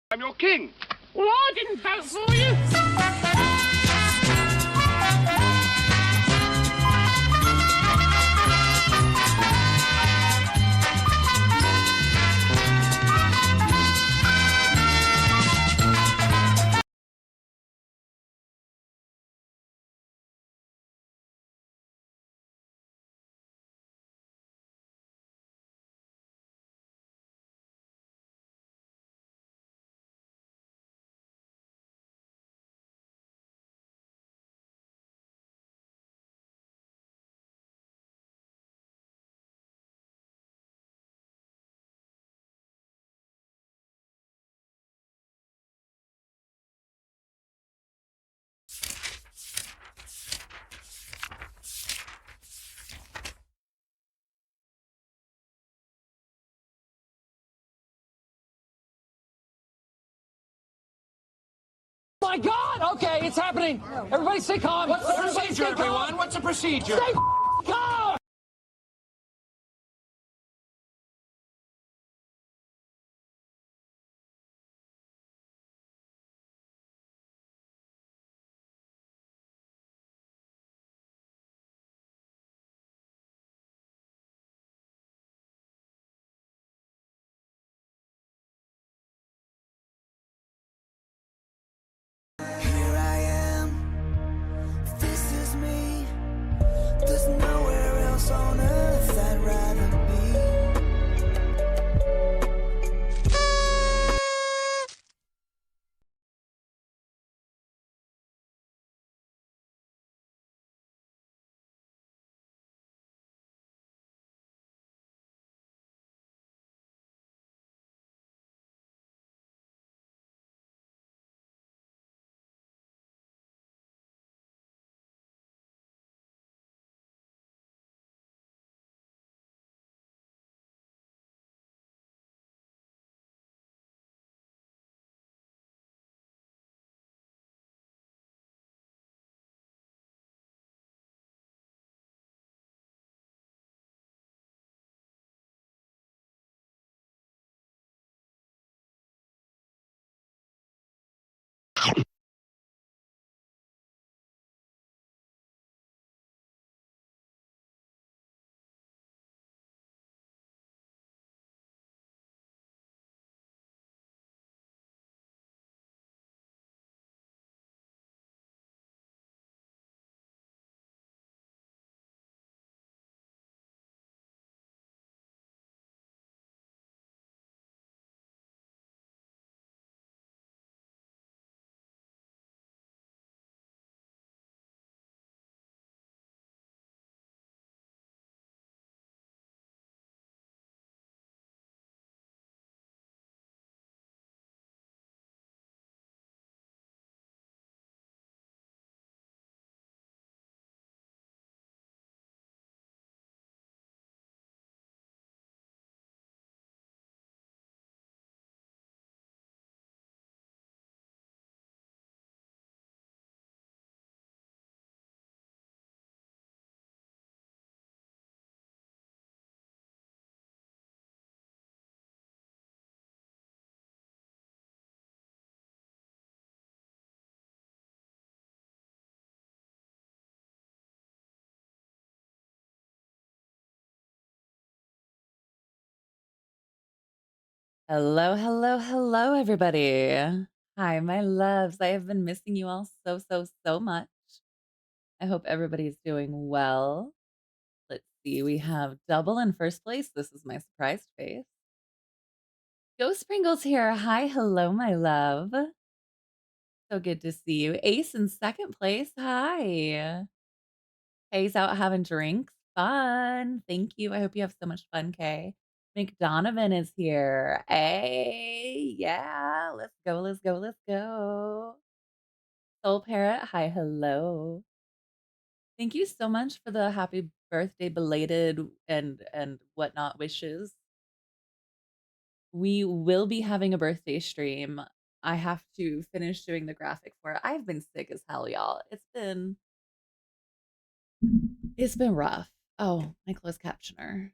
I'm your king. Well, I didn't vote for you. My God! Okay, it's happening. Everybody stay calm. What's the procedure, everyone? What's the procedure? Stay calm! Here I am, this is me. There's nowhere else on earth I'd rather be. Hello, hello, hello, everybody. Hi, my loves. I have been missing you all so much. I hope everybody's doing well. Let's see. We have Double in first place. This is my surprised face. Ghost Pringles here. Hi, hello, my love. So good to see you. Ace in second place. Hi. Kay's out having drinks. Fun. Thank you. I hope you have so much fun, Kay. McDonovan is here. Hey, yeah. Let's go, let's go, let's go. Soul Parrot, hi, hello. Thank you so much for the happy birthday belated and whatnot wishes. We will be having a birthday stream. I have to finish doing the graphic for it. I've been sick as hell, y'all. It's been rough. Oh, my closed captioner.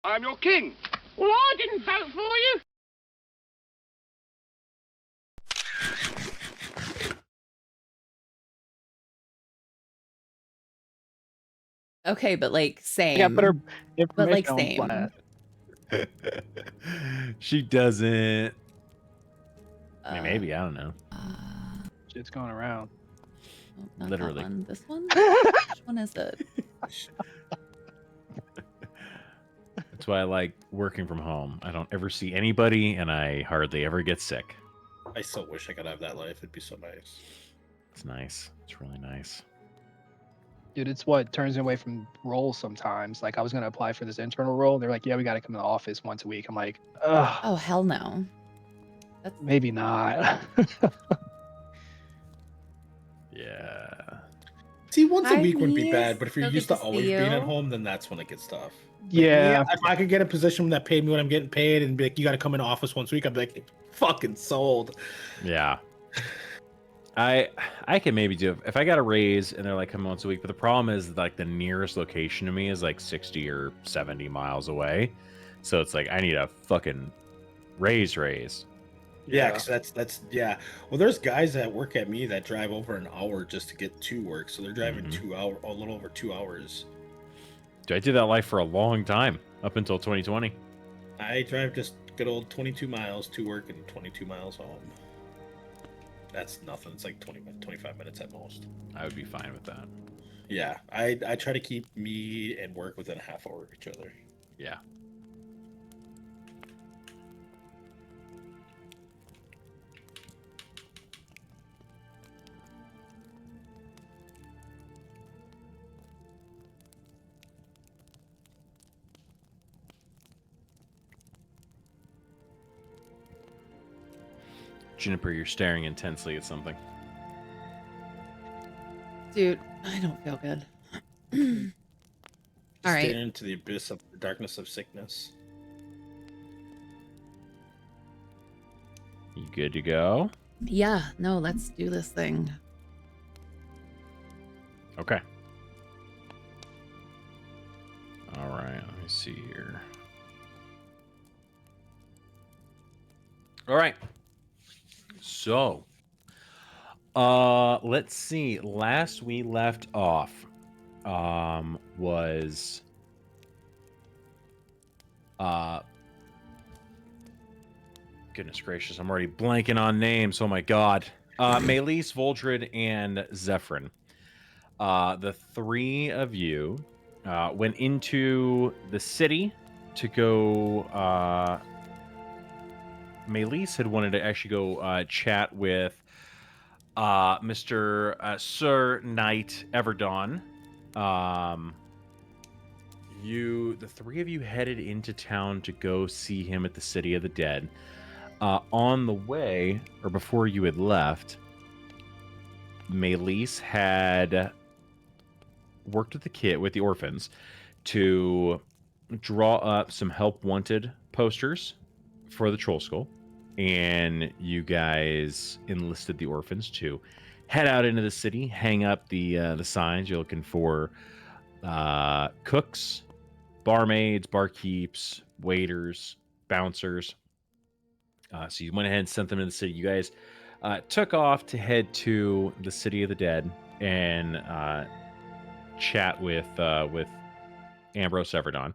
I'm your king. Well, I didn't vote for you. Okay, but like I got better same. information But like on same. Flash. She doesn't. I mean, Uh, maybe, I don't know. Shit's going around. oh, not Literally. that one. This one? Which one is it? That's why I like working from home. I don't ever see anybody, and I hardly ever get sick. I so wish I could have that life. It'd be so nice. It's nice. It's really nice. Dude, it's what turns me away from roles sometimes. Like I was gonna apply for this internal role. They're like, yeah, we gotta come to the office once a week. I'm like, ugh, Oh, hell no. maybe not. Yeah. See, once a Hi, week wouldn't be Mies. bad, but if you're So used good to to always see being at you. home, then that's when it gets tough. Yeah. If I could get a position that paid me what I'm getting paid and be like, you got to come in office once a week, I'd be like, fucking sold. Yeah. I can maybe do it if I got a raise and they're like come once a week, but the problem is like the nearest location to me is like 60 or 70 miles away. So it's like I need a fucking raise. Yeah, because that's yeah. Well, there's guys that work at me that drive over an hour just to get to work, so they're driving Mhm. a little over 2 hours. Dude, I did that life for a long time up until 2020. I drive just good old 22 miles to work and 22 miles home. That's nothing. It's like 25 minutes at most. I would be fine with that. Yeah, I try to keep me and work within a half hour of each other. Yeah. Juniper, you're staring intensely at something. Dude, I don't feel good. All right. Staring into the abyss of the darkness of sickness. You good to go? Yeah, no, let's do this thing. Okay. All right, let me see here. All right. So, let's see. Last we left off, was, goodness gracious, I'm already blanking on names. Oh my god. Melis, Voldred, and Zephyrin. The three of you went into the city to go. Melis had wanted to actually go chat with Mr. Sir Knight Everdawn. The three of you headed into town to go see him at the City of the Dead. On the way, or before you had left, Melis had worked with the orphans to draw up some help wanted posters for the Troll Skull, and you guys enlisted the orphans to head out into the city, hang up the signs. You're looking for cooks, barmaids, barkeeps, waiters, bouncers. So you went ahead and sent them to the city. You guys took off to head to the City of the Dead and chat with Ambrose Everdon.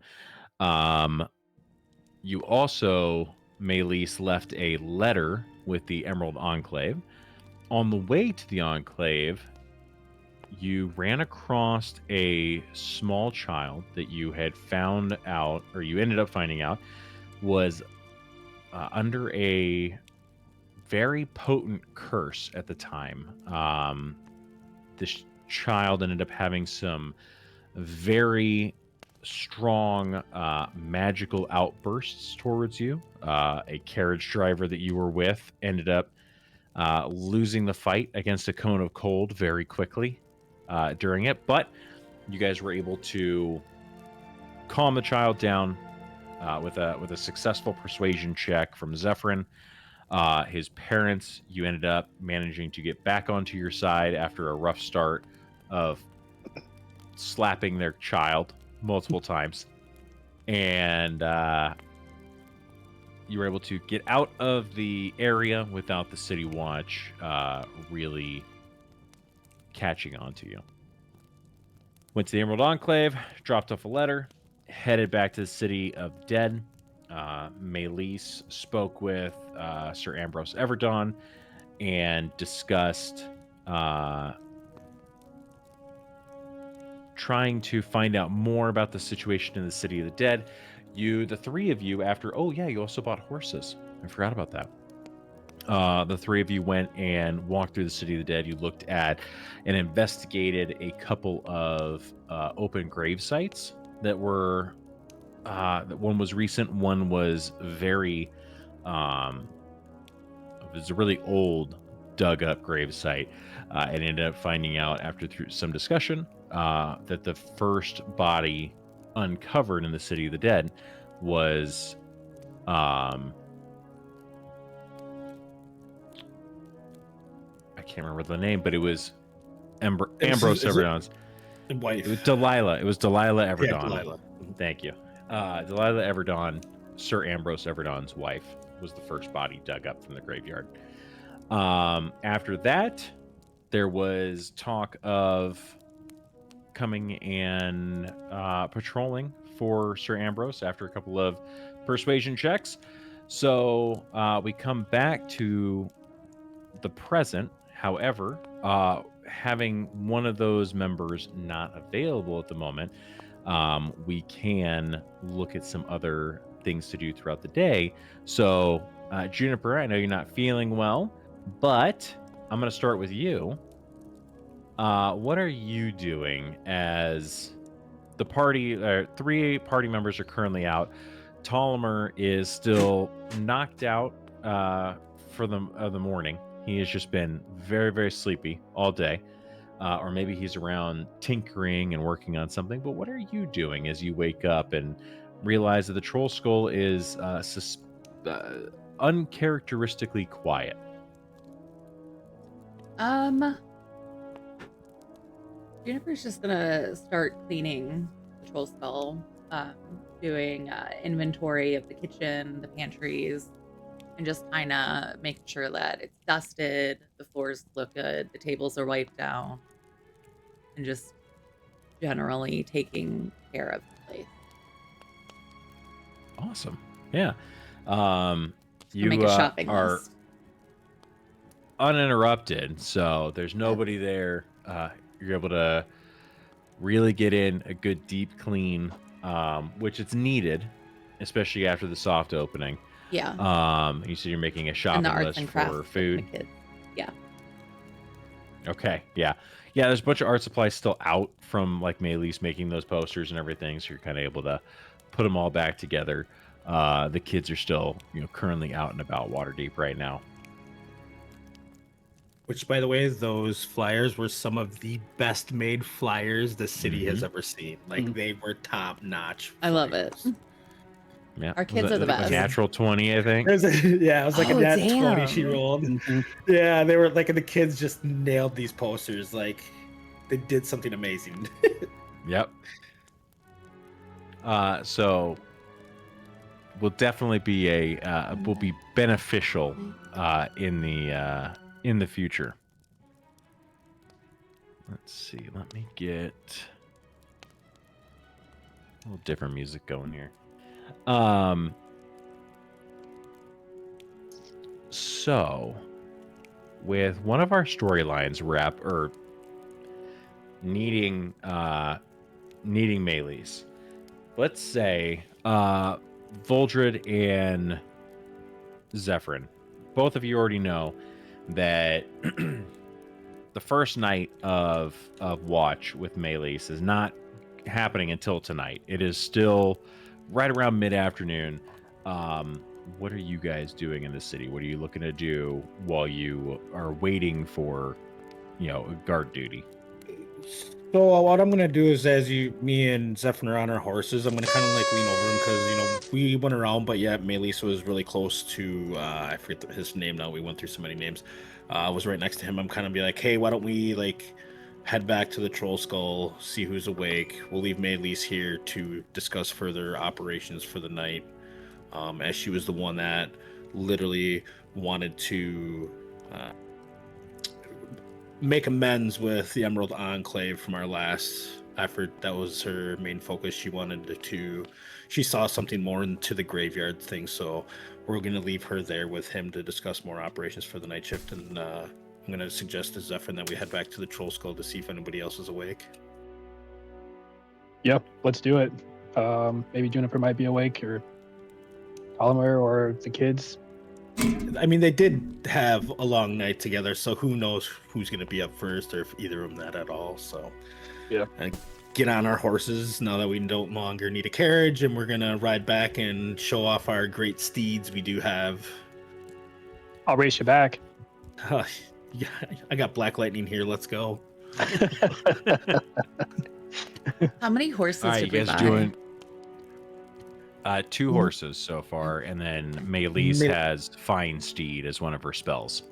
You also, Melis, left a letter with the Emerald Enclave. On the way to the Enclave, you ran across a small child that you had found out, or you ended up finding out, was under a very potent curse at the time. This child ended up having some very strong magical outbursts towards you. A carriage driver that you were with ended up losing the fight against a cone of cold very quickly during it, but you guys were able to calm the child down with a successful persuasion check from Zephyrin. His parents, you ended up managing to get back onto your side after a rough start of slapping their child multiple times. and you were able to get out of the area without the city watch really catching on to you. Went to the Emerald Enclave, dropped off a letter, headed back to the City of Dead. Maelys spoke with Sir Ambrose Everdon and discussed trying to find out more about the situation in the City of the Dead. The three of you, you also bought horses. I forgot about that. The three of you went and walked through the City of the Dead. You looked at and investigated a couple of open grave sites that were. One was recent. One was very. It was a really old, dug up grave site, and ended up finding out after through some discussion that the first body uncovered in the City of the Dead was. I can't remember the name, but it was Ambrose Everdon's wife. It was Delilah. It was Delilah Everdon. Yeah, Delilah. Thank you. Delilah Everdon, Sir Ambrose Everdon's wife, was the first body dug up from the graveyard. After that, there was talk of coming and patrolling for Sir Ambrose after a couple of persuasion checks. So we come back to the present. However, having one of those members not available at the moment, we can look at some other things to do throughout the day. So, Juniper, I know you're not feeling well, but I'm going to start with you. What are you doing as the party? 3 party members are currently out. Ptolemy is still knocked out for the morning. He has just been very, very sleepy all day. Or maybe he's around tinkering and working on something. But what are you doing as you wake up and realize that the troll skull is uncharacteristically quiet? Juniper's just gonna start cleaning the troll skull, doing inventory of the kitchen, the pantries, and just kind of making sure that it's dusted, the floors look good, the tables are wiped down, and just generally taking care of the place. Awesome. Yeah. You make a shopping are list. uninterrupted, so there's nobody there. You're able to really get in a good deep clean, which it's needed, especially after the soft opening. Yeah. You said you're making a And the shopping arts list and crafts for with food. the kids. Yeah. Okay, yeah. There's a bunch of art supplies still out from like Maelys making those posters and everything, so you're kind of able to put them all back together. The kids are still, currently out and about Waterdeep right now. Which, by the way, those flyers were some of the best made flyers the city has ever seen. Like, they were top notch. I love it. Yeah, Our kids are the best. Natural 20, I think. It was like a nat 20 damn. she rolled. Yeah, they were like, and the kids just nailed these posters. Like, they did something amazing. Yep. So will definitely be will be beneficial in the future. Let's see. Let me get a little different music going here. So with one of our storylines needing Maelys, let's say Voldred and Zephyrin, both of you already know that the first night of watch with Maelys is not happening until tonight. It is still right around mid-afternoon. What are you guys doing in the city? What are you looking to do while you are waiting for, guard duty? So what I'm gonna do is, as me and Zephyr are on our horses, I'm gonna kind of like lean over him because we went around, but yet Maelys was really close to I forget his name now. We went through so many names. Was right next to him. I'm kind of be like, hey, why don't we head back to the Troll Skull, see who's awake. We'll leave Maelise here to discuss further operations for the night, as she was the one that literally wanted to make amends with the Emerald Enclave from our last effort. That was her main focus. She saw something more into the graveyard thing, so we're going to leave her there with him to discuss more operations for the night shift, and I'm going to suggest to Zephyr that we head back to the Troll Skull to see if anybody else is awake. Yep, let's do it. Maybe Juniper might be awake, or Oliver, or the kids. I mean, they did have a long night together, so who knows who's going to be up first, or if either of them that at all. So, yeah, and get on our horses now that we no longer need a carriage, and we're going to ride back and show off our great steeds we do have. I'll race you back. Yeah, I got Black Lightning here. Let's go. How many horses All right, did you we guys buy? doing 2 horses so far, and then Maelise has Fine Steed as one of her spells.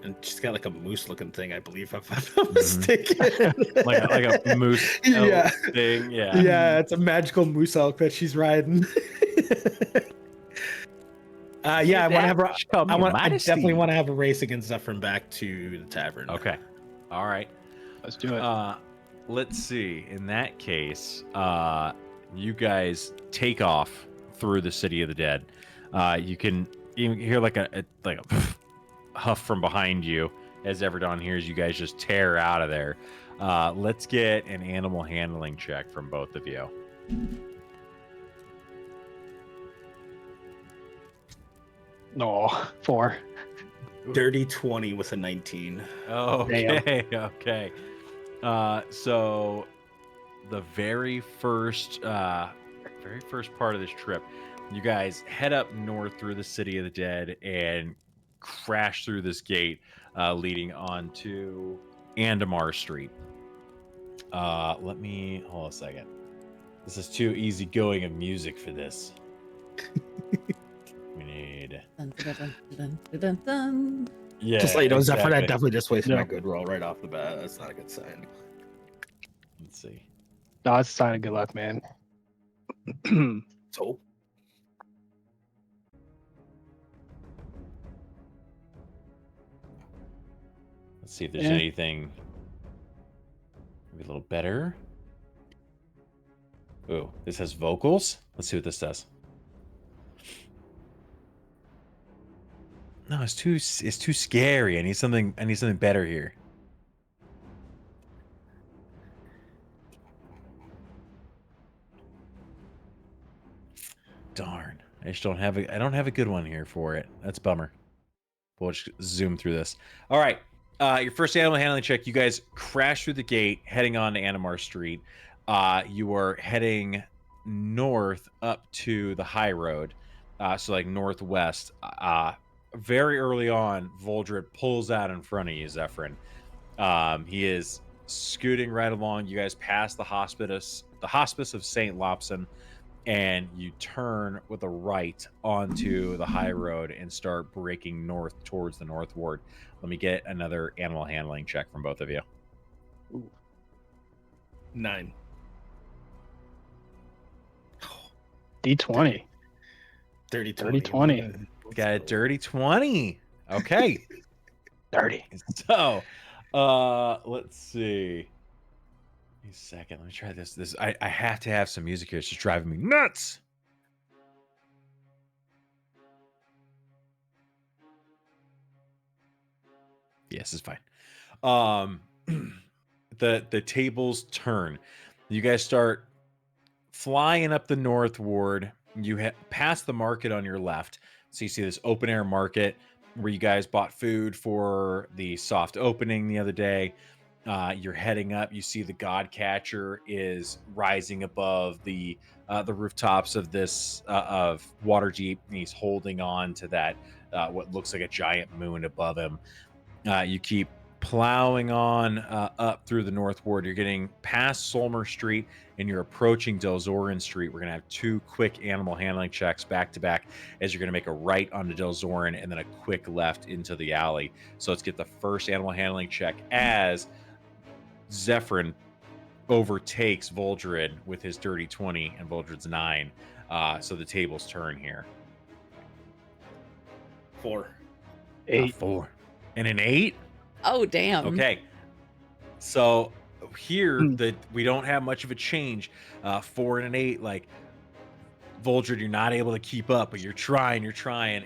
And she's got like a moose-looking thing, I believe, if I'm not mistaken. like a moose elk thing. Yeah. Yeah, it's a magical moose elk that she's riding. Yeah, I want to have her. I definitely want to have a race against Zephyr back to the tavern. Okay. All right. Let's do it. Let's see. In that case, you guys take off through the city of the dead. You can even hear like a huff from behind you as Everdon hears you guys just tear out of there. Let's get an animal handling check from both of you. No, 4. Dirty 20 with a 19. Okay, okay. So the very first part of this trip, you guys head up north through the city of the dead and crash through this gate leading onto Andamar Street. Let me hold a second. This is too easygoing of music for this. We need. Dun, dun, dun, dun, dun, dun. Yeah, Just like, Zephyr, exactly. I definitely just wasted Yeah. my good roll right off the bat. That's not a good sign. Let's see. No, it's a sign of good luck, man. So, Let's see if there's Yeah. anything maybe a little better. Ooh, this has vocals. Let's see what this does. No, it's too scary. I need something better here. Darn. I just don't have a good one here for it. That's a bummer. We'll just zoom through this. All right. Your first animal handling check. You guys crash through the gate, heading on to Andamar Street. You are heading north up to the high road. So like northwest. Very early on, Voldred pulls out in front of you, Zephyrin. He is scooting right along. You guys pass the hospice of St. Lopson, and you turn with a right onto the high road and start breaking north towards the North Ward. Let me get another animal handling check from both of you. 9. D20. Dirty 20. Dirty 20. Got a dirty 20. Okay. 30. So, let's see. Give me a second. Let me try this. I have to have some music here. It's just driving me nuts. Yes, it's fine. The tables turn. You guys start flying up the North Ward. You pass the market on your left. So you see this open air market where you guys bought food for the soft opening the other day. You're heading up. You see the Godcatcher is rising above the rooftops of this of Waterdeep, and he's holding on to that what looks like a giant moon above him. You keep plowing on up through the North Ward. You're getting past Solmer Street and you're approaching Delzorin Street. We're going to have 2 quick animal handling checks back to back as you're going to make a right onto Delzorin and then a quick left into the alley. So let's get the first animal handling check as Zephyrin overtakes Voldred with his dirty 20 and Voldred's 9. So the tables turn here. 4. 8. 4. And an 8? Oh, damn. Okay. So here that we don't have much of a change. 4 and an 8, like Voldred, you're not able to keep up, but you're trying,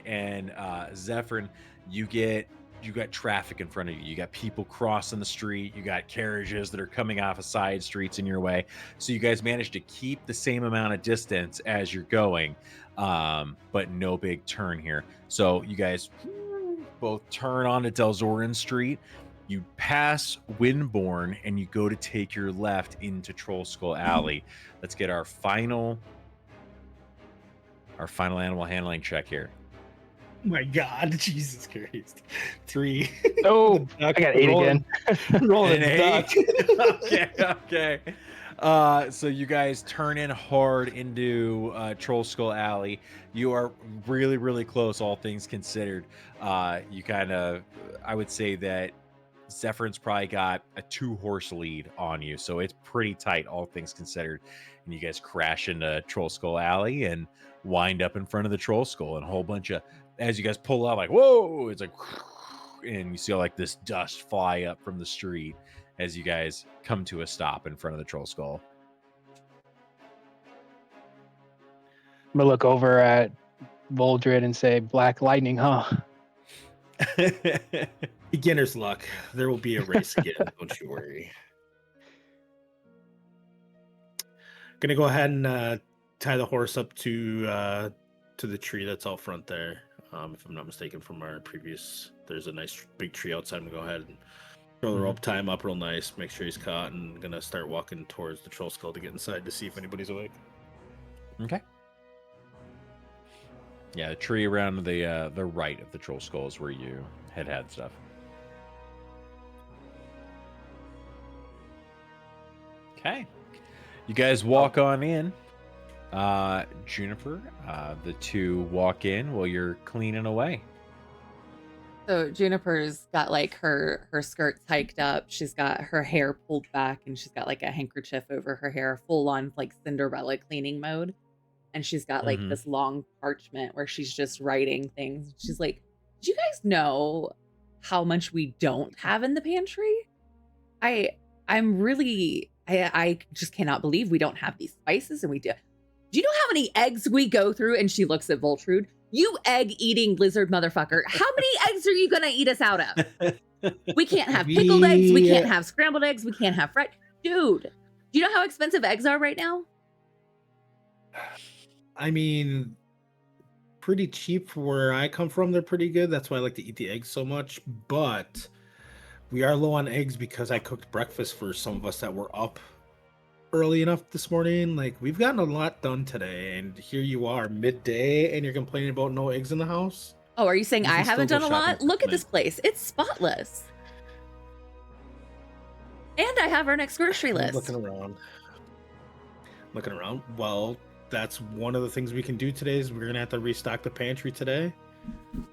and Zephyrin, you got traffic in front of you. You got people crossing the street. You got carriages that are coming off of side streets in your way. So you guys managed to keep the same amount of distance as you're going, but no big turn here. So you guys both turn onto Delzorin Street. You pass Windborn and you go to take your left into Troll Skull Alley. Let's get our final animal handling check here. My God, Jesus Christ. 3. Oh, I got 8 again. Rolling An duck. Okay. So you guys turn in hard into Troll Skull Alley. You are really, really close, all things considered. You kind of, I would say that Zephyrin's probably got a 2-horse lead on you, so it's pretty tight, all things considered. And you guys crash into Troll Skull Alley and wind up in front of the Troll Skull, and a whole bunch of, as you guys pull out, like, whoa, it's like, and you see like this dust fly up from the street as you guys come to a stop in front of the Troll Skull. I'm gonna look over at Voldred and say, "Black lightning, huh?" Beginner's luck. There will be a race again. Don't you worry. Gonna go ahead and tie the horse up to the tree that's out front there. If I'm not mistaken, from our previous, there's a nice big tree outside. I'm gonna go ahead and throw the rope, tie him up real nice, make sure he's caught, and gonna start walking towards the Troll Skull to get inside to see if anybody's awake. Okay. Yeah, the tree around the right of the Troll Skull is where you had stuff. Okay. You guys walk on in. Juniper, the 2 walk in while you're cleaning away. So Juniper's got like her skirts hiked up. She's got her hair pulled back and she's got like a handkerchief over her hair, full on like Cinderella cleaning mode. And she's got like this long parchment where she's just writing things. She's like, "Do you guys know how much we don't have in the pantry? I'm really, I just cannot believe we don't have these spices, and we do. Do you know how many eggs we go through?" And she looks at Voltrude. "You egg-eating lizard motherfucker. How many eggs are you going to eat us out of? We can't have pickled eggs. We can't have scrambled eggs. We can't have fried." Dude, do you know how expensive eggs are right now? I mean, pretty cheap for where I come from. They're pretty good. That's why I like to eat the eggs so much. But we are low on eggs because I cooked breakfast for some of us that were up early enough this morning. Like, we've gotten a lot done today, and here you are midday and you're complaining about no eggs in the house. Oh, are you saying You I can haven't still done go a lot? shopping Look at tonight. this place. It's spotless. And I have our next grocery I'm list. looking around. Well, that's one of the things we can do today is we're gonna have to restock the pantry today.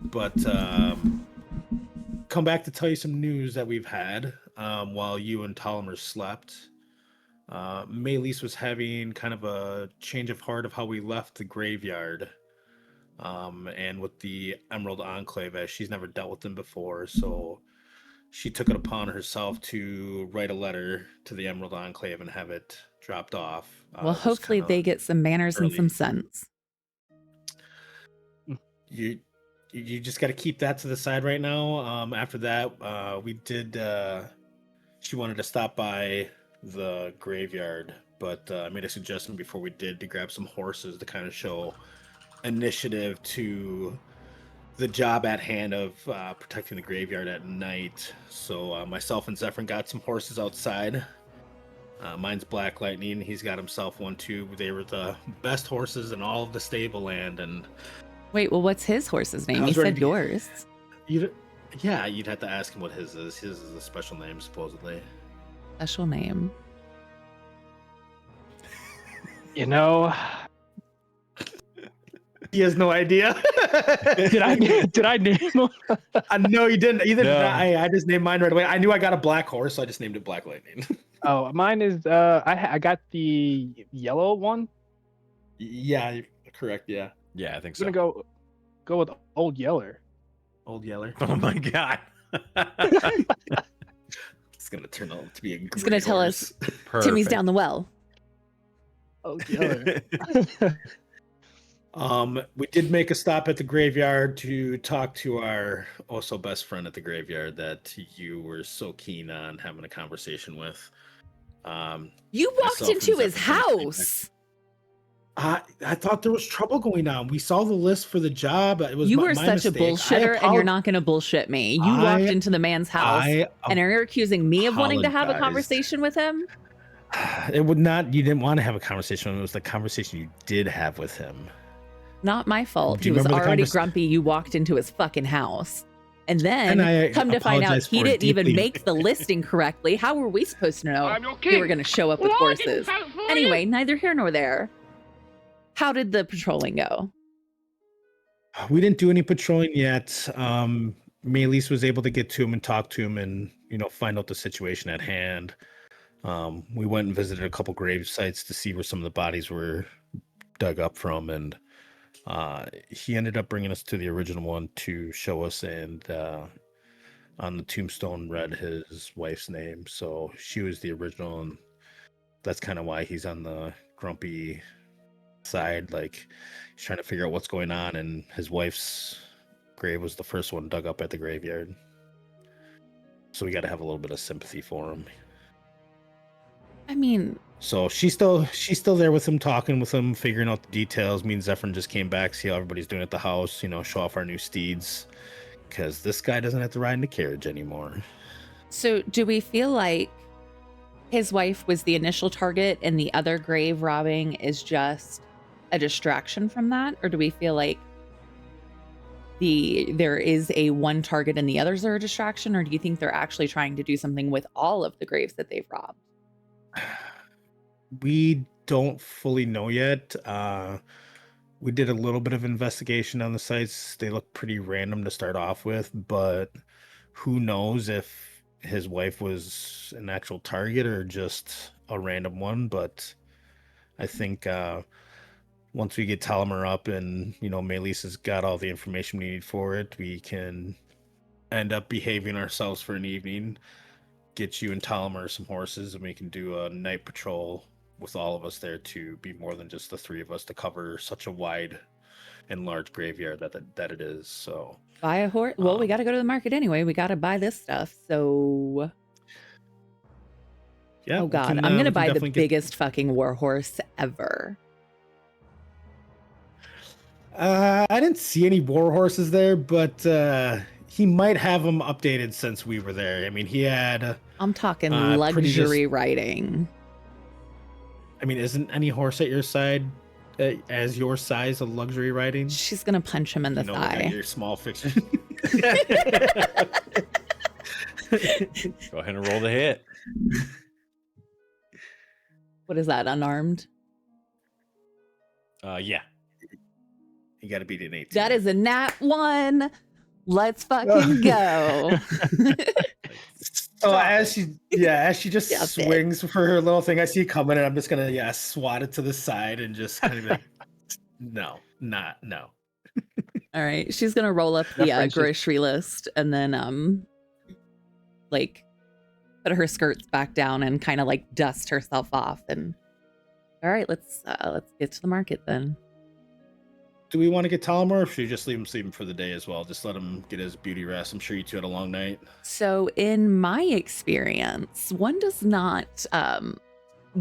But come back to tell you some news that we've had while you and Ptolemy slept. Maelys was having kind of a change of heart of how we left the graveyard, and with the Emerald Enclave, as she's never dealt with them before, so she took it upon herself to write a letter to the Emerald Enclave and have it dropped off. Well, hopefully they get some manners and early. some sense. You just got to keep that to the side right now. After that, we did. She wanted to stop by the graveyard, but I made a suggestion before we did to grab some horses to kind of show initiative to the job at hand of protecting the graveyard at night. So myself and Zephyrin got some horses outside. Mine's Black Lightning. He's got himself one too. They were the best horses in all of the stable land. And Wait, well, what's his horse's name? I You was ready said to- yours. Yeah, you'd have to ask him what his is. His is a special name, supposedly. Special name. You know, He has no idea. did I name him? No, you didn't. You didn't. No. I just named mine right away. I knew I got a black horse, so I just named it Black Lightning. Oh, mine is I got the yellow one. Yeah, correct. Yeah, Yeah, I think I'm so. gonna go with Old Yeller. Old Yeller. Oh my god. It's gonna turn out to be a great He's gonna tell horse. us Timmy's down the well. Old Yeller. We did make a stop at the graveyard to talk to our also best friend at the graveyard that you were so keen on having a conversation with. You walked myself and into his Zephyr came back. house. I thought there was trouble going on. We saw the list for the job. It was You my were such mistake. a bullshitter, and you're not going to bullshit me. You walked into the man's house, and are you accusing me of wanting to have a apologized. conversation with him? It would not. You didn't want to have a conversation. It was the conversation you did have with him. Not my fault. Do He you was remember the already grumpy. You walked into his fucking house. And then, And I come to find out, apologize he for it didn't even deeply. make the listing correctly. How were we supposed to know I'm your they were king. going to show up with Well, I didn't horses? vote for you. Anyway, neither here nor there. How did the patrolling go? We didn't do any patrolling yet. Maelise was able to get to him and talk to him and, find out the situation at hand. We went and visited a couple grave sites to see where some of the bodies were dug up from. And he ended up bringing us to the original one to show us. And on the tombstone read his wife's name. So she was the original. And that's kind of why he's on the grumpy side. Like, he's trying to figure out what's going on, and his wife's grave was the first one dug up at the graveyard, so we got to have a little bit of sympathy for him. I mean, So she's still there with him, talking with him, figuring out the details. Me and Zephyr just came back, see how everybody's doing at the house, show off our new steeds, because this guy doesn't have to ride in the carriage anymore. so do we feel like his wife was the initial target and the other grave robbing is just a distraction from that? Or do we feel like there is a one target and the others are a distraction? Or do you think they're actually trying to do something with all of the graves that they've robbed? We don't fully know yet. We did a little bit of investigation on the sites. They look pretty random to start off with, but who knows if his wife was an actual target or just a random one. But I think once we get Talamer up and, Maelise has got all the information we need for it, we can end up behaving ourselves for an evening, get you and Talamer some horses, and we can do a night patrol with all of us there to be more than just the three of us to cover such a wide and large graveyard that it is. So Buy a horse? Well, we got to go to the market anyway. We got to buy this stuff. So, yeah. oh God, I'm going to buy the biggest fucking war horse ever. I didn't see any war horses there, but he might have them updated since we were there. I mean, he had. I'm talking luxury riding. I mean, isn't any horse at your side as your size a luxury riding? She's going to punch him in the thigh. Your small fiction. Go ahead and roll the hit. What is that? Unarmed? Yeah. You got to beat an 18. That is a nat 1. Let's fucking go. So as she just swings for her little thing, I see it coming, and I'm just gonna swat it to the side and just kind of be like, no. All right, she's gonna roll up the grocery list and then like put her skirts back down and kind of like dust herself off. And all right, let's get to the market then. Do we want to get Talamer, or should we just leave him sleeping for the day as well? Just let him get his beauty rest. I'm sure you two had a long night. So in my experience, one does not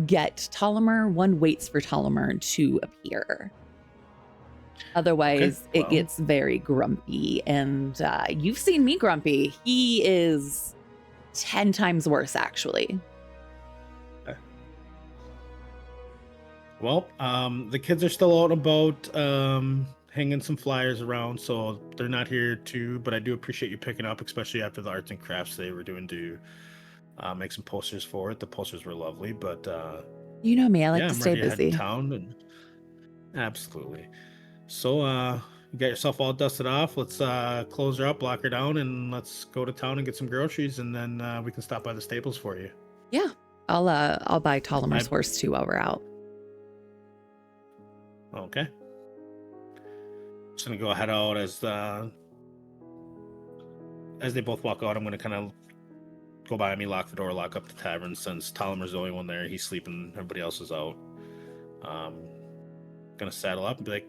get Talamer. One waits for Talamer to appear. Otherwise, it gets very grumpy. And you've seen me grumpy. He is 10 times worse, actually. Okay. Well, the kids are still out and about. hanging some flyers around, so they're not here too. But I do appreciate you picking up, especially after the arts and crafts they were doing to make some posters for it. The posters were lovely, but You know me, I like yeah, to I'm stay ready to head to busy. town. And absolutely. So you got yourself all dusted off. Let's close her up, lock her down, and let's go to town and get some groceries, and then we can stop by the stables for you. Yeah, I'll buy Tolomer's horse too while we're out. Okay. Just gonna go head out as they both walk out. I'm gonna kind of go by me, lock the door, lock up the tavern. Since Tolomer's the only one there, he's sleeping. Everybody else is out. Gonna saddle up and be like,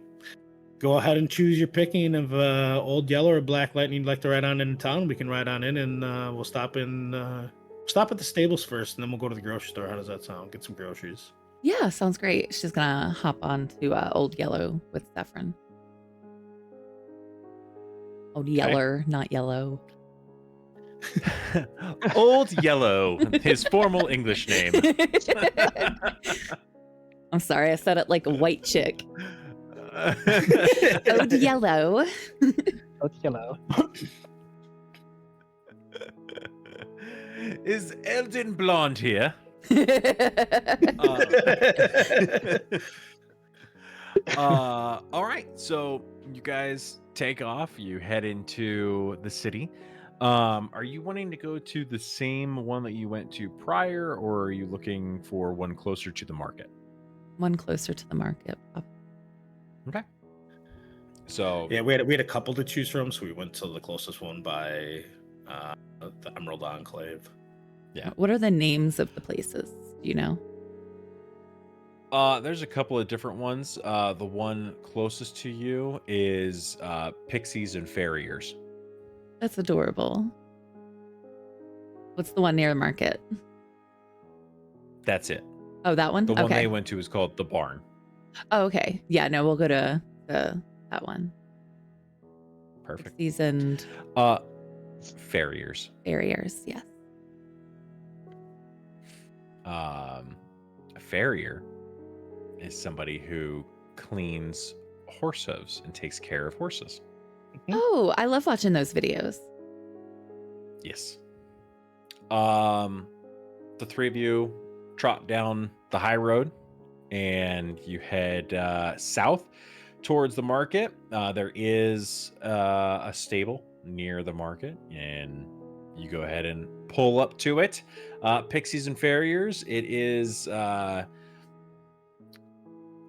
"Go ahead and choose your picking of Old Yellow or Black Lightning you'd like to ride on into town. We can ride on in, and we'll stop at the stables first, and then we'll go to the grocery store. How does that sound? Get some groceries." Yeah, sounds great. She's gonna hop on to Old Yellow with Saffron. Old Yeller, not yellow. Old Yellow, his formal English name. I'm sorry, I said it like a white chick. Old Yellow. Old Yellow. Is Eldon Blonde here? All right, so you guys take off. You head into the city. Are you wanting to go to the same one that you went to prior, or are you looking for one closer to the market? One closer to the market. Okay. So yeah, we had a couple to choose from, so we went to the closest one by the Emerald Enclave. Yeah. What are the names of the places? Do you know? There's a couple of different ones. The one closest to you is Pixies and Farriers. That's adorable. What's the one near the market? That's it. Oh, that one? The one okay. they went to is called the Barn. Oh, okay. Yeah, no, we'll go to that one. Perfect. Pixies and Farriers. Farriers, yes. A farrier is somebody who cleans horse hooves and takes care of horses. Oh, I love watching those videos. Yes. The three of you trot down the high road and you head south towards the market. There is a stable near the market, and you go ahead and pull up to it. Pixies and Farriers, it is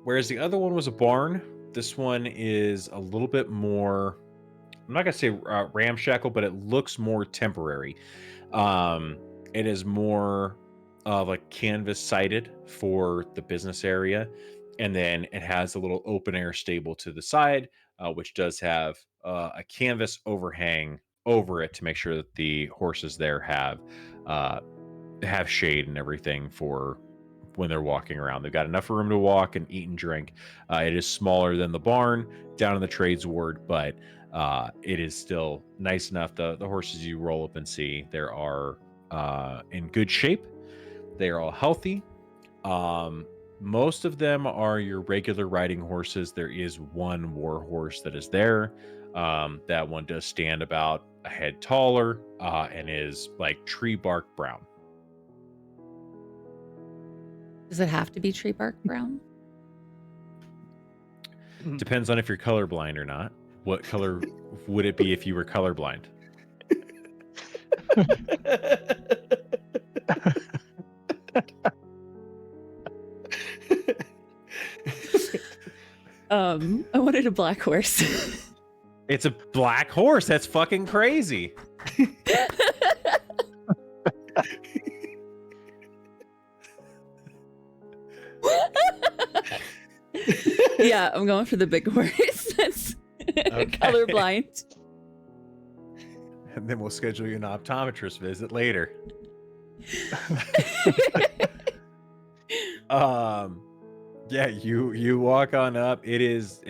whereas the other one was a barn, this one is a little bit more, I'm not gonna say ramshackle, but it looks more temporary. It is more of a canvas sided for the business area, and then it has a little open air stable to the side, which does have a canvas overhang over it to make sure that the horses there have shade and everything for when they're walking around. They've got enough room to walk and eat and drink. It is smaller than the barn down in the trades ward, but it is still nice enough. The horses you roll up and see, there are in good shape. They are all healthy. Most of them are your regular riding horses. There is one war horse that is there. That one does stand about a head taller and is like tree bark brown. Does it have to be tree bark brown? Depends on if you're colorblind or not. What color would it be if you were colorblind? I wanted a black horse. It's a black horse. That's fucking crazy. Yeah, I'm going for the big horse. That's colorblind. And then we'll schedule you an optometrist visit later. Yeah, you walk on up. It is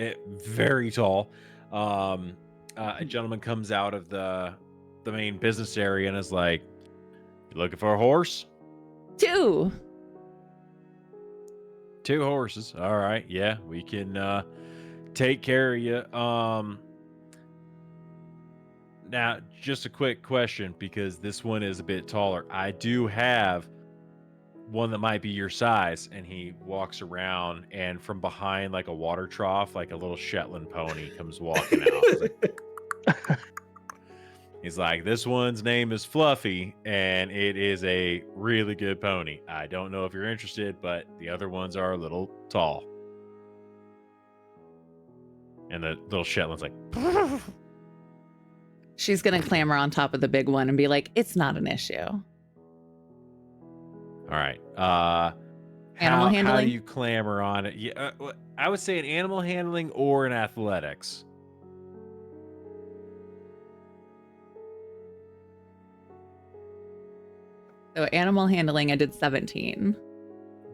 very tall. A gentleman comes out of the main business area and is like, "You looking for a horse?" Two Horses. All right. Yeah, we can take care of you. Now, just a quick question, because this one is a bit taller. I do have one that might be your size, and he walks around, and from behind like a water trough, like a little Shetland pony comes walking out. He's like, this one's name is Fluffy, and it is a really good pony. I don't know if you're interested, but the other ones are a little tall. And the little Shetland's like, She's going to clamber on top of the big one and be like, it's not an issue. all right. Animal How handling? do you clamber on it? Yeah, I would say an animal handling or an athletics. So animal handling, I did 17.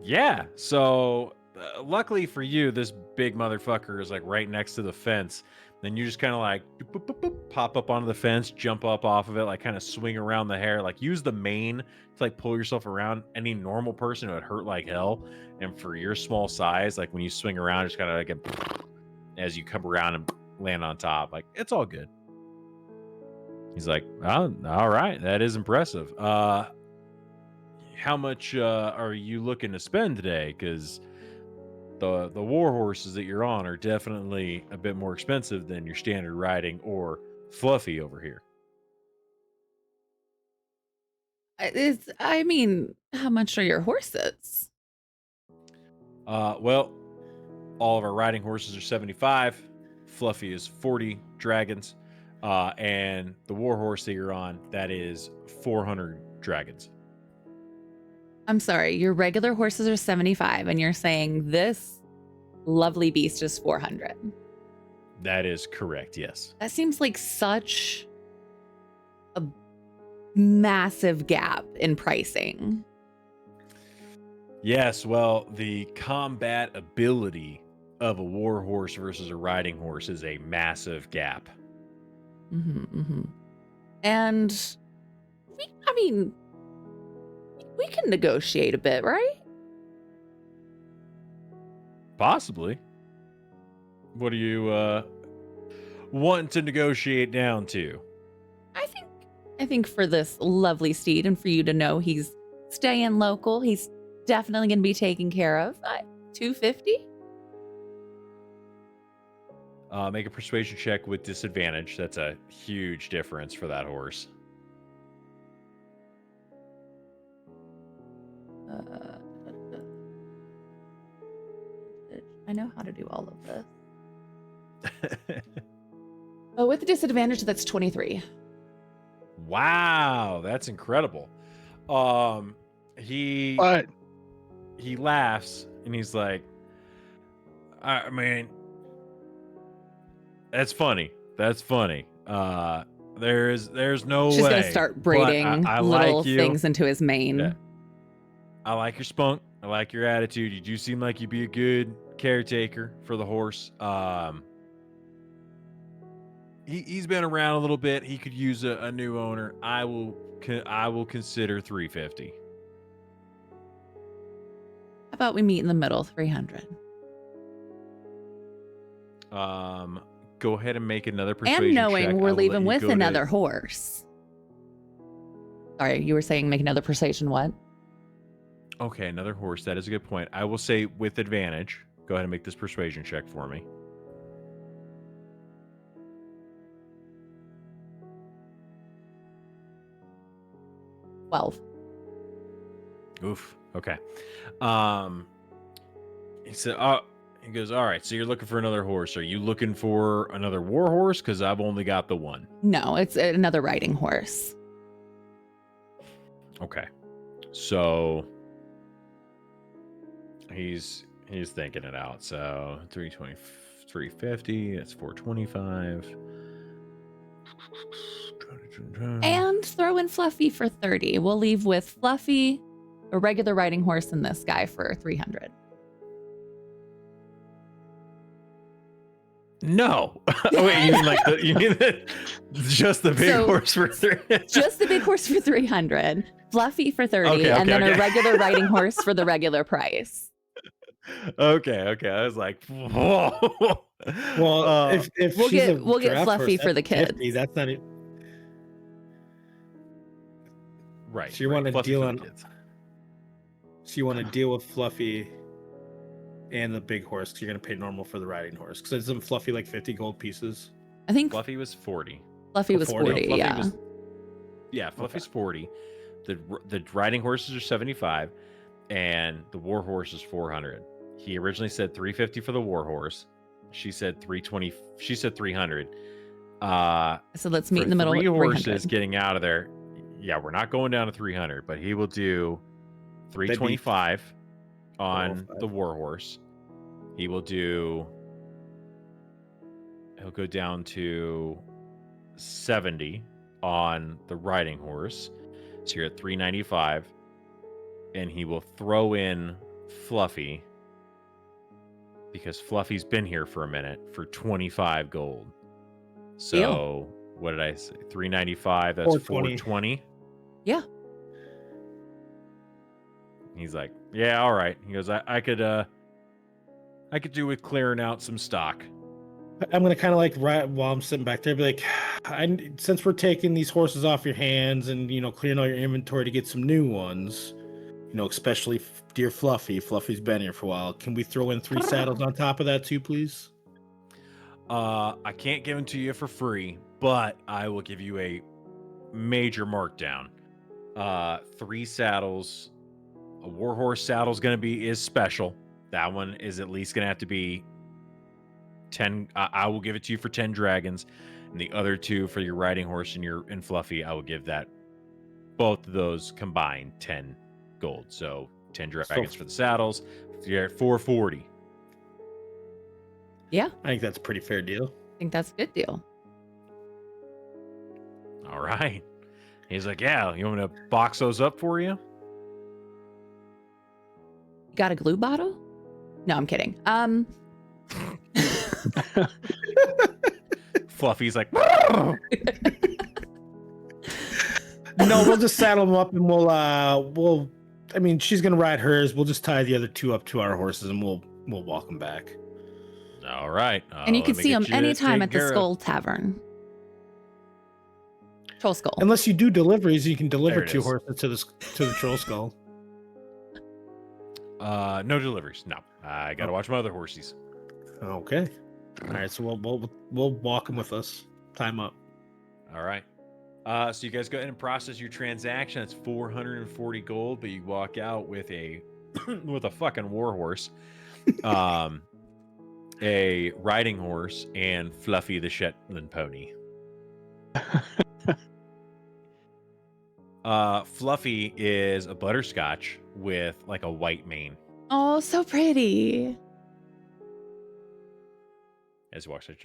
Yeah. So luckily for you, this big motherfucker is like right next to the fence. Then you just kind of like boop, boop, boop, boop, pop up onto the fence, jump up off of it, like kind of swing around the hair, like use the mane to like pull yourself around. Any normal person it would hurt like hell. And for your small size, like when you swing around, just kind of like as you come around and land on top, like it's all good. He's like, oh, all right, that is impressive. How much are you looking to spend today? Because the war horses that you're on are definitely a bit more expensive than your standard riding or Fluffy over here. I mean, how much are your horses? Well, all of our riding horses are 75. Fluffy is 40 dragons. And the war horse that you're on, that is 400 dragons. I'm sorry, your regular horses are 75, and you're saying this lovely beast is 400. That is correct, yes. That seems like such a massive gap in pricing. Yes, well, the combat ability of a war horse versus a riding horse is a massive gap. And we can negotiate a bit, right? Possibly. What are you wanting to negotiate down to? I think for this lovely steed and for you to know he's staying local, he's definitely going to be taken care of. 250? Make a persuasion check with disadvantage. That's a huge difference for that horse. I know how to do all of this. Oh, with the disadvantage, that's 23. Wow, that's incredible. He laughs and he's like, I mean, that's funny. That's funny. There's no She's way. gonna start braiding I little like you. things into his mane. Yeah. I like your spunk. I like your attitude. You do seem like you'd be a good caretaker for the horse. He's been around a little bit. He could use a new owner. I will consider 350. How about we meet in the middle, 300? Go ahead and make another persuasion And knowing check. we're I will leaving let you with go another horse. Sorry, you were saying make another persuasion what? Okay, another horse. That is a good point. I will say with advantage. Go ahead and make this persuasion check for me. Oof. Okay. He said, he goes, all right, so you're looking for another horse. Are you looking for another war horse? Because I've only got the one. No, it's another riding horse. Okay. So he's thinking it out. So 320, 350, that's 425. And throw in Fluffy for 30. We'll leave with Fluffy, a regular riding horse, and this guy for 300. No. Wait, you mean just the big horse for 300? Just the big horse for 300, Fluffy for 30, Okay, and then okay. a regular riding horse for the regular price. Okay. I was like, whoa. Well, if We'll she's get giraffe Fluffy horse, for the that's kids. 50, that's not it. Right. So you want to Fluffy deal for the on? kids. So you want to deal with Fluffy and the big horse? Because you're gonna pay normal for the riding horse. Because isn't Fluffy like 50 gold pieces? I think Fluffy was 40. Fluffy was 40? 40. Fluffy Yeah. was- Yeah, Fluffy's 40. The riding horses are 75, and the war horse is 400. He originally said 350 for the war horse. She said 320. She said 300. So let's meet for in the middle. 3 at horses 300. getting out of there. Yeah, we're not going down to 300, but he will do 325 on the war horse. He'll go down to 70 on the riding horse. So you're at 395, and he will throw in Fluffy because Fluffy's been here for a minute for 25 gold. So what did I say? 395. That's 420. Yeah. He's like, yeah, all right. He goes, I could do with clearing out some stock. I'm gonna kind of like right while I'm sitting back there, be like, since we're taking these horses off your hands and clearing all your inventory to get some new ones, especially dear Fluffy. Fluffy's been here for a while. Can we throw in 3 saddles on top of that too, please? I can't give them to you for free, but I will give you a major markdown. 3 saddles. A warhorse saddle is special. That one is at least gonna have to be 10. I will give it to you for 10 dragons, and the other 2 for your riding horse and Fluffy. I will give that, both of those combined, 10 gold. So 10 dragons for the saddles. You're at 440. Yeah. I think that's a pretty fair deal. I think that's a good deal. All right. He's like, yeah, you want me to box those up for you? You got a glue bottle? No, I'm kidding. Fluffy's like, No, we'll just saddle them up and we'll. I mean, she's gonna ride hers. We'll just tie the other 2 up to our horses and we'll walk them back. all right. And you let can me see get them you anytime taken at the care of. Skull Tavern. Troll Skull. Unless you do deliveries, you can deliver There it 2 is. horses to the troll skull. No deliveries. No, I gotta watch my other horses. Okay. All right. So we'll walk them with us. Time up. All right. So you guys go ahead and process your transaction. It's 440 gold, but you walk out with a fucking war horse, a riding horse, and Fluffy the Shetland pony. Fluffy is a butterscotch with like a white mane. Oh, so pretty. As he walks the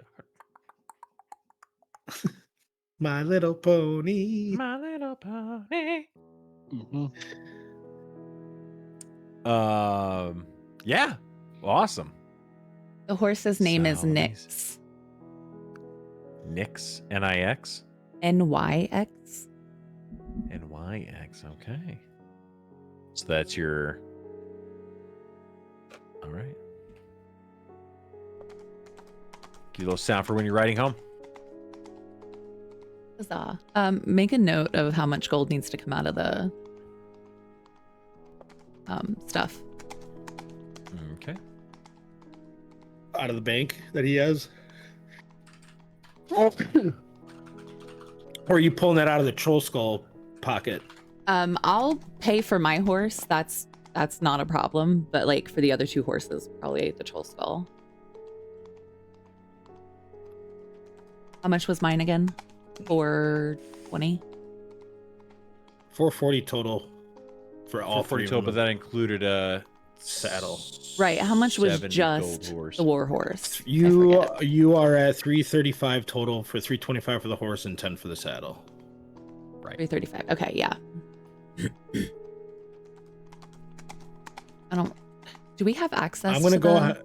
My little pony. My little pony. Mm-hmm. Yeah, awesome. The horse's name is So Nyx. Nyx, N-I-X? Nyx. N-Y-X, okay. So that's your... All right. Give you a little sound for when you're riding home. Huzzah. Make a note of how much gold needs to come out of the stuff. Okay. Out of the bank that he has. Or are you pulling that out of the troll skull pocket? I'll pay for my horse. That's not a problem. But like for the other 2 horses, probably the troll skull. How much was mine again? 420. 440 total for all 3 total, of but them. that included a Saddle. Right. How much was 70 just gold horse. the war horse? I You forget. are at 335 total for 325 for the horse and 10 for the saddle. Right. 335. Okay, yeah. I don't. Do we have access? I'm gonna to go the- ahead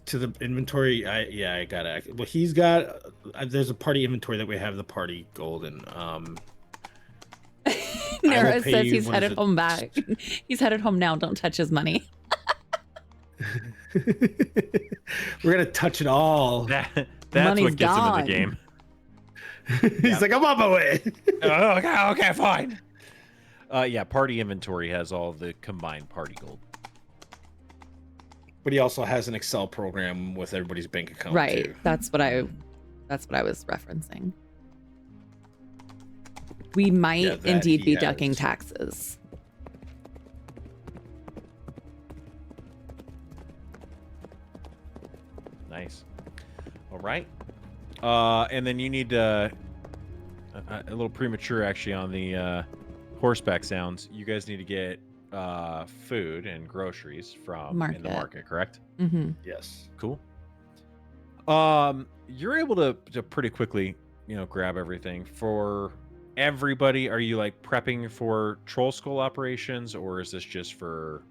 to the inventory. I got it. Well, he's got. There's a party inventory that we have the party gold in. Nara pay says you, he's what is headed it? home back. He's headed home now. Don't touch his money. We're gonna touch it all. That's Money's what gets him in the gone. game. He's like, I'm on my way. Okay, fine. Yeah, party inventory has all the combined party gold. But he also has an Excel program with everybody's bank account Right. too. That's what I was referencing. We might Yeah, that indeed he be has. ducking taxes. Nice. All right. And then you need a little premature actually on the horseback sounds. You guys need to get food and groceries from in the market, correct? Mm-hmm. Yes. Cool. You're able to pretty quickly, grab everything for everybody. Are you like prepping for troll skull operations, or is this just for?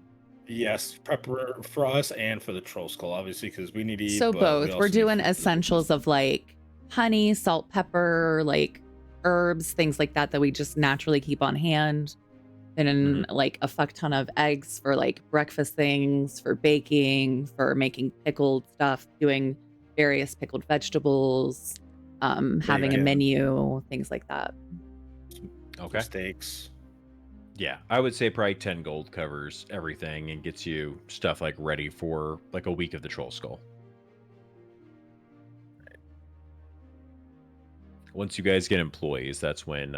Yes, prepper for us and for the troll skull, obviously, because we need to eat. So but both. we We're also need doing food for the essentials of like honey, salt, pepper, like herbs, things like that we just naturally keep on hand. And then like a fuck ton of eggs for like breakfast things, for baking, for making pickled stuff, doing various pickled vegetables, having a menu, things like that. Okay. steaks. Yeah, I would say probably 10 gold covers everything and gets you stuff like ready for like a week of the troll skull. Once you guys get employees, that's when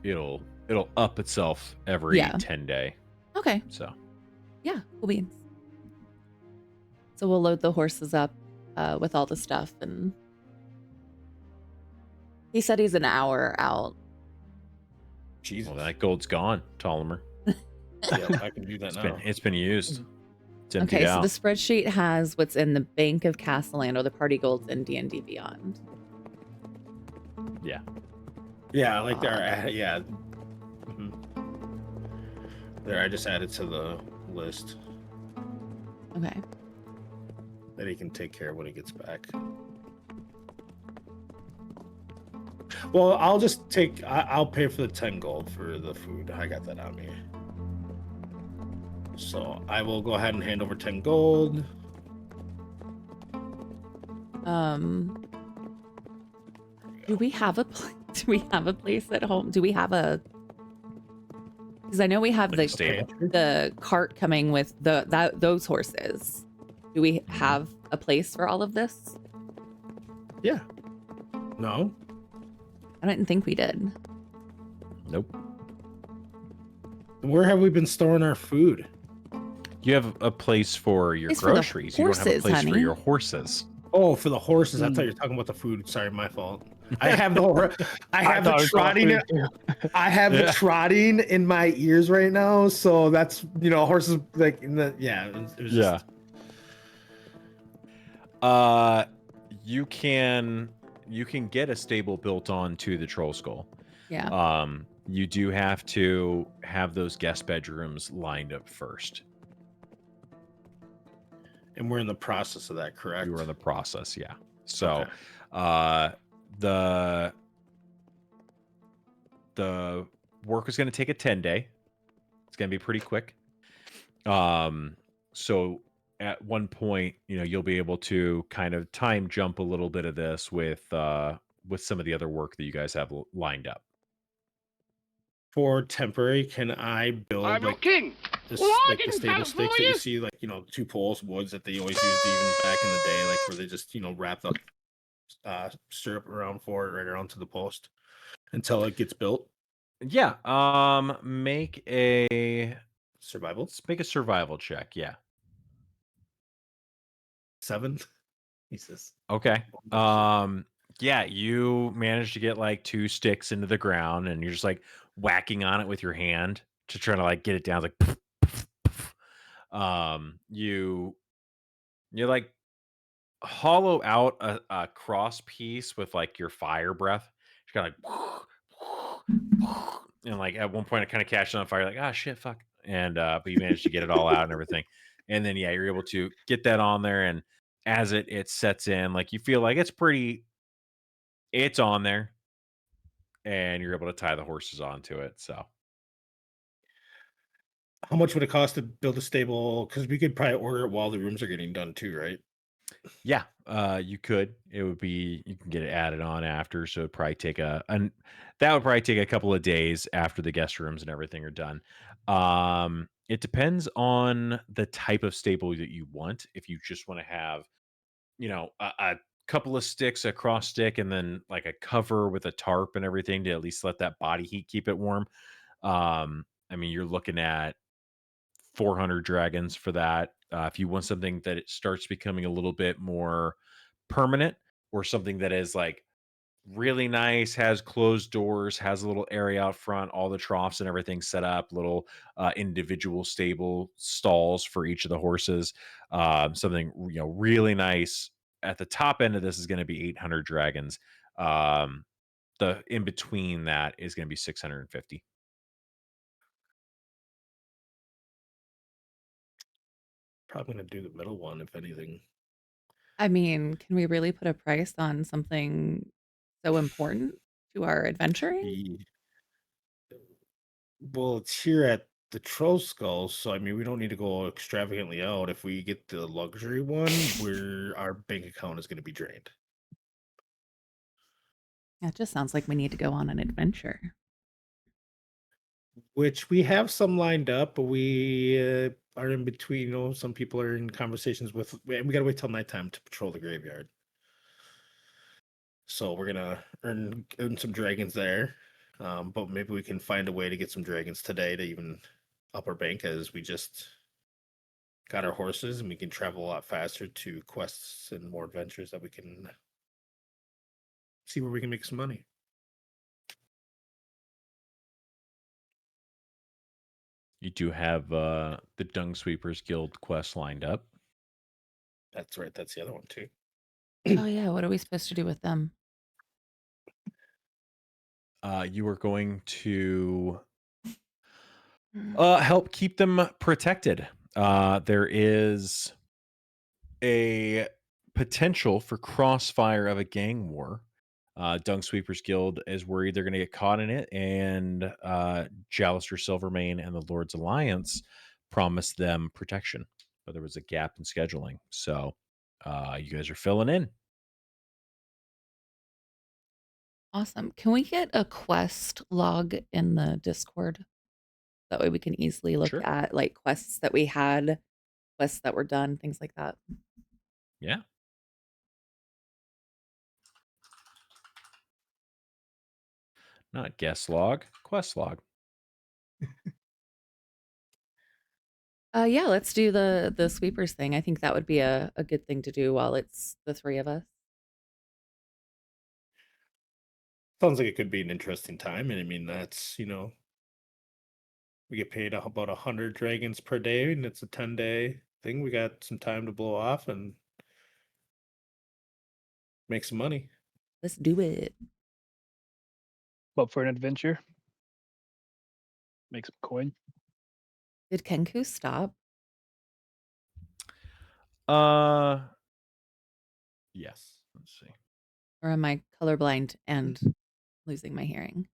it'll up itself every 10 day. Okay. So yeah, cool beans. So we'll load the horses up with all the stuff, and he said he's an hour out. Jesus. Well, that gold's gone, Ptolemy. Yeah, I can do that now. It's been used. It's emptied Okay, out. so the spreadsheet has what's in the Bank of Castellan or the party golds in D&D Beyond. Yeah. Yeah, like there. Yeah. Mhm. There, I just added to the list Okay. that he can take care of when he gets back. Well, I'll just take. I'll pay for the 10 gold for the food. I got that on me. So I will go ahead and hand over 10 gold. Do we have a do we have a place at home? Do we have a? Because I know we have Like the cart coming with those horses. Do we have a place for all of this? Yeah. No. I didn't think we did. Nope. Where have we been storing our food? You have a place for your Place for the groceries. You don't have a horses, place for honey. your horses. Oh, for the horses. I thought you were talking about the food. Sorry, my fault. I have the I have thought the it was about trotting. food, too. I have the trotting in my ears right now, so that's horses like in the it was just, You can get a stable built onto the troll skull. Yeah. You do have to have those guest bedrooms lined up first. and we're in the process of that, correct? You are in the process, yeah. So, Okay. the work is going to take a 10-day. It's going to be pretty quick. So at one point, you'll be able to kind of time jump a little bit of this with some of the other work that you guys have lined up. For temporary, can I build I'm your like king. this, Well, I like the didn't stable vote sticks for that you you. see, like 2 poles, woods that they always used even back in the day, like where they just wrap the stirrup around for it right around to the post until it gets built. Yeah. Make a Survival survival check. Yeah. 7. Jesus. Okay. Yeah, you managed to get like 2 sticks into the ground, and you're just like whacking on it with your hand to try to like get it down. Like, poof, poof, poof. You like hollow out a cross piece with like your fire breath. You got like, and like at one point it kind of catches on fire. Like, ah, shit, fuck. And but you managed to get it all out and everything. And then you're able to get that on there, and as it sets in, like you feel like it's on there, and you're able to tie the horses onto it. So How much would it cost to build a stable? Because we could probably order it while the rooms are getting done too, right? Yeah, you could. It would be you can get it added on after, so it'd probably take that would probably take a couple of days after the guest rooms and everything are done. It depends on the type of stable that you want. If you just want to have, a couple of sticks, a cross stick, and then like a cover with a tarp and everything to at least let that body heat keep it warm. I mean, you're looking at 400 dragons for that. If you want something that it starts becoming a little bit more permanent or something that is like really nice, has closed doors, has a little area out front, all the troughs and everything set up, little individual stable stalls for each of the horses. Something really nice. At the top end of this is going to be 800 dragons. The in between that is going to be 650. Probably gonna do the middle one if anything. I mean, can we really put a price on something so important to our adventuring? Ye- Well, it's here at the Troll Skull, so I mean, we don't need to go extravagantly out. If we get the luxury one, our bank account is going to be drained. That just sounds like we need to go on an adventure. Which we have some lined up, but we are in between. Some people are in conversations with. We got to wait till nighttime to patrol the graveyard. So we're gonna earn some dragons there, but maybe we can find a way to get some dragons today to even up our bank as we just got our horses and we can travel a lot faster to quests and more adventures that we can see where we can make some money. You do have the Dung Sweepers Guild quest lined up. That's right. That's the other one too. Oh yeah, what are we supposed to do with them? You are going to Mm. help keep them protected. There is a potential for crossfire of a gang war. Dung Sweepers Guild is worried they're going to get caught in it, and Jalister Silvermane and the Lord's Alliance promised them protection, but there was a gap in scheduling. So you guys are filling in. Awesome. Can we get a quest log in the Discord? That way we can easily look Sure. at like quests that we had, quests that were done, things like that. Yeah. Not guest log, quest log. Yeah, let's do the sweepers thing. I think that would be a good thing to do while it's the three of us. Sounds like it could be an interesting time, and I mean that's we get paid about 100 dragons per day, and it's a 10-day thing. We got some time to blow off and make some money. Let's do it. Up for an adventure. Make some coin. Did Kenku stop? Yes. Let's see. Or am I colorblind and losing my hearing?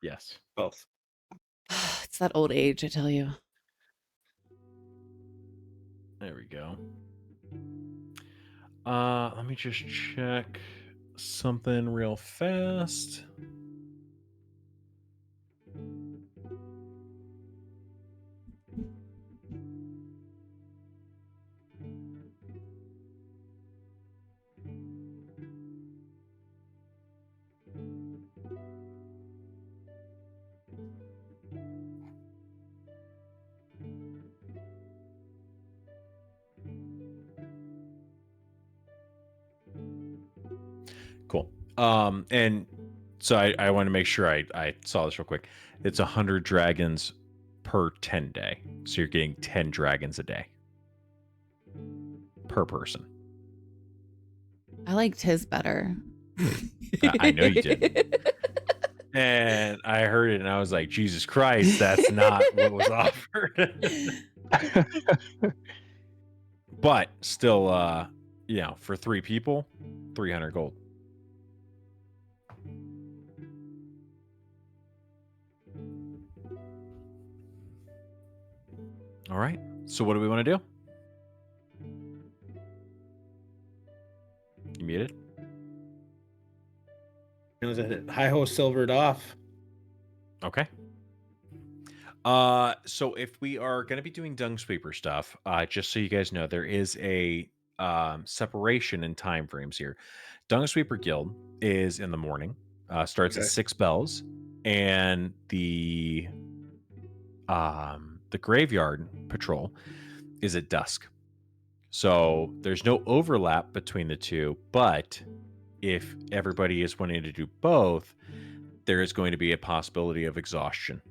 Yes. Both. It's that old age, I tell you. There we go. Let me just check something real fast. Cool. And so I want to make sure I saw this real quick. It's 100 dragons per 10 day. So you're getting 10 dragons a day per person. I liked his better. I know you did. And I heard it and I was like, Jesus Christ, that's not what was offered. But still, for 3 people, 300 gold. All right. So what do we want to do? You muted? Hi-ho silvered off. Okay. So if we are going to be doing Dung Sweeper stuff, just so you guys know, there is a separation in time frames here. Dung Sweeper Guild is in the morning, starts at 6 bells, and the Graveyard Patrol is at dusk. So there's no overlap between the two, but if everybody is wanting to do both, there is going to be a possibility of exhaustion.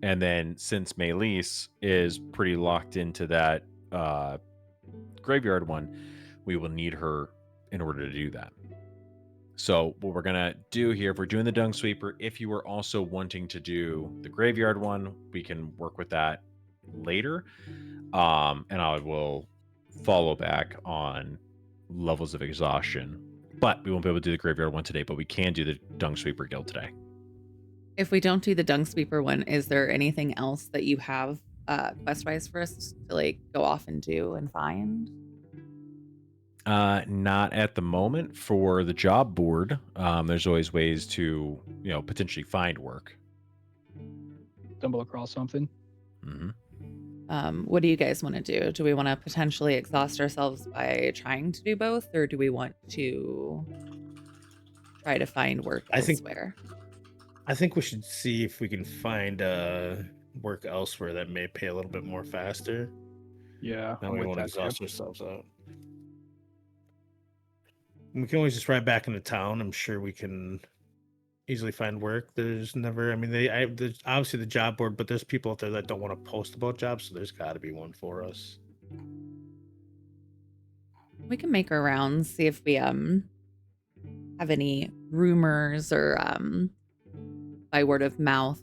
And then since Maelise is pretty locked into that graveyard one, we will need her in order to do that. So what we're going to do here, if we're doing the Dung Sweeper, if you are also wanting to do the graveyard one, we can work with that later. And I will follow back on levels of exhaustion. But we won't be able to do the graveyard one today, but we can do the Dung Sweeper Guild today. If we don't do the Dung Sweeper one, is there anything else that you have quest-wise for us to like go off and do and find? Not at the moment. For the job board, there's always ways to, potentially find work. Stumble across something. Mm-hmm. What do you guys want to do? Do we want to potentially exhaust ourselves by trying to do both, or do we want to try to find work elsewhere? I think we should see if we can find work elsewhere that may pay a little bit more faster. Yeah. Now I'm we with won't that, exhaust too. ourselves out. We can always just ride back into town. I'm sure we can easily find work. There's never, there's obviously the job board, but there's people out there that don't want to post about jobs, so there's got to be one for us. We can make our rounds, see if we have any rumors or by word of mouth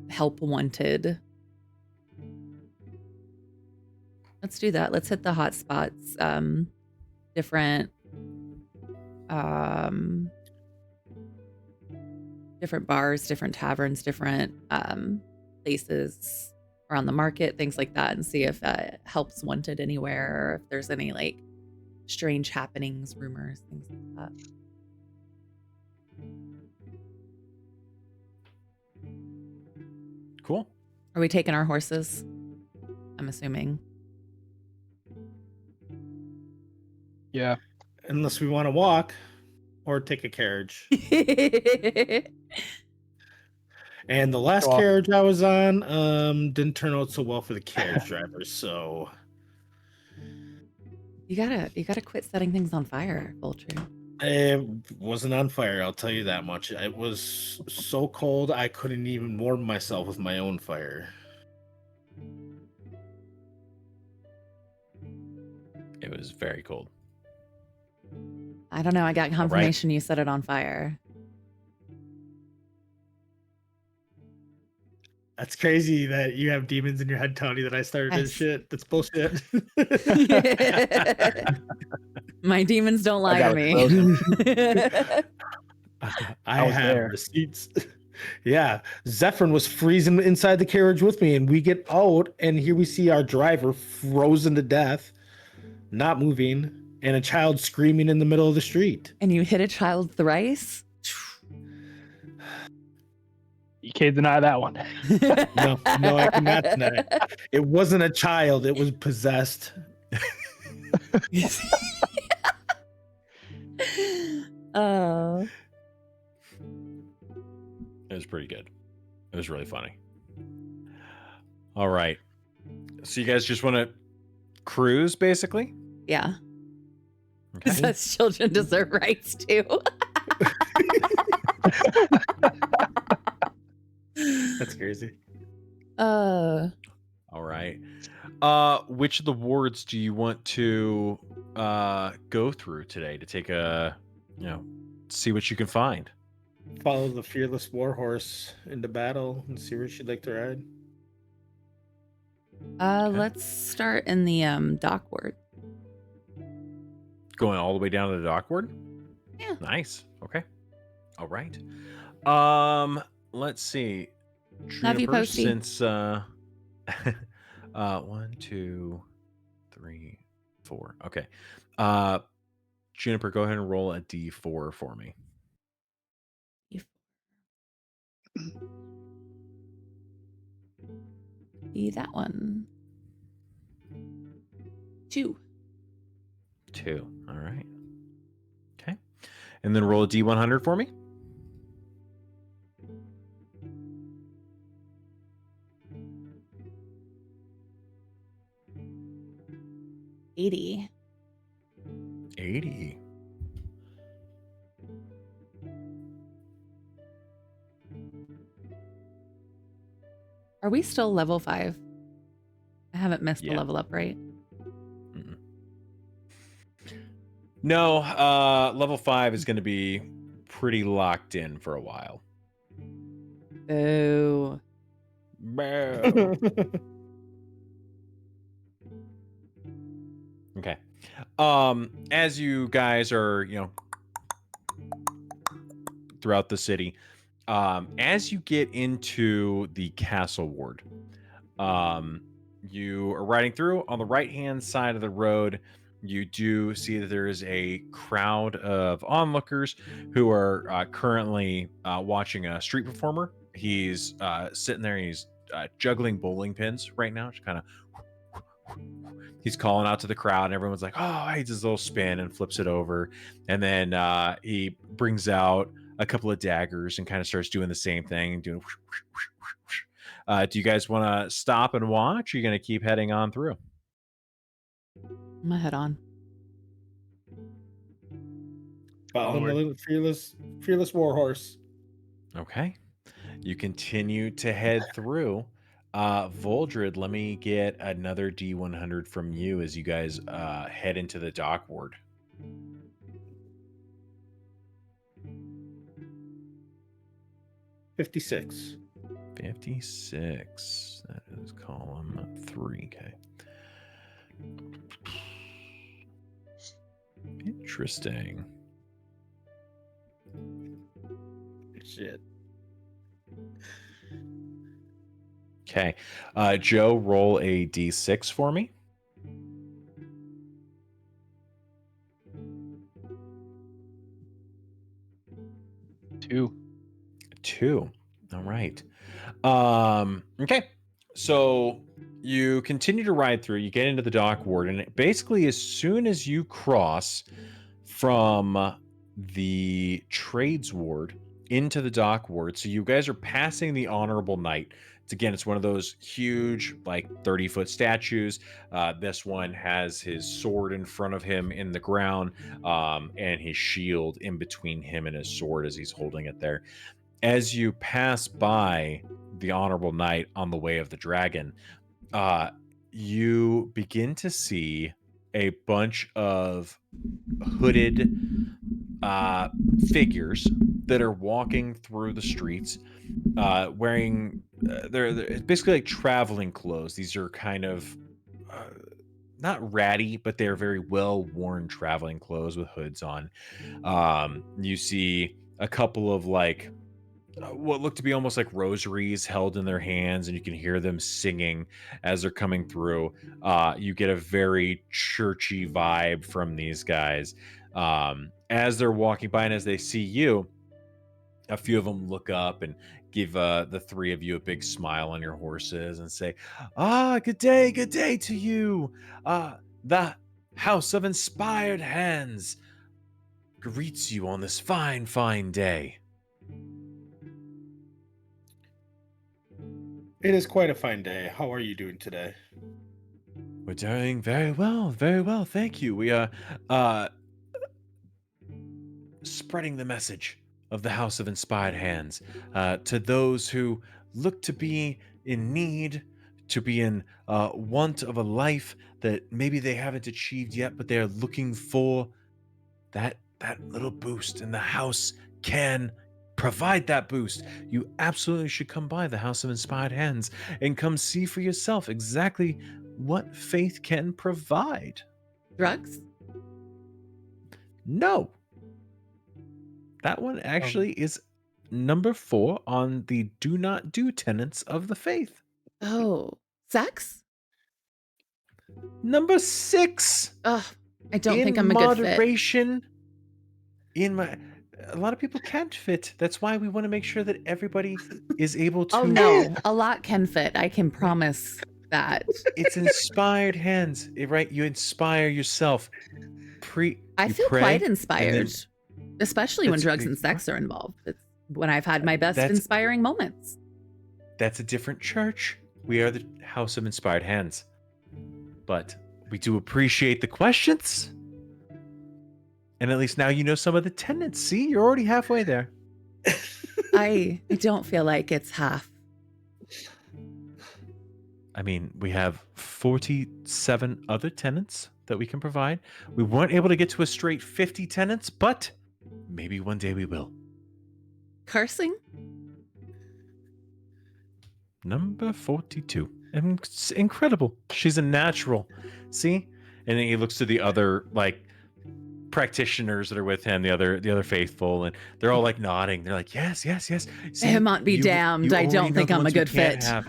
help wanted. Let's do that. Let's hit the hot spots. Different bars, different taverns, different places around the market, things like that, and see if help's wanted anywhere, or if there's any like strange happenings, rumors, things like that. Cool. Are we taking our horses? I'm assuming. Yeah. Unless we want to walk or take a carriage. And the last carriage I was on didn't turn out so well for the carriage drivers, so You gotta quit setting things on fire, Voltru. it wasn't on fire, I'll tell you that much. It was so cold I couldn't even warm myself with my own fire. It was very cold. I don't know. I got confirmation you set it on fire. That's crazy that you have demons in your head telling you that I started this shit. That's bullshit. My demons don't lie to me. I have receipts. Yeah, Zephyrin was freezing inside the carriage with me, and we get out, and here we see our driver frozen to death, not moving, and a child screaming in the middle of the street. And you hit a child thrice? You can't deny that one. No, I cannot deny it. It wasn't a child, it was possessed. Oh. It was pretty good. It was really funny. All right. So you guys just want to cruise, basically? Yeah. Okay. Such children deserve rights too. That's crazy. All right. Which of the wards do you want to go through today to take a, see what you can find? Follow the fearless warhorse into battle and see where she'd like to ride. Okay. Let's start in the dock ward. Going all the way down to the dock ward? Yeah. Nice. Okay. All right. Let's see. Love you, Juniper, Posty. since 1, 2, 3, 4. Okay. Juniper, go ahead and roll a d4 for me. Be that one. 2. 2. All right. Okay. And then roll a d100 for me. 80. 80. Are we still level 5? I haven't missed the Yeah. level up, right? Mm-mm. No, level 5 is going to be pretty locked in for a while. Boo. Boo. Okay. As you guys are, throughout the city, as you get into the castle ward, you are riding through on the right-hand side of the road. You do see that there is a crowd of onlookers who are currently watching a street performer. He's sitting there. He's juggling bowling pins right now. Just kind of, he's calling out to the crowd, and everyone's like, "Oh!" He does this little spin and flips it over, and then he brings out a couple of daggers and kind of starts doing the same thing and doing. Do you guys want to stop and watch? Or are you going to keep heading on through? I'm gonna head on. Following the little fearless warhorse. Okay. You continue to head through. Voldred, let me get another D100 from you as you guys head into the dock ward. $56. 56. That is column 3. Okay. Interesting. Shit. Okay. Joe, roll a d6 for me. 2. 2. All right. Okay. So you continue to ride through, you get into the dock ward, and basically as soon as you cross from the trades ward into the dock ward, so you guys are passing the Honorable Knight. It's one of those huge, like 30-foot statues. This one has his sword in front of him in the ground, and his shield in between him and his sword as he's holding it there. As you pass by the Honorable Knight on the Way of the Dragon, you begin to see a bunch of hooded figures that are walking through the streets, wearing they're basically like traveling clothes. These are kind of not ratty, but they're very well worn traveling clothes with hoods on. You see a couple of like what look to be almost like rosaries held in their hands, and you can hear them singing as they're coming through. You get a very churchy vibe from these guys as they're walking by, and as they see you, a few of them look up and give the three of you a big smile on your horses and say, good day to you. The House of Inspired Hands greets you on this fine day." It is quite a fine day. How are you doing today? We're doing very well, thank you. We are spreading the message of the House of Inspired Hands to those who look to be in need, to be in want of a life that maybe they haven't achieved yet, but they're looking for that little boost, and the house can provide that boost. You absolutely should come by the House of Inspired Hands and come see for yourself exactly what faith can provide. Drugs? No. That one actually is number 4 on the do not do tenets of the faith. Oh, sex? Number 6, Ugh, I don't think in I'm a good fit. moderation. A lot of people can't fit. That's why we want to make sure that everybody is able to. Oh no, a lot can fit. I can promise that. It's inspired hands, right? You inspire yourself. I You feel pray, quite and inspired, especially when that's drugs and fine. sex are involved. It's when I've had my best That's inspiring moments. that's a different church. We are the House of Inspired Hands, but we do appreciate the questions. And at least now you know some of the tenets. See, you're already halfway there. I don't feel like it's half. I mean, we have 47 other tenants that we can provide. We weren't able to get to a straight 50 tenants, but maybe one day we will. Cursing? Number 42. It's incredible. She's a natural. See? And then he looks to the other practitioners that are with him, the other faithful, and they're all nodding. They're like, yes. See, It might be damned. I already don't know think the I'm a ones we good can't fit. have.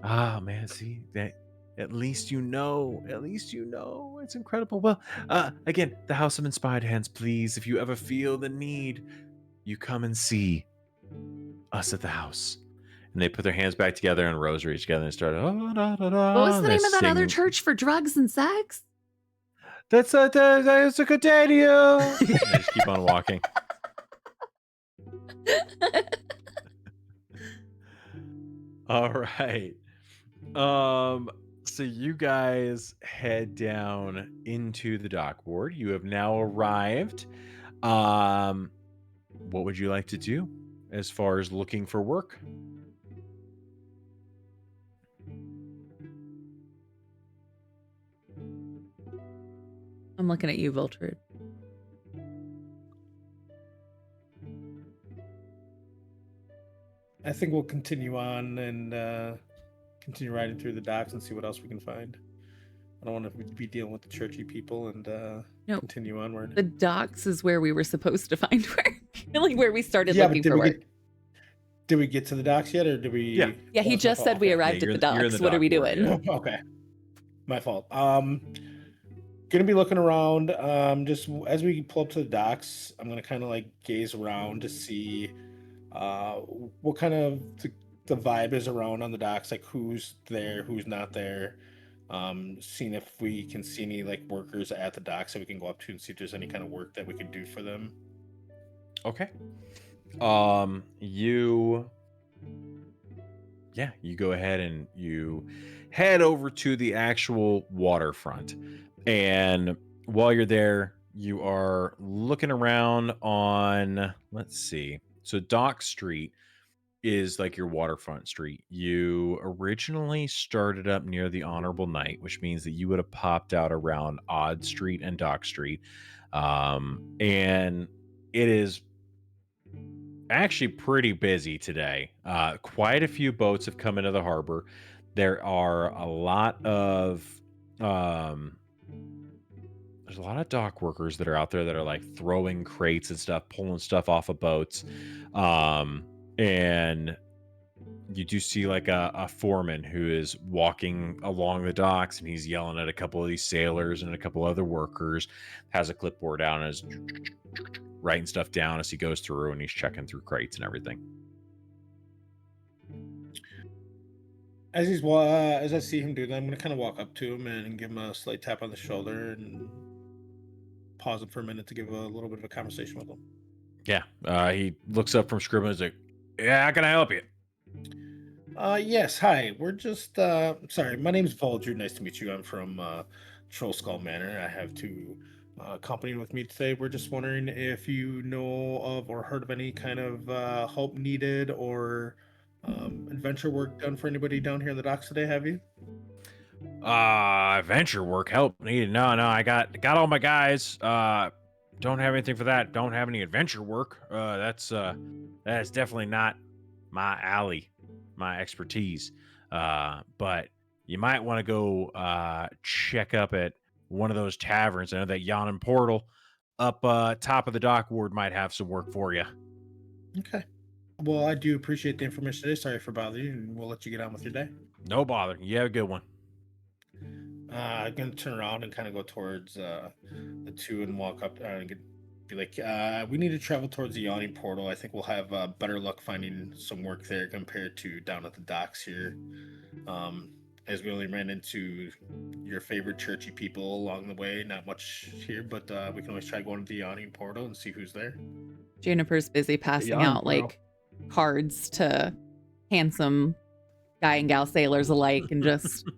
Ah, man, see that. At least you know. It's incredible. Well, again, the House of Inspired Hands, please, if you ever feel the need, you come and see us at the house. And they put their hands back together and rosaries together and start. Oh, da, da, da, What was the they're name of that other singing. church for drugs and sex? That's a good day to you. And they just keep on walking. All right. So you guys head down into the dock ward. You have now arrived. What would you like to do as far as looking for work? I'm looking at you, Voltrude. I think we'll continue on and continue riding through the docks and see what else we can find. I don't want to be dealing with the churchy people and continue onward. The docks is where we were supposed to find work. Like where we started looking for work. Did we get to the docks yet, or did we? Yeah, he just said we arrived at the docks. What are we doing? Okay, my fault. Gonna be looking around. Just as we pull up to the docks, I'm gonna kind of gaze around to see what kind of the vibe is around on the docks, like who's there, who's not there. Seeing if we can see any workers at the docks that we can go up to and see if there's any kind of work that we could do for them. Okay. You go ahead and you head over to the actual waterfront. And while you're there, you are looking around on, let's see. So Dock Street is your waterfront street. You originally started up near the Honorable Knight, which means that you would have popped out around Odd Street and Dock Street. And it is actually pretty busy today. Quite a few boats have come into the harbor. There are a lot of there's a lot of dock workers that are out there that are throwing crates and stuff, pulling stuff off of boats. And you do see a foreman who is walking along the docks, and he's yelling at a couple of these sailors and a couple other workers, has a clipboard out and is writing stuff down as he goes through, and he's checking through crates and everything. As I see him do that, I'm gonna kind of walk up to him and give him a slight tap on the shoulder and pause him for a minute to give a little bit of a conversation with him. Yeah, he looks up from scribbling. He's like, "Yeah, how can I help you?" Yes, hi. We're just sorry. My name's Volger. Nice to meet you. I'm from Troll Skull Manor. I have two company with me today. We're just wondering if you know of or heard of any kind of help needed or adventure work done for anybody down here in the docks today. Have you? Adventure work help needed. No, I got all my guys. Don't have anything for that. Don't have any adventure work. That's definitely not my alley, my expertise. But you might want to go check up at one of those taverns. I know that Yawning Portal up top of the dock ward might have some work for you. Okay. Well, I do appreciate the information today. Sorry for bothering you, and we'll let you get on with your day. No bother. You have a good one. I'm gonna turn around and kind of go towards the two and walk up and be like, "We need to travel towards the yawning portal. I think we'll have better luck finding some work there compared to down at the docks here. As we only ran into your favorite churchy people along the way. Not much here, but we can always try going to the yawning portal and see who's there." Juniper's busy passing yawning out portal. like cards to handsome guy and gal sailors alike and just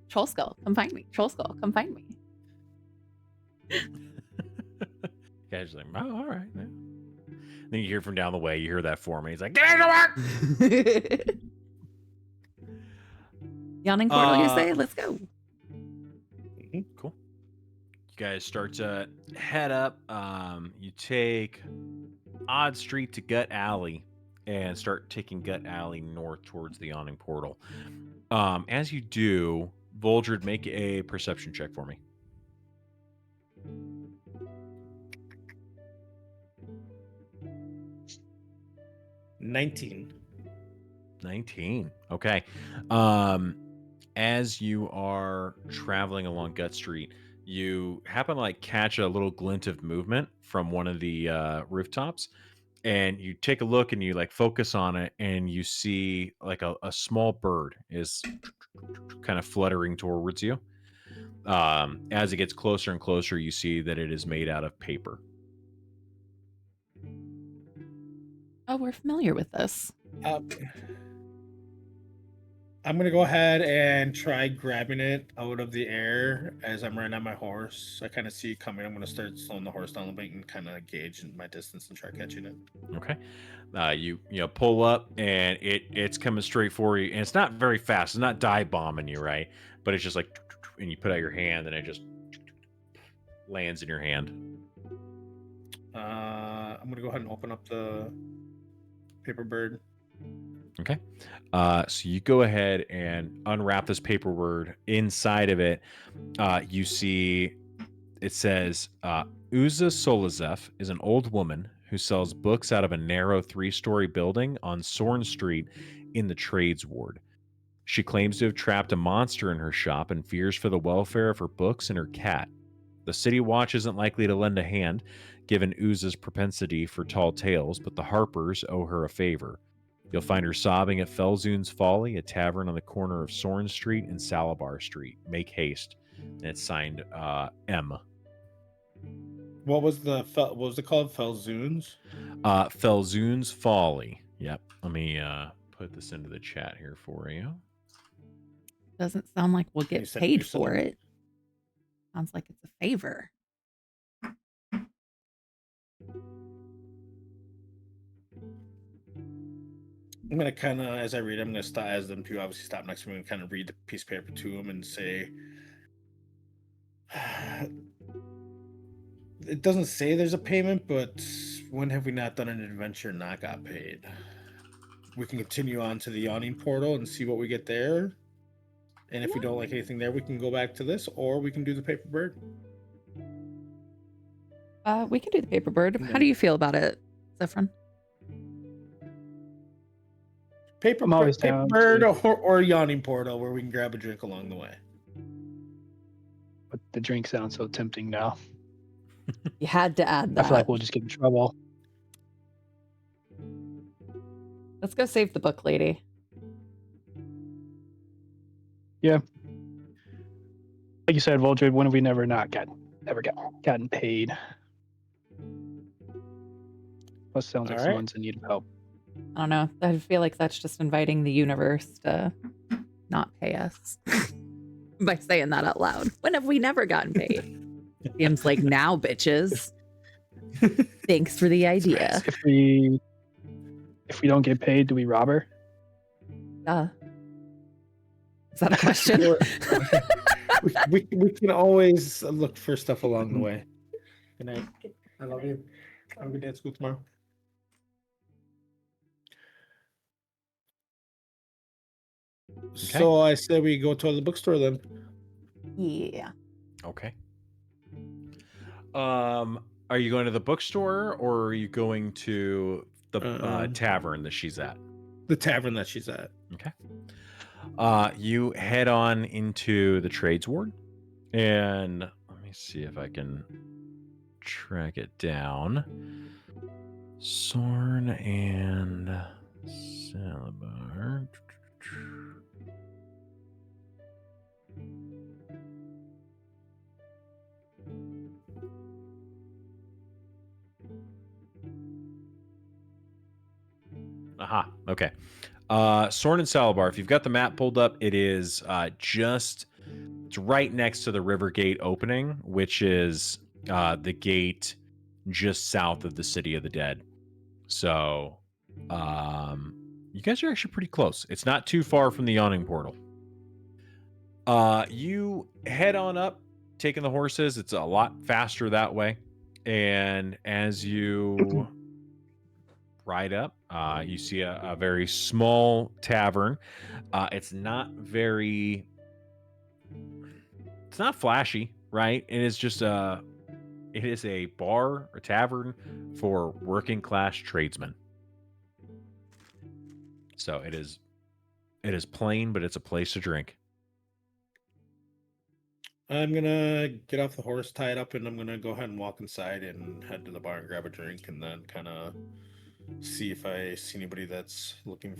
Troll Skull, come find me. Troll Skull, come find me. Guy's like, oh, all right. Yeah. Then you hear from down the way, you hear that foreman. He's like, get into work! Yawning portal, you say? Let's go. Cool. You guys start to head up. You take Odd Street to Gut Alley and start taking Gut Alley north towards the yawning portal. As you do, Voldred, make a perception check for me. $19. 19. Okay. As you are traveling along Gut Street, you happen to like catch a little glint of movement from one of the rooftops, and you take a look and you like focus on it, and you see like a small bird is kind of fluttering towards you. As it gets closer and closer, you see that it is made out of paper. Oh, we're familiar with this. I'm gonna go ahead and try grabbing it out of the air as I'm riding on my horse. I kind of see it coming. I'm gonna start slowing the horse down a bit and kind of gauge my distance and try catching it. Okay. You pull up and it's coming straight for you, and it's not very fast. It's not dive bombing you, right? But it's just like, and you put out your hand and it just lands in your hand. I'm gonna go ahead and open up the paper bird. Okay. So you go ahead and unwrap this paper bird. Inside of it, you see it says Uza Solazef is an old woman who sells books out of a narrow 3-story building on Sorn Street in the Trades Ward. She claims to have trapped a monster in her shop and fears for the welfare of her books and her cat. The City Watch isn't likely to lend a hand, given Uza's propensity for tall tales, but the Harpers owe her a favor. You'll find her sobbing at Felzoon's Folly, a tavern on the corner of Sorn Street and Salabar Street. Make haste. And it's signed M. What was it called? Felzoon's? Felzoon's Folly. Yep. Let me put this into the chat here for you. Doesn't sound like we'll get paid for it. Sounds like it's a favor. I'm gonna kind of, as I read, I'm gonna stop as them two obviously stop next to me and kind of read the piece of paper to him and say, "It doesn't say there's a payment, but when have we not done an adventure and not got paid? We can continue on to the yawning portal and see what we get there. And if we don't like anything there, we can go back to this, or we can do the paper bird." We can do the paper bird. How do you feel about it, Zephyrin? Paper bird or yawning portal where we can grab a drink along the way. But the drink sounds so tempting now. You had to add I that. feel like we'll just get in trouble. Let's go save the book lady. Yeah. Like you said, Voldred, when have we never gotten paid? Plus, sounds like someone's in need of help. I don't know. I feel like that's just inviting the universe to not pay us by saying that out loud. When have we never gotten paid? DM's like, now, bitches. Thanks for the idea. If we don't get paid, do we rob her? Is that a question? we can always look for stuff along the way. Good night. I love you. Have a good day at school tomorrow. Okay. So I said we go to the bookstore then. Yeah. Okay. Are you going to the bookstore or are you going to tavern that she's at. The tavern that she's at. Okay. You head on into the trades ward, and let me see if I can track it down. Sorn and Salabar. Aha. Okay. Sorn and Salabar. If you've got the map pulled up, it is it's right next to the river gate opening, which is the gate just south of the City of the Dead. So, you guys are actually pretty close. It's not too far from the Yawning Portal. You head on up, taking the horses. It's a lot faster that way. And as you ride up, you see a very small tavern. It's not flashy, right? It is a bar or tavern for working class tradesmen. So it is plain, but it's a place to drink. I'm gonna get off the horse, tie it up, and I'm gonna go ahead and walk inside and head to the bar and grab a drink, and then kind of see if I see anybody that's looking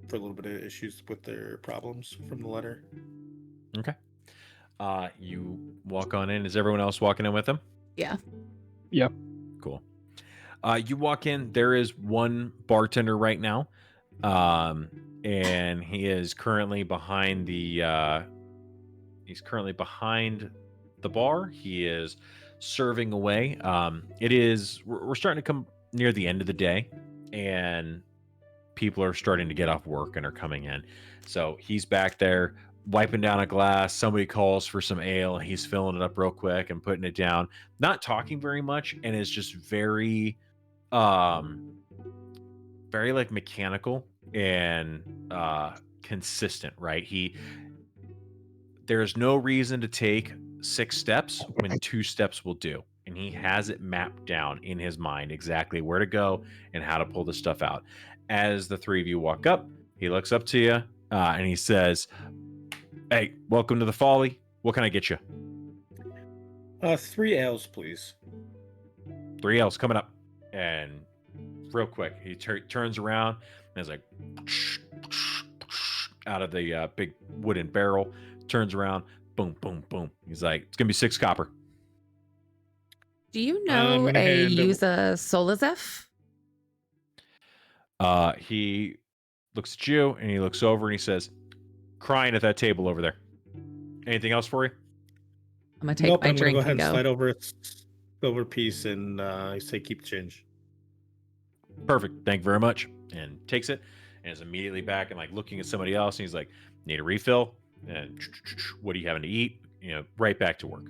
for a little bit of issues with their problems from the letter. Okay. You walk on in. Is everyone else walking in with them? Yeah. Yep. Cool. You walk in. There is one bartender right now, and he is currently behind the. He's currently behind the bar. He is serving away. We're starting to come near the end of the day, and people are starting to get off work and are coming in. So he's back there wiping down a glass. Somebody calls for some ale. He's filling it up real quick and putting it down, not talking very much, and is just very like mechanical and consistent, right? There's no reason to take 6 steps when 2 steps will do. And he has it mapped down in his mind exactly where to go and how to pull the stuff out. As the 3 of you walk up, he looks up to you and he says, "Hey, welcome to the Folly. What can I get you?" 3 ales, please. 3 ales coming up. And real quick, he turns around and is like, out of the big wooden barrel, turns around, boom, boom, boom. He's like, "It's going to be 6 copper." Do you know a user Solazef? He looks at you and he looks over and he says, "Crying at that table over there. Anything else for you?" I'm going to take my I'm drink gonna go ahead and and go. slide over a silver piece and say keep the change. "Perfect. Thank you very much." And takes it and is immediately back and like looking at somebody else. And he's like, "Need a refill? And what are you having to eat?" Right back to work.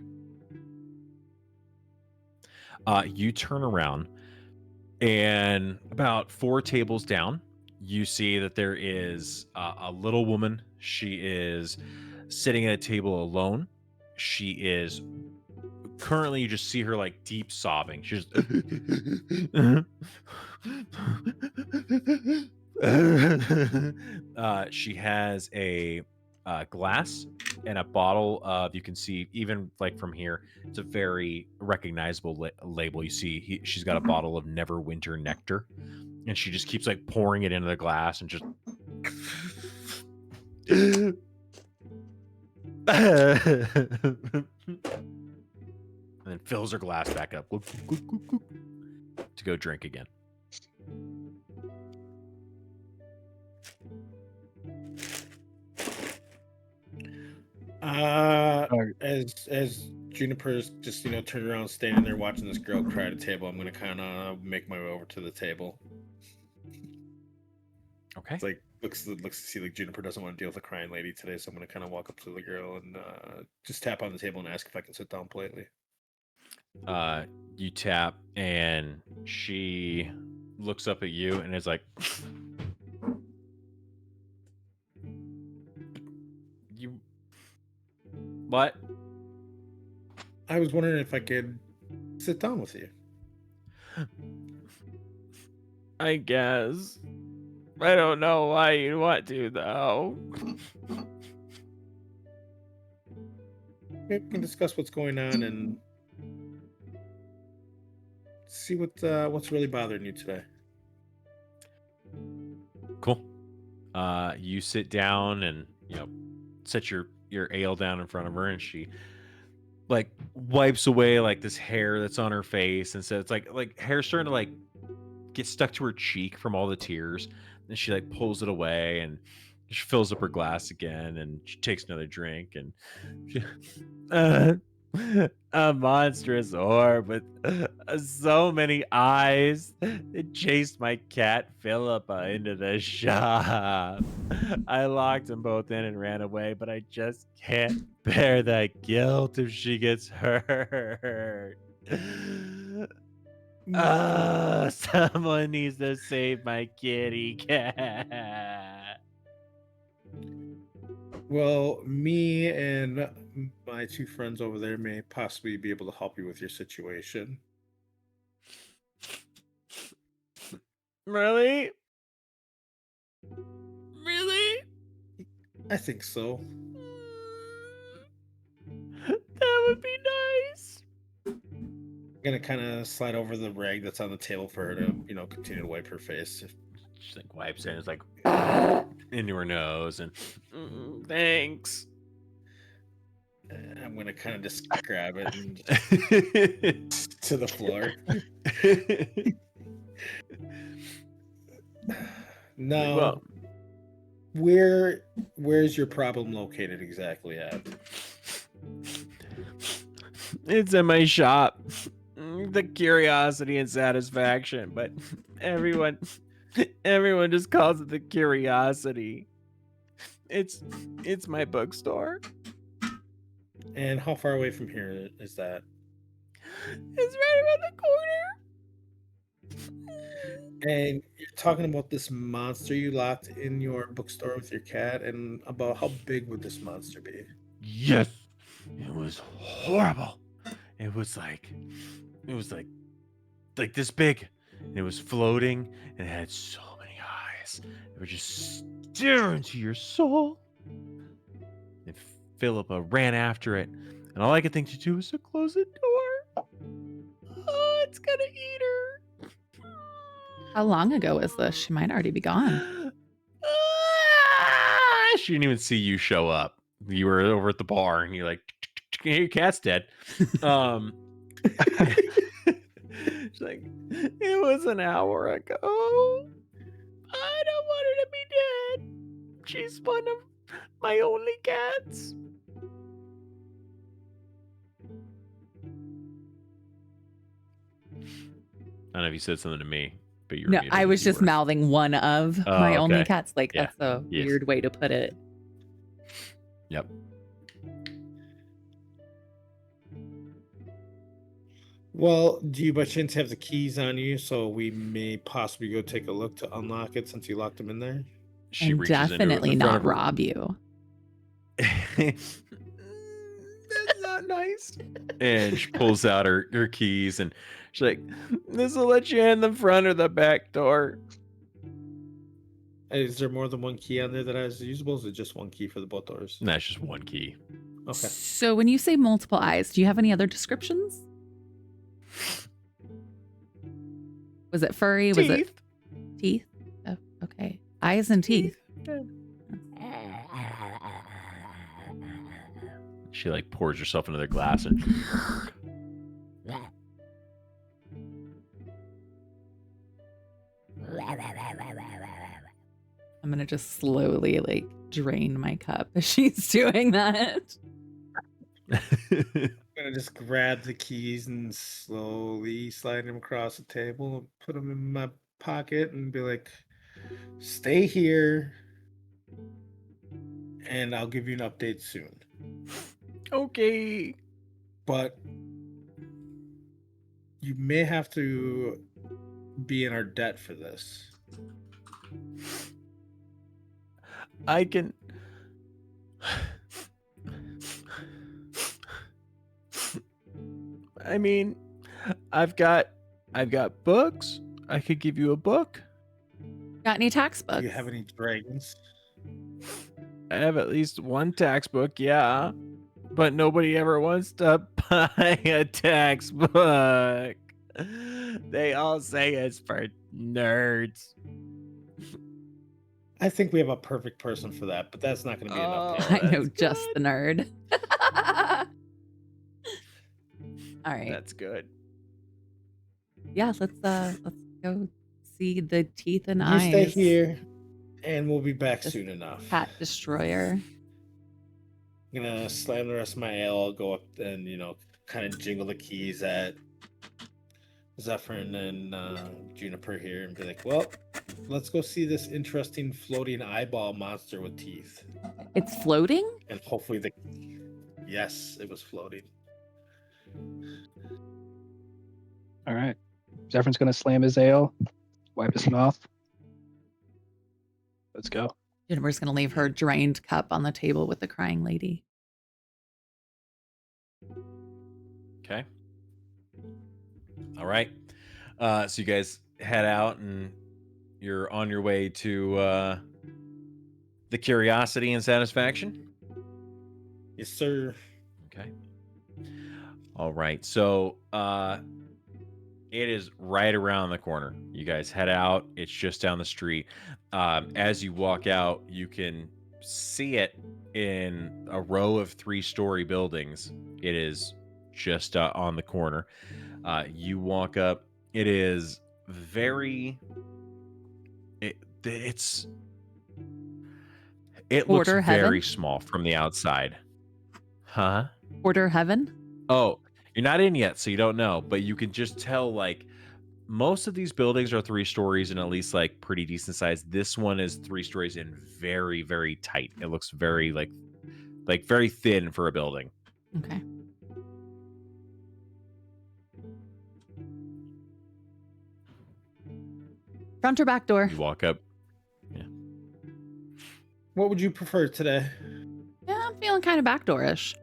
You turn around and about 4 tables down, you see that there is a little woman. She is sitting at a table alone. She is currently, you just see her like deep sobbing. She's she has a glass and a bottle of, you can see even like from here, it's a very recognizable label. You see she's got a bottle of Neverwinter nectar, and she just keeps like pouring it into the glass and just and then fills her glass back up to go drink again. As Juniper's just turning around, standing there watching this girl cry at a table, I'm gonna kind of make my way over to the table. Okay. It's like looks to see like Juniper doesn't want to deal with a crying lady today, so I'm gonna kind of walk up to the girl and just tap on the table and ask if I can sit down politely. You tap and she looks up at you and is like, "You what?" I was wondering if I could sit down with you. I guess. I don't know why you'd want to, though. Maybe we can discuss what's going on and see what's really bothering you today. Cool. You sit down and set your ale down in front of her, and she like wipes away like this hair that's on her face, and so it's like hair starting to like get stuck to her cheek from all the tears. And she like pulls it away, and she fills up her glass again, and she takes another drink, and she, uh, a monstrous orb with so many eyes. It chased my cat Philippa into the shop. I locked them both in and ran away, but I just can't bear that guilt if she gets hurt. Someone needs to save my kitty cat. Well, me and my two friends over there may possibly be able to help you with your situation. Really? Really? I think so. That would be nice. I'm gonna kind of slide over the rag that's on the table for her to, continue to wipe her face. She like wipes it, and it's like into her nose, and thanks. I'm gonna kind of just grab it and to the floor. No. Well, where's your problem located exactly at? it's in my shop. The Curiosity and Satisfaction, but everyone just calls it the Curiosity. It's my bookstore. And how far away from here is that? It's right around the corner. And you're talking about this monster you locked in your bookstore with your cat, and about how big would this monster be? Yes, it was horrible. It was like this big, and it was floating, and it had so many eyes. It would just stare into your soul. And Philippa ran after it, and all I could think to do was to close the door. Oh, it's gonna eat her. How long ago was this? She might already be gone. She didn't even see you show up. You were over at the bar, and you're like, your cat's dead. She's like, it was an hour ago. I don't want her to be dead. She's one of my only cats. I don't know if you said something to me, but you were No, muted I if was you just were. mouthing one of Oh, my only okay. cats. Like, Yeah. that's a Yes. weird way to put it. Yep. Well, do you by chance have the keys on you, so we may possibly go take a look to unlock it since you locked them in there? She And reaches into it in definitely the front not of her- rob you. That's not nice. And she pulls out her keys, and she's like, this will let you in the front or the back door. Is there more than one key on there that is usable? Or is it just one key for the both doors? And that's just one key. Okay. So when you say multiple eyes, do you have any other descriptions? Was it furry? Was it teeth? Oh, okay. Eyes and teeth. She like pours herself another glass, and I'm gonna just slowly like drain my cup as she's doing that. I'm gonna just grab the keys and slowly slide them across the table and put them in my pocket and be like, stay here and I'll give you an update soon. okay. But you may have to be in our debt for this. I can. I mean, I've got books, I could give you a book. Got any tax books? Do you have any dragons? I have at least one tax book, yeah. But nobody ever wants to buy a textbook. They all say it's for nerds. I think we have a perfect person for that, but that's not going to be enough. Oh, I know that's just good. the nerd. All right. That's good. Yeah, let's go see the teeth and You eyes. stay here, and we'll be back This soon enough. Cat destroyer. I'm gonna slam the rest of my ale, go up and kind of jingle the keys at Zephyrin and Juniper here, and be like, "Well, let's go see this interesting floating eyeball monster with teeth." It's floating? And hopefully yes, it was floating. All right. Zephyr's gonna slam his ale, wipe his mouth. Let's go. Jennifer's gonna leave her drained cup on the table with the crying lady. Okay. All right. So you guys head out and you're on your way to the Curiosity and Satisfaction. Yes, sir. Okay. All right. So it is right around the corner. You guys head out. It's just down the street. As you walk out, you can see it in a row of 3-story buildings. It is just on the corner. You walk up. It is very. It looks Order very heaven? small from the outside. Huh? Order heaven? Oh, you're not in yet, so you don't know. But you can just tell, like, most of these buildings are 3 stories and at least like pretty decent size. This one is 3 stories and very, very tight. It looks very like very thin for a building. Okay. Front or back door? You walk up. What would you prefer today? Yeah, I'm feeling kind of backdoorish.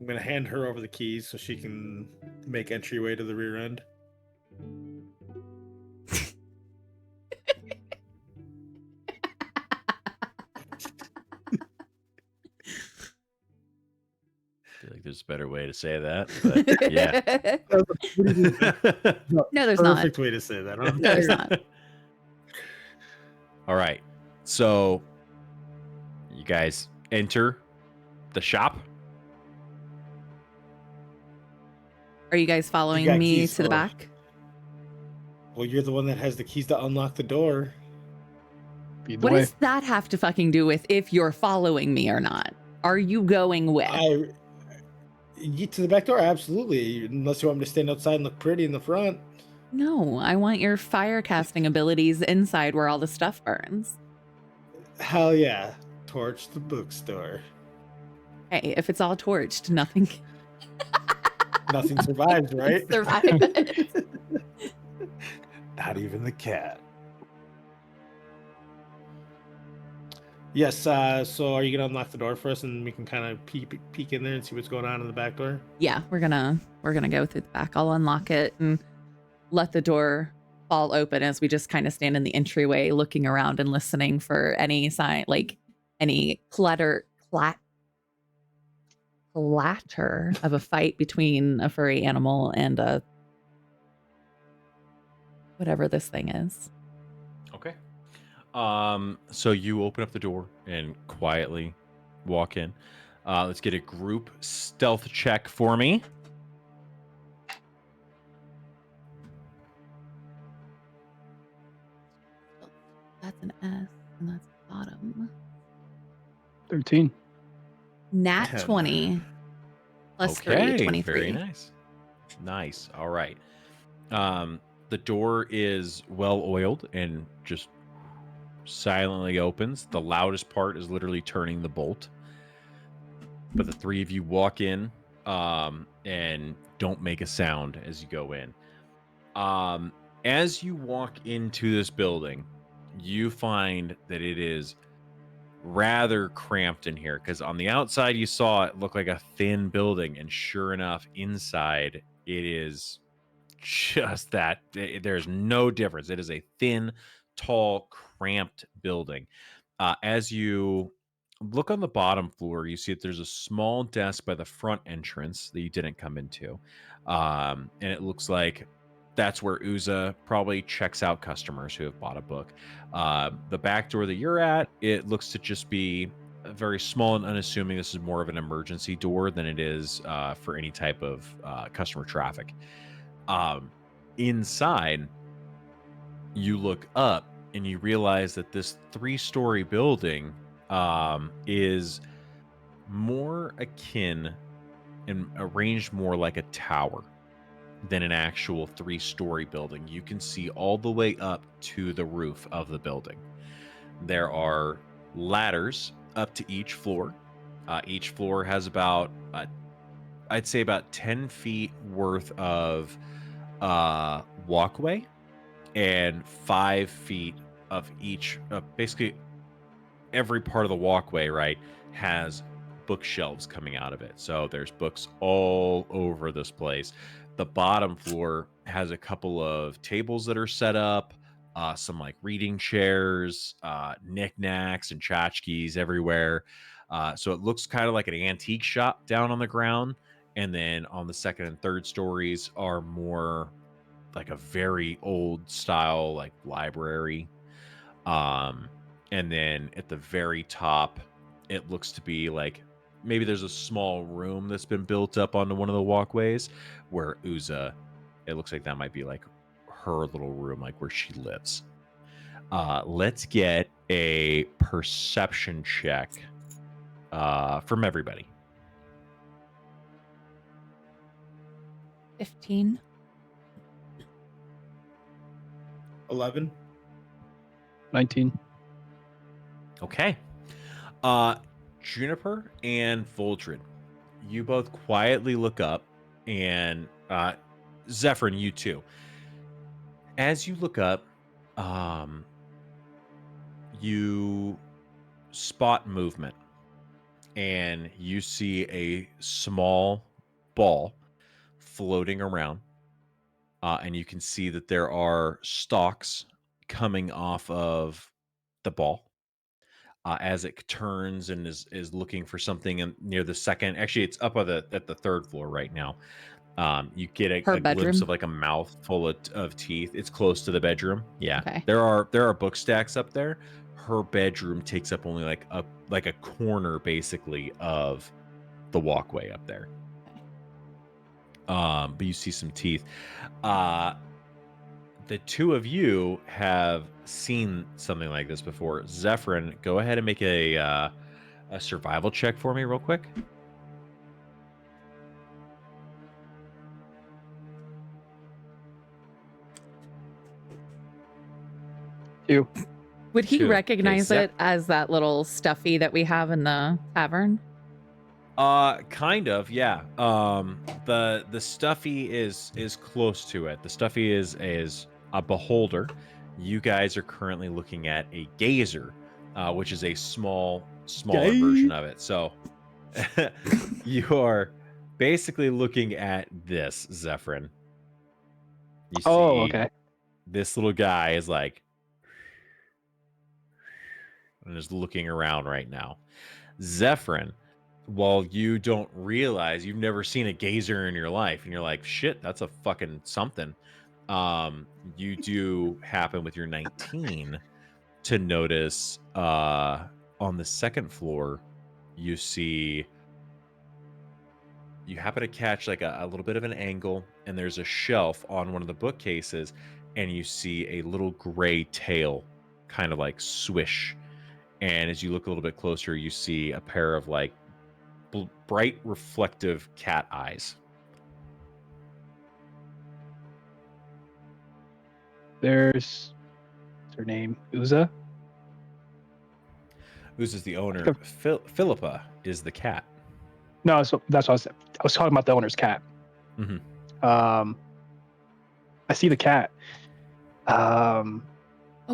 I'm gonna hand her over the keys so she can make entryway to the rear end. I feel like there's a better way to say that, but yeah. No, there's not. Perfect way to say that. Huh? No, there's not. All right. So you guys enter the shop. Are you guys following got me keys to the for- back? Well, you're the one that has the keys to unlock the door. Either What way. does that have to fucking do with if you're following me or not? Are you going with? You to the back door, absolutely. Unless you want me to stand outside and look pretty in the front. No, I want your fire casting abilities inside where all the stuff burns. Hell yeah. Torch the bookstore. Hey, if it's all torched, nothing Nothing survives, right? survives. Not even the cat. Yes, so are you gonna unlock the door for us and we can kind of peek in there and see what's going on in the back door? Yeah, we're gonna go through the back. I'll unlock it and let the door fall open as we just kind of stand in the entryway looking around and listening for any sign, like any clatter of a fight between a furry animal and a whatever this thing is. Okay. So you open up the door and quietly walk in. Let's get a group stealth check for me. That's an S and that's bottom. 13. Nat 20 plus 3, 23. Very nice. Nice. All right. The door is well oiled and just silently opens. The loudest part is literally turning the bolt. But the 3 of you walk in and don't make a sound as you go in. As you walk into this building, you find that it is rather cramped in here, because on the outside you saw it look like a thin building, and sure enough, inside it is just that. There's no difference. It is a thin, tall, cramped building. As you look on the bottom floor, you see that there's a small desk by the front entrance that you didn't come into, and it looks like that's where Uza probably checks out customers who have bought a book. The back door that you're at, it looks to just be very small and unassuming. This is more of an emergency door than it is for any type of customer traffic. Inside, you look up and you realize that this 3-story building is more akin and arranged more like a tower than an actual 3-story building. You can see all the way up to the roof of the building. There are ladders up to each floor. Each floor has about, I'd say about 10 feet worth of walkway and 5 feet of each. Basically, every part of the walkway, right, has bookshelves coming out of it. So there's books all over this place. The bottom floor has a couple of tables that are set up, some like reading chairs, knickknacks and tchotchkes everywhere. So it looks kind of like an antique shop down on the ground. And then on the second and third stories are more like a very old style, like library. And then at the very top, it looks to be like maybe there's a small room that's been built up onto one of the walkways where Uza, it looks like that might be like her little room, like where she lives. Let's get a perception check from everybody. 15. 11. 19. Okay. Juniper and Voldred, you both quietly look up, and Zephyrin, you too. As you look up, you spot movement, and you see a small ball floating around, and you can see that there are stalks coming off of the ball. As it turns and is looking for something near the second. Actually, it's up at the third floor right now. You get a glimpse bedroom? of like a mouth full of teeth. It's close to the bedroom. Yeah, Okay. there are book stacks up there. Her bedroom takes up only like a corner basically of the walkway up there. But you see some teeth. The two of you have seen something like this before. Zephyrin, go ahead and make a survival check for me real quick. Two. Would he 2. recognize Okay, it as that little stuffy that we have in the tavern? Kind of, yeah. The stuffy is close to it. The stuffy is a beholder. You guys are currently looking at a gazer, which is a smaller version of it. So you are basically looking at this, Zephyrin. You see, Okay. this little guy is like, and is looking around right now. Zephyrin, while you don't realize, you've never seen a gazer in your life, and you're like, shit, that's a fucking something. You do happen with your 19 to notice on the second floor, you happen to catch like a little bit of an angle, and there's a shelf on one of the bookcases, and you see a little gray tail kind of like swish. And as you look a little bit closer, you see a pair of like bright reflective cat eyes. There's what's her name? Uza? Uza's the owner. Philippa is the cat. No, so that's what I was talking about the owner's cat. Mm-hmm. I see the cat. Oh,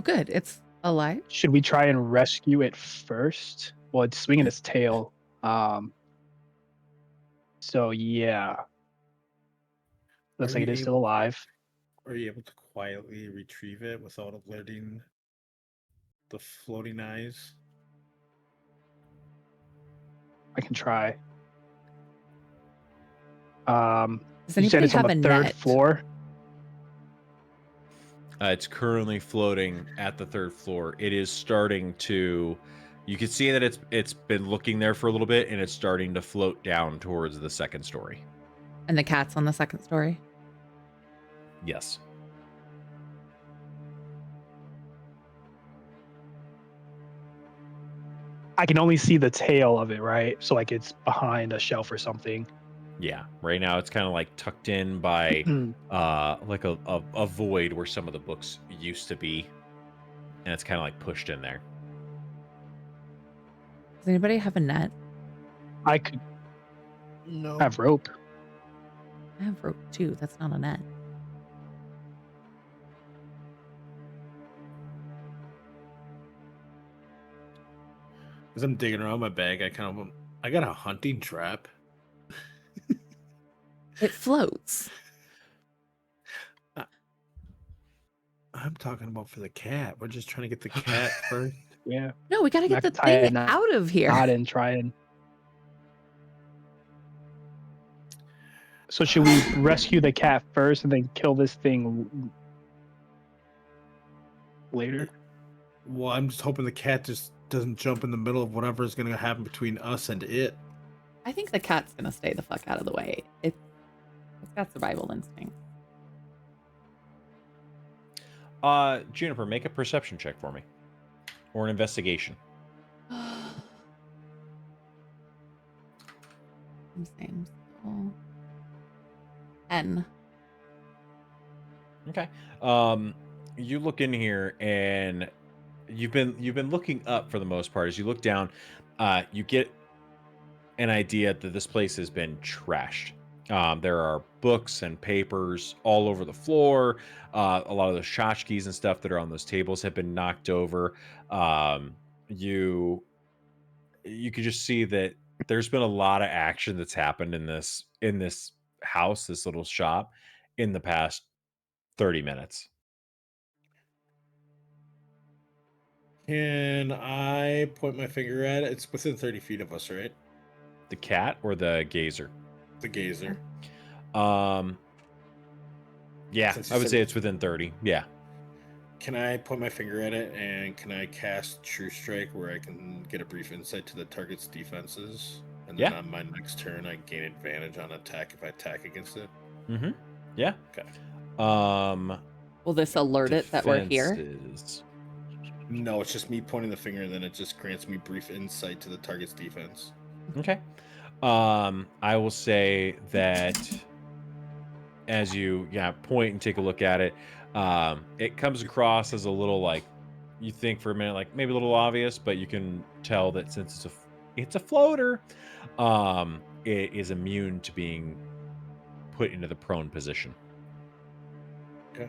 good. It's Alive? Should we try and rescue it first? Well, it's swinging its tail. So yeah, looks like it is still alive. Are you able to quietly retrieve it without alerting the floating eyes? I can try. Does You said anybody it's on have the a third net? floor. It's currently floating at the third floor. It is starting to. You can see that it's been looking there for a little bit, and it's starting to float down towards the second story. And the cat's on the second story? Yes. I can only see the tail of it, right? So like it's behind a shelf or something. Yeah. Right now, it's kind of like tucked in by like a void where some of the books used to be, and it's kind of like pushed in there. Does anybody have a net? I could No. have rope. I have rope too. That's not a net. As I'm digging around my bag, I got a hunting trap. It floats. I'm talking about for the cat. We're just trying to get the cat first. Yeah. No, we got to I get the could tie a thing knot out of here. and try and. So should we rescue the cat first and then kill this thing later? Well, I'm just hoping the cat just doesn't jump in the middle of whatever is going to happen between us and it. I think the cat's going to stay the fuck out of the way. It's got survival instinct. Juniper, make a perception check for me, or an investigation. I'm saying so. N. Okay. You look in here, and you've been looking up for the most part. As you look down, you get an idea that this place has been trashed. There are books and papers all over the floor. A lot of the tchotchkes and stuff that are on those tables have been knocked over. You could just see that there's been a lot of action that's happened in this house, this little shop, in the past 30 minutes. Can I point my finger at it? It's within 30 feet of us, right? The cat or the gazer? The gazer. Yeah, Since you I would said- say it's within 30. Yeah. Can I point my finger at it and can I cast True Strike where I can get a brief insight to the target's defenses? And then Yeah. on my next turn, I gain advantage on attack if I attack against it. Mm-hmm. Yeah. Okay. Will this alert it that we're here? defenses. No, it's just me pointing the finger, and then it just grants me brief insight to the target's defense. Okay. I will say that as you point and take a look at it, it comes across as a little, like, you think for a minute like maybe a little obvious, but you can tell that since it's a floater, it is immune to being put into the prone position. Okay.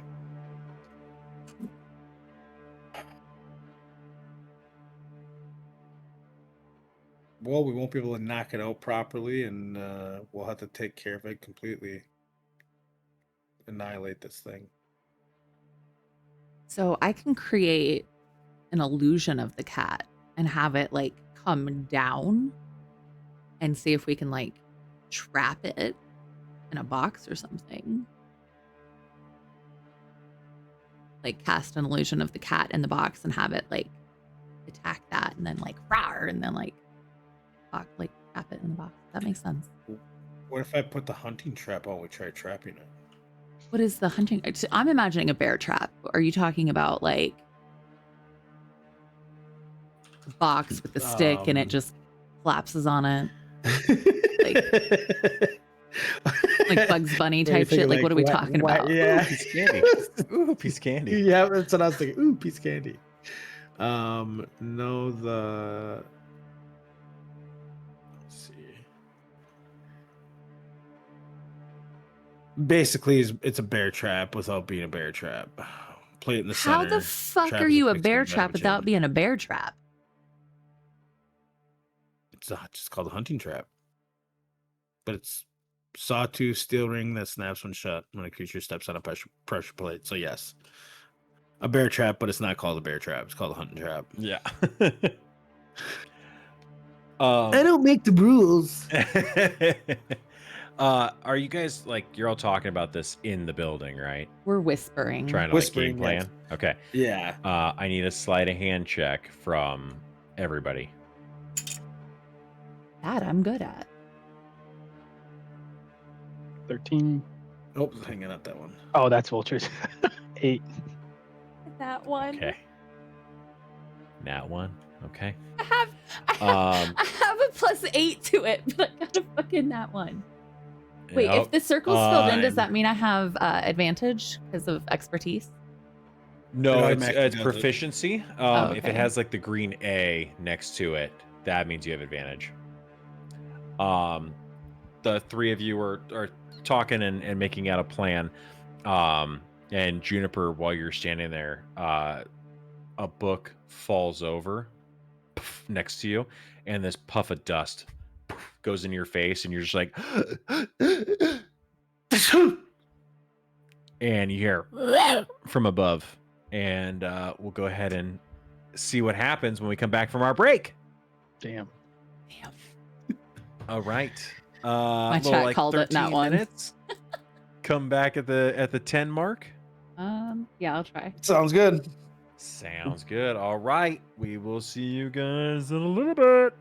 Well, we won't be able to knock it out properly, and we'll have to take care of it completely. Annihilate this thing. So I can create an illusion of the cat and have it like come down and see if we can like trap it in a box or something. Like cast an illusion of the cat in the box and have it like attack that and then like rawr and then like trap it in the box. That makes sense. What if I put the hunting trap on? We try trapping it. What is the hunting? I'm imagining a bear trap. Are you talking about like a box with a stick and it just collapses on it? Like Bugs Bunny type shit? Like what are we talking about? Yeah. Piece of candy. Ooh, piece of candy. Yeah, that's what I was thinking. Ooh, piece of candy. No, the... Let's see. Basically, it's a bear trap without being a bear trap. plate in the How center. the fuck Trap are is you a affixed to bear the trap vegetable without chain. being a bear trap? It's just called a hunting trap. But it's sawtooth steel ring that snaps when shut when a creature steps on a pressure plate. So yes, a bear trap, but it's not called a bear trap. It's called a hunting trap. Yeah. I don't make the rules. Are you guys like you're all talking about this in the building, right? We're whispering. Trying to Whispering, like game yes. plan. Okay. Yeah. I need a sleight of hand check from everybody. That I'm good at. 13. Oh, hang on, not that one. Oh, that's vultures. 8. That one. Okay. Nat one. Okay. I have I have a +8 to it, but I got a fucking that one. Wait, Yep. if the circle's filled in, does and- that mean I have advantage because of expertise? No, It it's automatically does it. proficiency. Oh, If it okay. has like the green A next to it, that means you have advantage. The three of you are talking and making out a plan. And Juniper, while you're standing there, a book falls over next to you, and this puff of dust goes in your face, and you're just like, and you hear from above. And we'll go ahead and see what happens when we come back from our break. Damn. Damn. All right. My little, chat called it, not 13 one. minutes. Come back at the 10 mark. Yeah, I'll try. Sounds good. Sounds good. All right. We will see you guys in a little bit.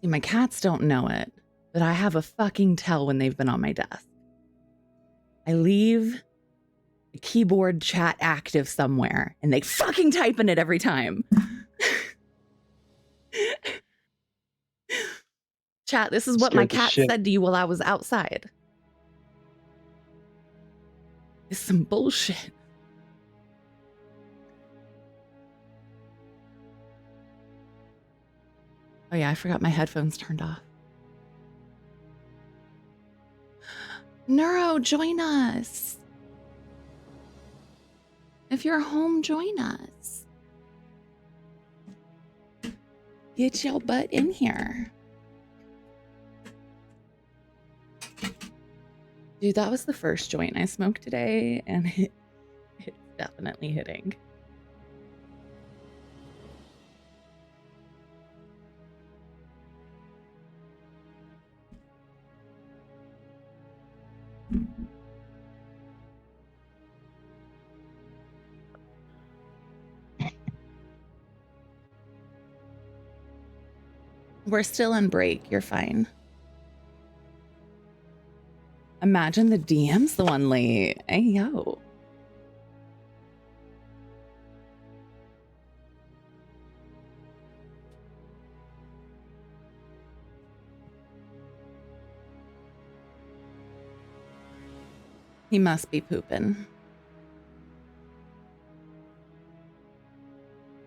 See, my cats don't know it, but I have a fucking tell when they've been on my desk. I leave the keyboard chat active somewhere, and they fucking type in it every time. Chat, this is what my Scared the cat shit. said to you while I was outside. It's some bullshit. Oh yeah, I forgot my headphones turned off. Neuro, join us. If you're home, join us. Get your butt in here. Dude, that was the first joint I smoked today, and it's definitely hitting. We're still on break. You're fine. Imagine the DM's the one late. Hey, yo. He must be pooping.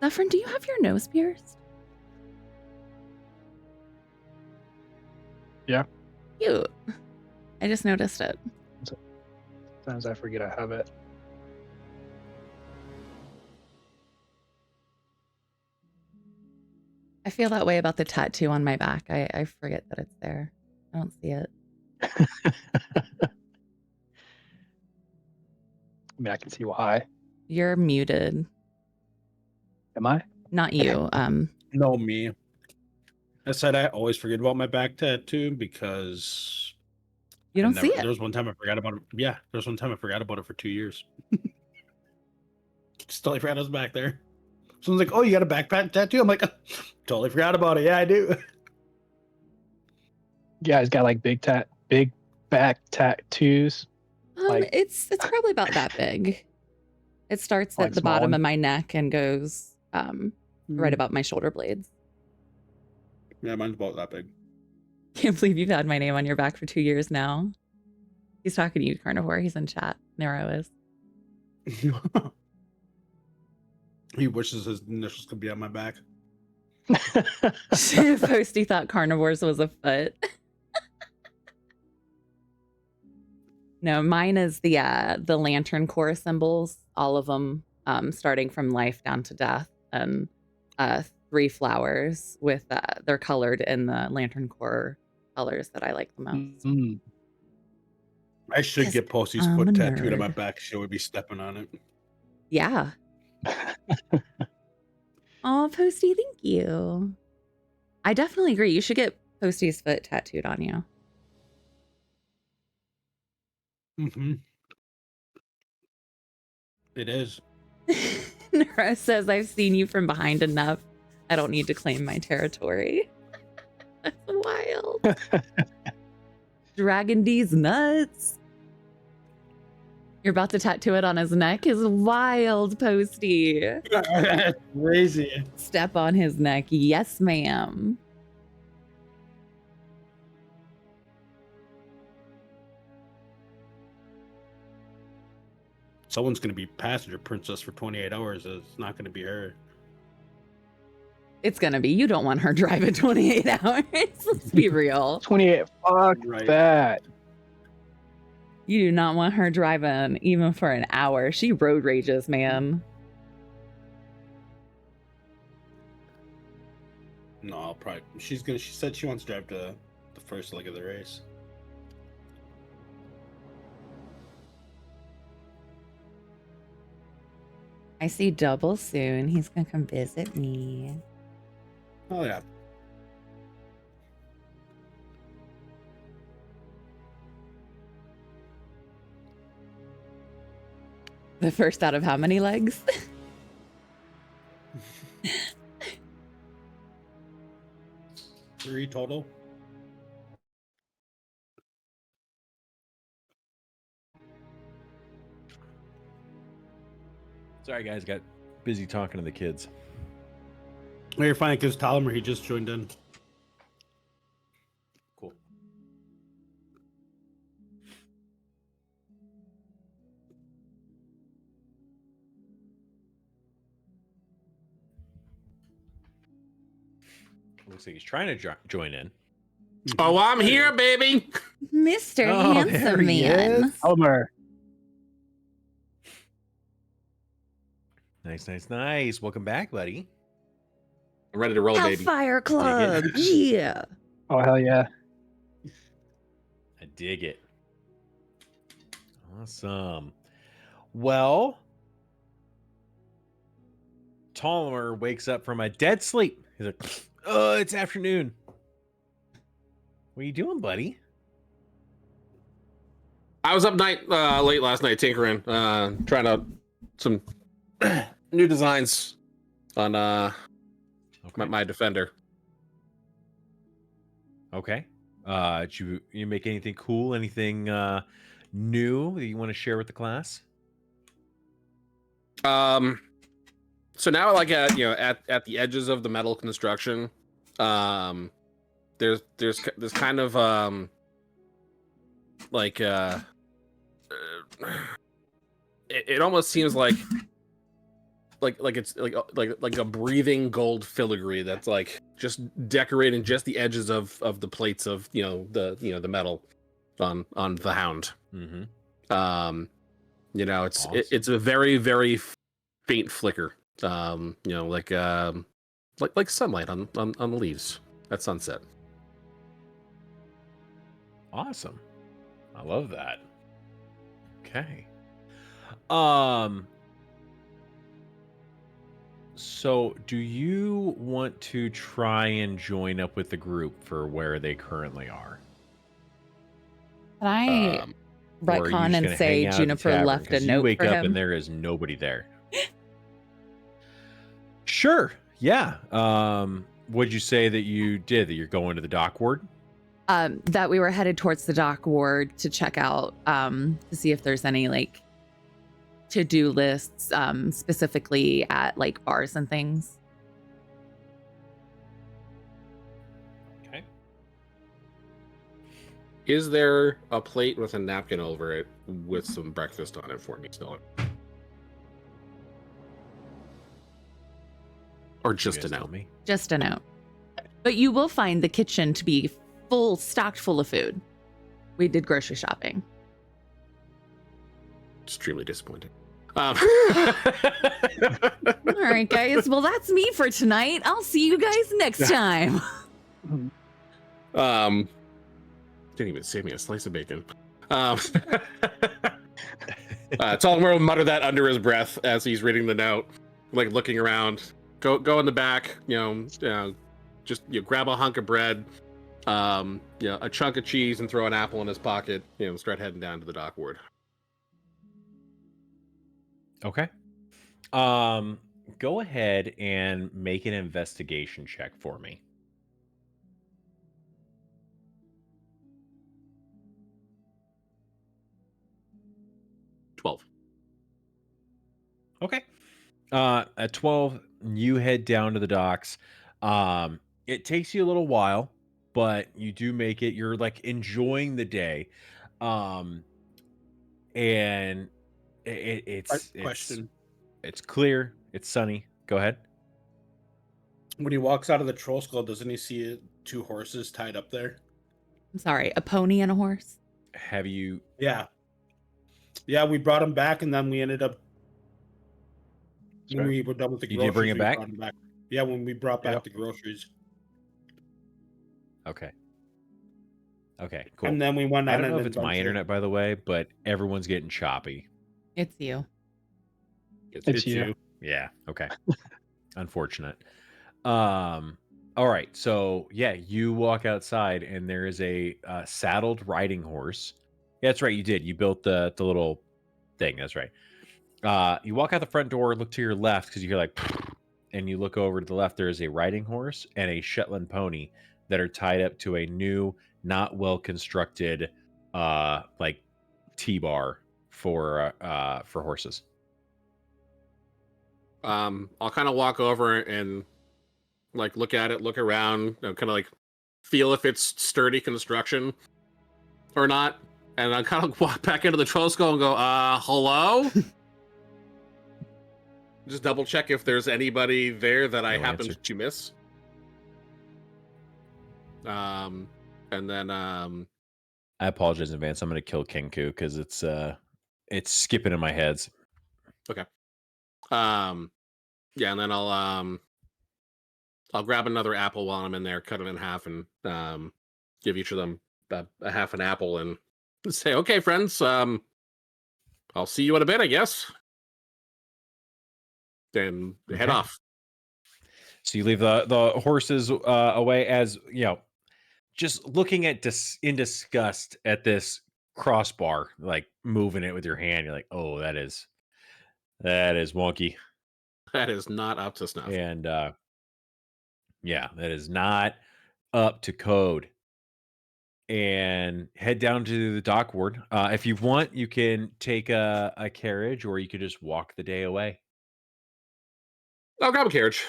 Zephyrin, do you have your nose pierced? Yeah. Cute. I just noticed it. Sometimes I forget I have it. I feel that way about the tattoo on my back. I forget that it's there. I don't see it. I mean, I can see why. You're muted. Am I? Not you. No, me. I said I always forget about my back tattoo because You don't see it. There was one time I forgot about it. Yeah, there was one time I forgot about it for 2 years. Just totally forgot I was back there. Someone's like, "Oh, you got a back tattoo?" I'm like, "Totally forgot about it. Yeah, I do." Yeah, he's got like big back tattoos. Like, It's probably about that big. It starts Like at the small bottom one? of my neck and goes right about my shoulder blades. Yeah, mine's about that big. Can't believe you've had my name on your back for 2 years now. He's talking to you, Carnivore. He's in chat. Nero is. He wishes his initials could be on my back. Posty thought Carnivores was a foot. No, mine is the lantern core symbols, all of them, starting from life down to death, and 3 flowers with they're colored in the lantern core colors that I like the most. mm, I should get Posty's I'm foot a tattooed on my nerd. back. She would be stepping on it. Yeah. Oh, Posty, thank you. I definitely agree. You should get Posty's foot tattooed on you. Mm-hmm. It is. Nora says, I've seen you from behind enough. I don't need to claim my territory. That's wild. Dragon D's nuts. You're about to tattoo it on his neck? Is wild, Posty. That's crazy. Step on his neck. Yes, ma'am. Someone's going to be passenger princess for 28 hours. It's not going to be her. It's going to be. You don't want her driving 28 hours. Let's be real. 28. Fuck Right. that. You do not want her driving even for an hour. She road rages, man. No, I'll probably. She said she wants to drive to the first leg of the race. I see Double soon. He's going to come visit me. Oh, yeah. The first out of how many legs? 3 total. Sorry, guys, got busy talking to the kids. Well, you're fine because Tolomer, he just joined in. Cool. Looks like he's trying to join in. Oh, I'm here, baby. Mr. Oh, there Handsome he Man. is. Homer. Nice. Welcome back, buddy. I'm ready to roll, baby. Hellfire Club. Yeah. Oh, hell yeah. I dig it. Awesome. Well, Tollimer wakes up from a dead sleep. He's like, "Oh, it's afternoon. What are you doing, buddy?" I was up late last night tinkering, trying out some new designs on my Defender. Okay. Did you make anything cool? Anything new that you want to share with the class? So now, like at the edges of the metal construction, there's kind of it almost seems like it's like a breathing gold filigree that's like just decorating just the edges of the plates of the metal on the Hound. Mm-hmm. It's Awesome. it's a very, very faint flicker. Like sunlight on the leaves at sunset. Awesome. I love that. Okay. So do you want to try and join up with the group for where they currently are? Can I Or are you retcon just and gonna say hang out at the Juniper tavern? left a 'Cause you note wake for up him? and there is nobody there. Sure. Yeah. What'd you say that you did? That you're going to the dock ward? That we were headed towards the dock ward to check out, to see if there's any like to-do lists, specifically at like bars and things. Okay. Is there a plate with a napkin over it with some breakfast on it for me still? Or just You a guys tell note? me. Just a note. But you will find the kitchen to be stocked full of food. We did grocery shopping. Extremely disappointing. All right, guys. Well, that's me for tonight. I'll see you guys next time. Didn't even save me a slice of bacon. Tollimer will mutter that under his breath as he's reading the note, like looking around. Go in the back, just grab a hunk of bread, a chunk of cheese, and throw an apple in his pocket. Start heading down to the dock ward. Okay. Go ahead and make an investigation check for me. Okay. At 12, you head down to the docks. It takes you a little while, but you do make it. You're like enjoying the day. And it's Question. it's clear, it's sunny. Go ahead. When he walks out of the troll skull, doesn't he see 2 horses tied up there? I'm sorry, a pony and a horse. Have you Yeah. Yeah, we brought him back, and then we ended up when we were done with the You groceries. did bring him we back? brought him back. Yeah, when we brought back the groceries, Okay. Okay, cool. and then we went I on don't know an if it's my adventure. internet, by the way, but everyone's getting choppy. It's you. It's you. Yeah. Okay. Unfortunate. All right. So yeah, you walk outside and there is a saddled riding horse. Yeah, that's right. You did. You built the little thing. That's right. You walk out the front door, look to your left because you hear like, and you look over to the left. There is a riding horse and a Shetland pony that are tied up to a new, not well constructed, like T-bar for horses. I'll kind of walk over and like look at it, look around, kind of like feel if it's sturdy construction or not, and I kind of walk back into the troll skull and go, hello? Just double check if there's anybody there that I happened to miss. And then I apologize in advance. I'm going to kill Kenku because it's skipping in my heads. Okay. Yeah, and then I'll grab another apple while I'm in there, cut it in half, and give each of them a half an apple, and say, "Okay, friends, I'll see you in a bit, I guess." Then head off. So you leave the horses away, as you know, just looking at in disgust at this crossbar, like moving it with your hand. You're like, "Oh, that is wonky. That is not up to snuff." And yeah, that is not up to code. And head down to the dock ward. If you want, you can take a carriage, or you could just walk the day away. I'll grab a carriage.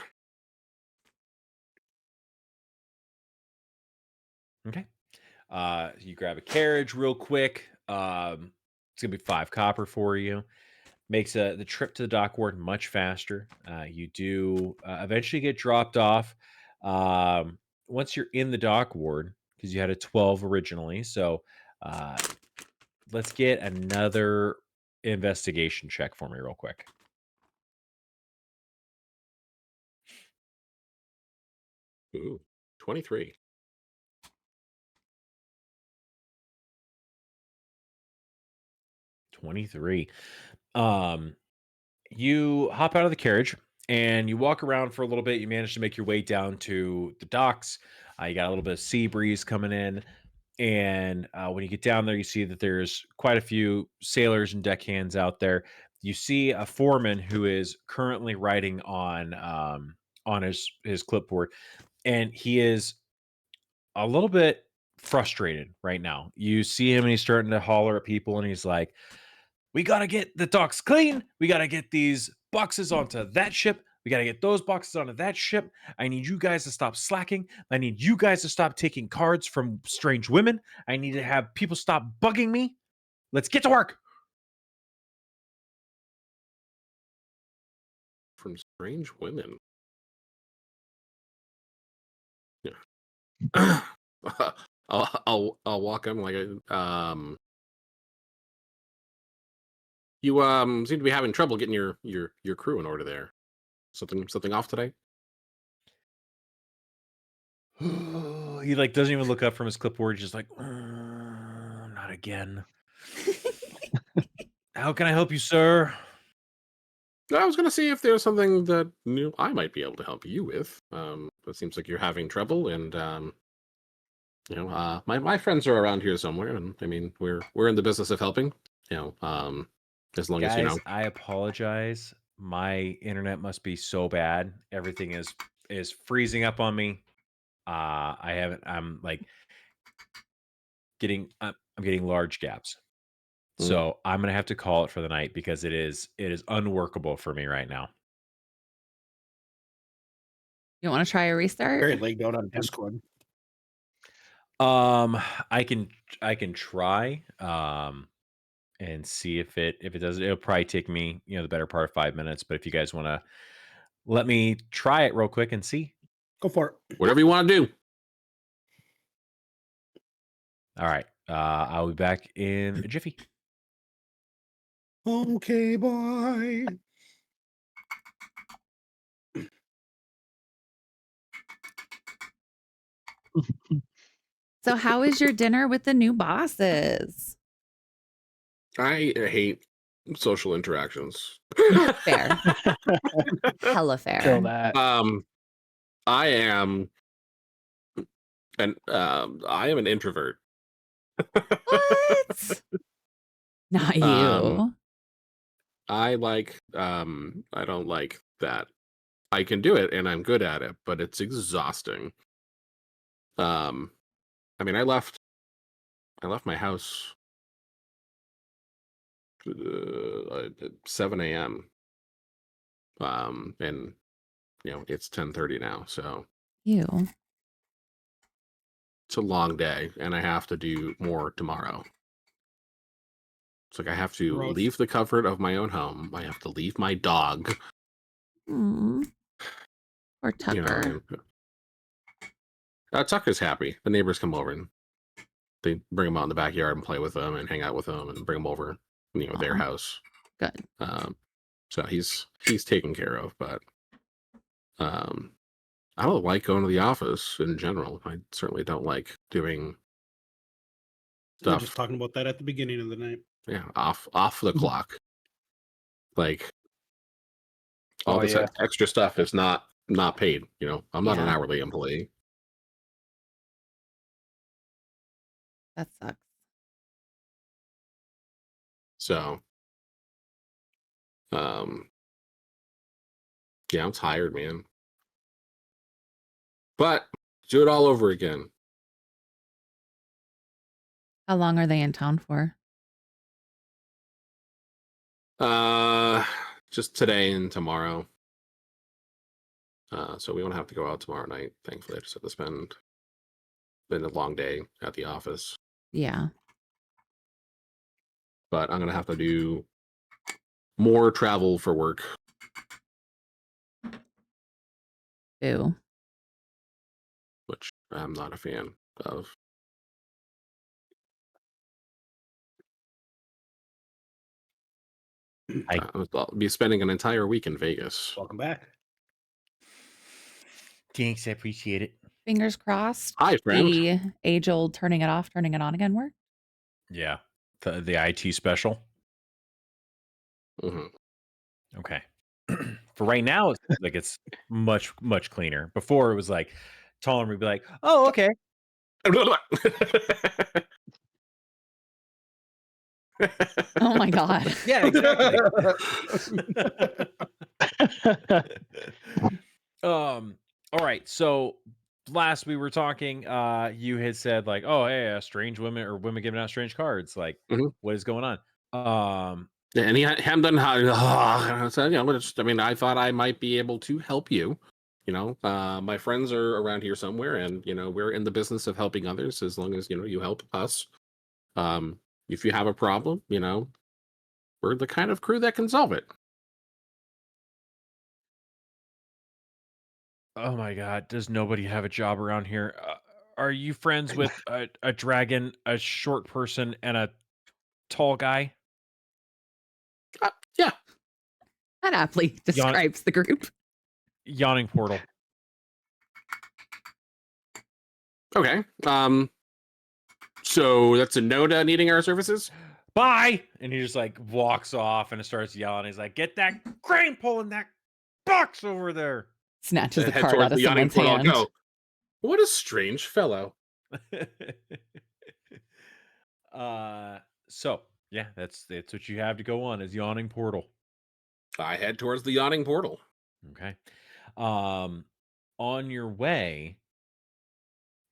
Okay. You grab a carriage real quick. It's gonna be 5 copper for you. Makes the trip to the dock ward much faster. You do eventually get dropped off. Once you're in the dock ward, because you had a 12 originally. So let's get another investigation check for me real quick. Ooh, 23. You hop out of the carriage and you walk around for a little bit. You manage to make your way down to the docks. You got a little bit of sea breeze coming in. And when you get down there, you see that there's quite a few sailors and deckhands out there. You see a foreman who is currently writing on his clipboard, and he is a little bit frustrated right now. You see him, and he's starting to holler at people, and he's like, "We got to get the docks clean. We got to get these boxes onto that ship. We got to get those boxes onto that ship. I need you guys to stop slacking. I need you guys to stop taking cards from strange women. I need to have people stop bugging me. Let's get to work." From strange women. Yeah. I'll walk him like you seem to be having trouble getting your crew in order there. Something off today? He like doesn't even look up from his clipboard. He's just like, not again. How can I help you, sir? I was gonna see if there's something that I might be able to help you with. It seems like you're having trouble, and my friends are around here somewhere, and I mean we're in the business of helping. As long as you know. I apologize. My internet must be so bad. Everything is freezing up on me. I'm like I'm getting large gaps. So I'm gonna have to call it for the night because it is unworkable for me right now. You want to try a restart? Very laid out on Discord. I can try and see if it does. It'll probably take me the better part of 5 minutes. But if you guys want to let me try it real quick and see, go for it. Whatever you want to do. All right. I'll be back in a jiffy. Okay, boy. So how is your dinner with the new bosses? I hate social interactions. Fair. Hella fair. Feel that. I am an introvert. What? Not you. I don't like that. I can do it and I'm good at it, but it's exhausting. I mean, I left my house at 7 a.m. And it's 10:30 now, so You. it's a long day, and I have to do more tomorrow. It's like I have to Gross. leave the comfort of my own home. I have to leave my dog. Or You know, Tucker. and, Tucker's happy. The neighbors come over and they bring him out in the backyard and play with them and hang out with them and bring him over, their Aw. house. Good. So he's taken care of, but I don't like going to the office in general. I certainly don't like doing We were stuff. just talking about that at the beginning of the night. Yeah, off the clock. Like all Oh, this yeah. extra stuff is not paid. I'm not an Yeah. hourly employee. That sucks. So, yeah, I'm tired, man. But do it all over again. How long are they in town for? Just today and tomorrow. So we won't have to go out tomorrow night. Thankfully, I just have to spend a long day at the office. Yeah. But I'm gonna have to do more travel for work. Boo. Which I'm not a fan of. I'll be spending an entire week in Vegas. Welcome back. Thanks, I appreciate it. Fingers crossed. Hi, friend. The age-old turning it off, turning it on again work. Yeah, the IT special. Mhm. Okay. For right now, it's much cleaner. Before it was like Tom would be like, "Oh, okay." Oh my god. Yeah, exactly. All right. So last we were talking, you had said like, "Oh, hey, strange women or women giving out strange cards. Like, Mhm. what is going on?" Yeah, and he hadn't done how. I said, I mean, I thought I might be able to help you. My friends are around here somewhere, and we're in the business of helping others. As long as you help us. If you have a problem, we're the kind of crew that can solve it. Oh my God, does nobody have a job around here? Are you friends with a dragon, a short person, and a tall guy? Yeah. That aptly describes the group. Yawning portal. Okay. So that's a no to needing our services? Bye! And he just like walks off and starts yelling. He's like, "Get that crane pull in that box over there." Snatches the Head card towards out of the yawning someone's portal and hand. go, "What a strange fellow." So yeah, that's what you have to go on is yawning portal. I head towards the yawning portal. Okay. On your way,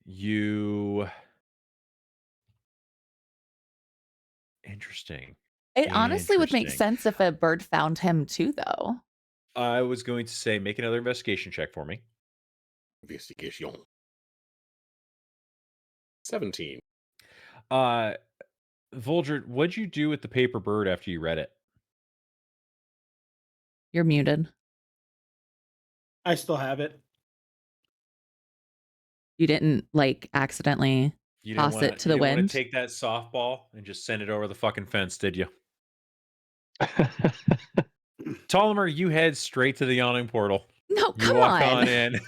you interesting. It honestly would make Interesting. sense if a bird found him too, though. I was going to say, make another investigation check for me. Investigation. 17. Volger, what'd you do with the paper bird after you read it? You're muted. I still have it. You didn't like accidentally You toss it to the you didn't want wind. to take that softball and just send it over the fucking fence, did you? Tollimer, you head straight to the yawning portal. No, You come walk on. on in.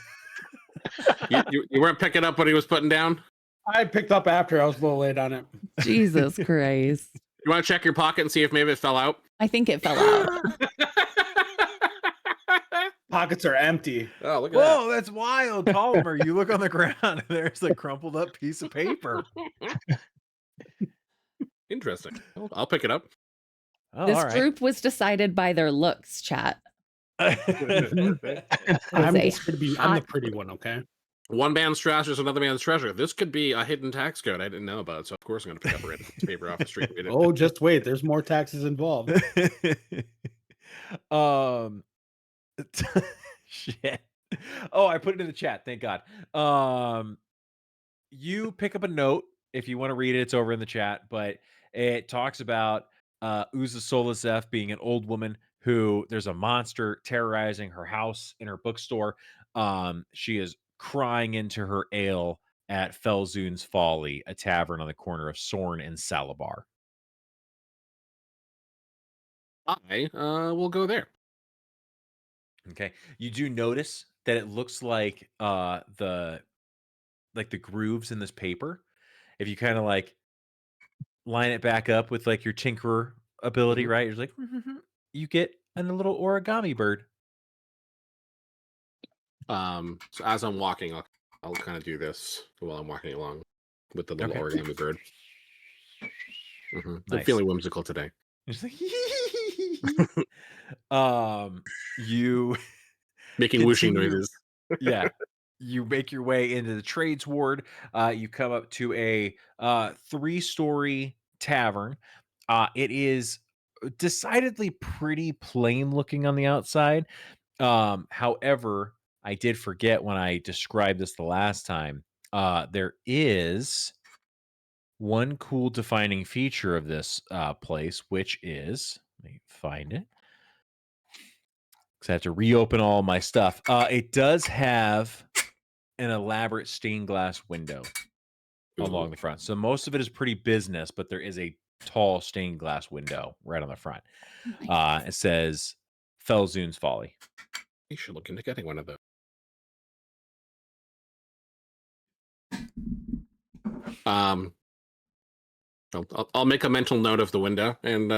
You weren't picking up what he was putting down? I picked up after. I was a little late on it. Jesus Christ. You want to check your pocket and see if maybe it fell out? I think it fell out. Pockets are empty. Oh, look at Whoa, that's wild, Tollimer. You look on the ground and there's a crumpled up piece of paper. Interesting. I'll pick it up. Oh, This all right. group was decided by their looks, chat. I'm a the pretty one, okay? One man's trash is another man's treasure. This could be a hidden tax code I didn't know about, so of course I'm going to pick up a random piece of paper off the street and read it. Oh, just wait. There's more taxes involved. um, shit. Oh, I put it in the chat. Thank God. You pick up a note if you want to read it. It's over in the chat, but it talks about Uza Solazef being an old woman who there's a monster terrorizing her house in her bookstore. She is crying into her ale at Felzoon's Folly, a tavern on the corner of Sorn and Salabar. I will go there. Okay. You do notice that it looks like the grooves in this paper, if you kind of like line it back up with like your tinkerer ability, Mhm. right? You're like, you get a little origami bird. So as I'm walking, I'll kind of do this while I'm walking along with the little Okay. origami bird. I'm Nice. feeling whimsical today. Just like, you Making whooshing continue. noises. Yeah. You make your way into the trades ward. You come up to a 3-story tavern. It is decidedly pretty plain looking on the outside. However, I did forget when I described this the last time. There is one cool defining feature of this place, which is, let me find it, because I have to reopen all my stuff. It does have an elaborate stained glass window along the front. So most of it is pretty business, but there is a tall stained glass window right on the front. It says Felzoon's Folly. You should look into getting one of those. I'll make a mental note of the window and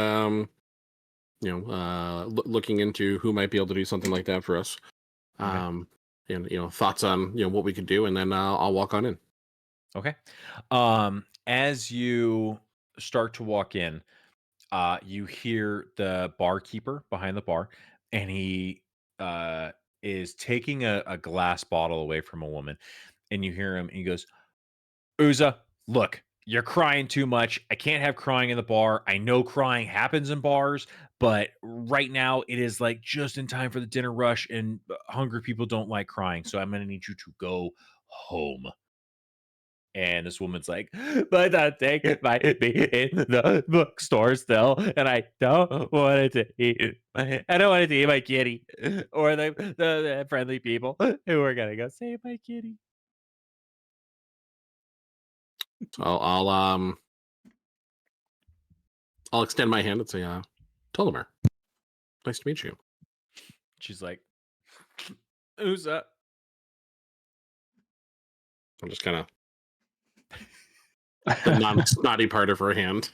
looking into who might be able to do something like that for us. Okay. And thoughts on what we could do, and then I'll walk on in. Okay. As you start to walk in, you hear the barkeeper behind the bar, and he is taking a glass bottle away from a woman, and you hear him, and he goes, Uza, look, you're crying too much. I can't have crying in the bar. I know crying happens in bars, but right now it is like just in time for the dinner rush, and hungry people don't like crying. So I'm going to need you to go home. And this woman's like, but that thing might be in the bookstore still, and I don't want it to eat. I don't want it to eat my kitty or the friendly people who are gonna go save my kitty. So I'll extend my hand and say, Tollimer, nice to meet you. She's like, who's up? I'm just kind of the non-snotty part of her hand.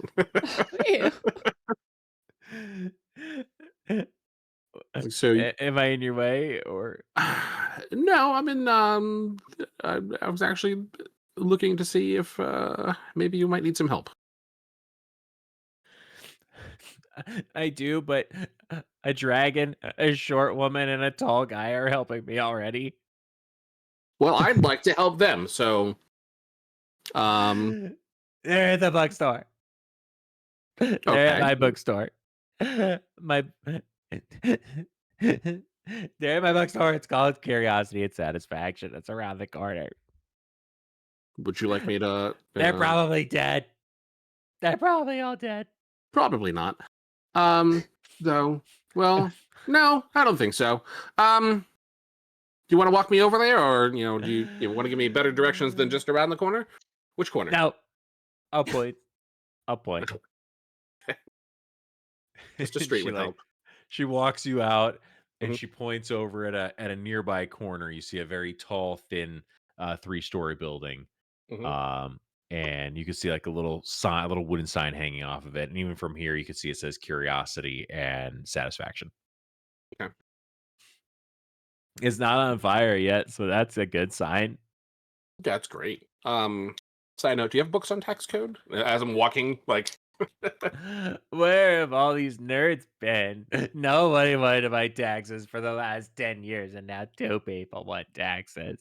So am I in your way, or no? I'm in. I was actually looking to see if maybe you might need some help. I do, but a dragon, a short woman, and a tall guy are helping me already. Well, I'd like to help them, so they're at the bookstore. They're at my bookstore. My they're at my bookstore. It's called Curiosity and Satisfaction. It's around the corner. Would you like me to? They're probably dead. They're probably all dead. Probably not. Though. Well, no, I don't think so. Do you want to walk me over there, or do you want to give me better directions than just around the corner? Which corner? No, I'll point. I'll point. Just a street would help. She walks you out, and she points over at a nearby corner. You see a very tall, thin, 3-story building. And you can see like a little sign, a little wooden sign hanging off of it. And even from here, you can see it says Curiosity and Satisfaction. Okay. It's not on fire yet, so that's a good sign. That's great. Side note, do you have books on tax code? As I'm walking, like where have all these nerds been? Nobody wanted my taxes for the last 10 years, and now 2 people want taxes.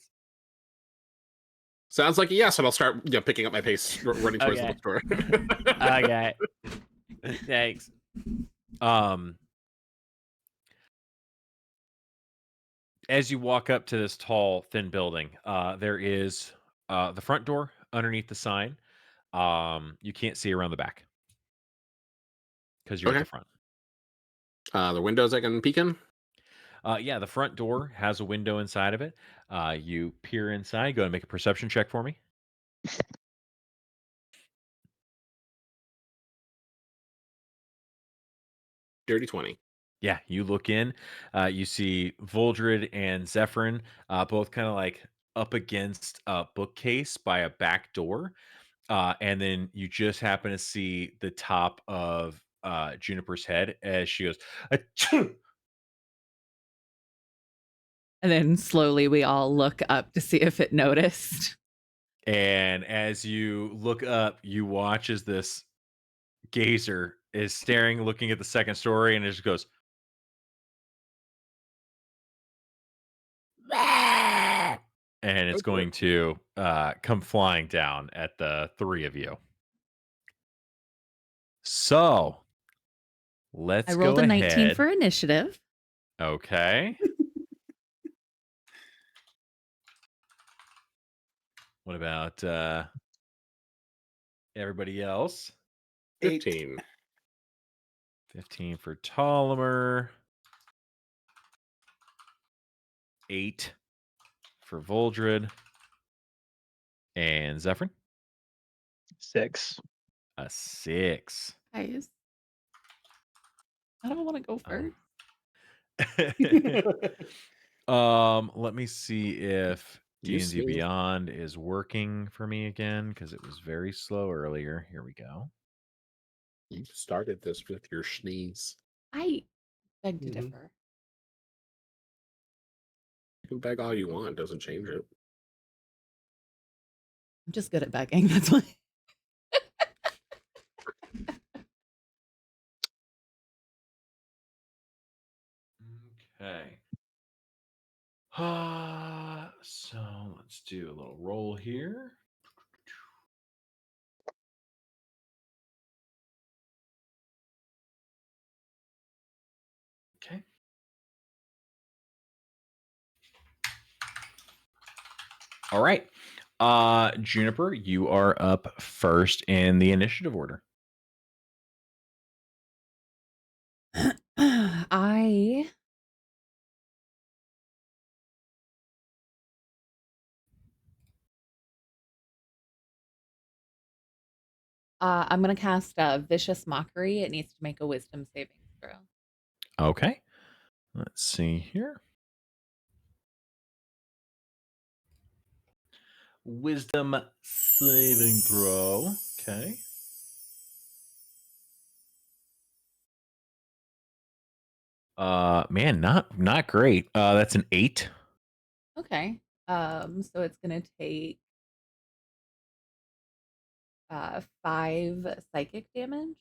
Sounds like a yes, and I'll start picking up my pace, running towards the bookstore. Okay. Thanks. As you walk up to this tall, thin building, there is the front door underneath the sign. You can't see around the back because you're at Okay. the front. The windows I can peek in. Yeah, the front door has a window inside of it. You peer inside. Go and make a perception check for me. Dirty 20. Yeah, you look in. You see Voldred and Zephyrin both kind of like up against a bookcase by a back door. And then you just happen to see the top of Juniper's head as she goes, "Achoo!" And then slowly we all look up to see if it noticed. And as you look up, you watch as this gazer is staring, looking at the second story, and it just goes, "Ah!" And it's going to come flying down at the three of you. So let's I rolled go a 19 ahead. for initiative. Okay. What about everybody else? 15. 15 for Ptolemy. 8 for Voldred. And Zephyrin? 6. A 6. Guys, I don't want to go first. Let me see if You D&D sneeze. Beyond is working for me again because it was very slow earlier. Here we go. You started this with your sneeze. I beg to Mhm. differ. You can beg all you want, doesn't change it. I'm just good at begging. That's why. Okay. So let's do a little roll here. Okay. All right. Juniper, you are up first in the initiative order. I'm gonna cast Vicious Mockery. It needs to make a Wisdom saving throw. Okay. Let's see here. Wisdom saving throw. Okay. Man, not great. That's an 8. Okay. So it's gonna take 5 psychic damage.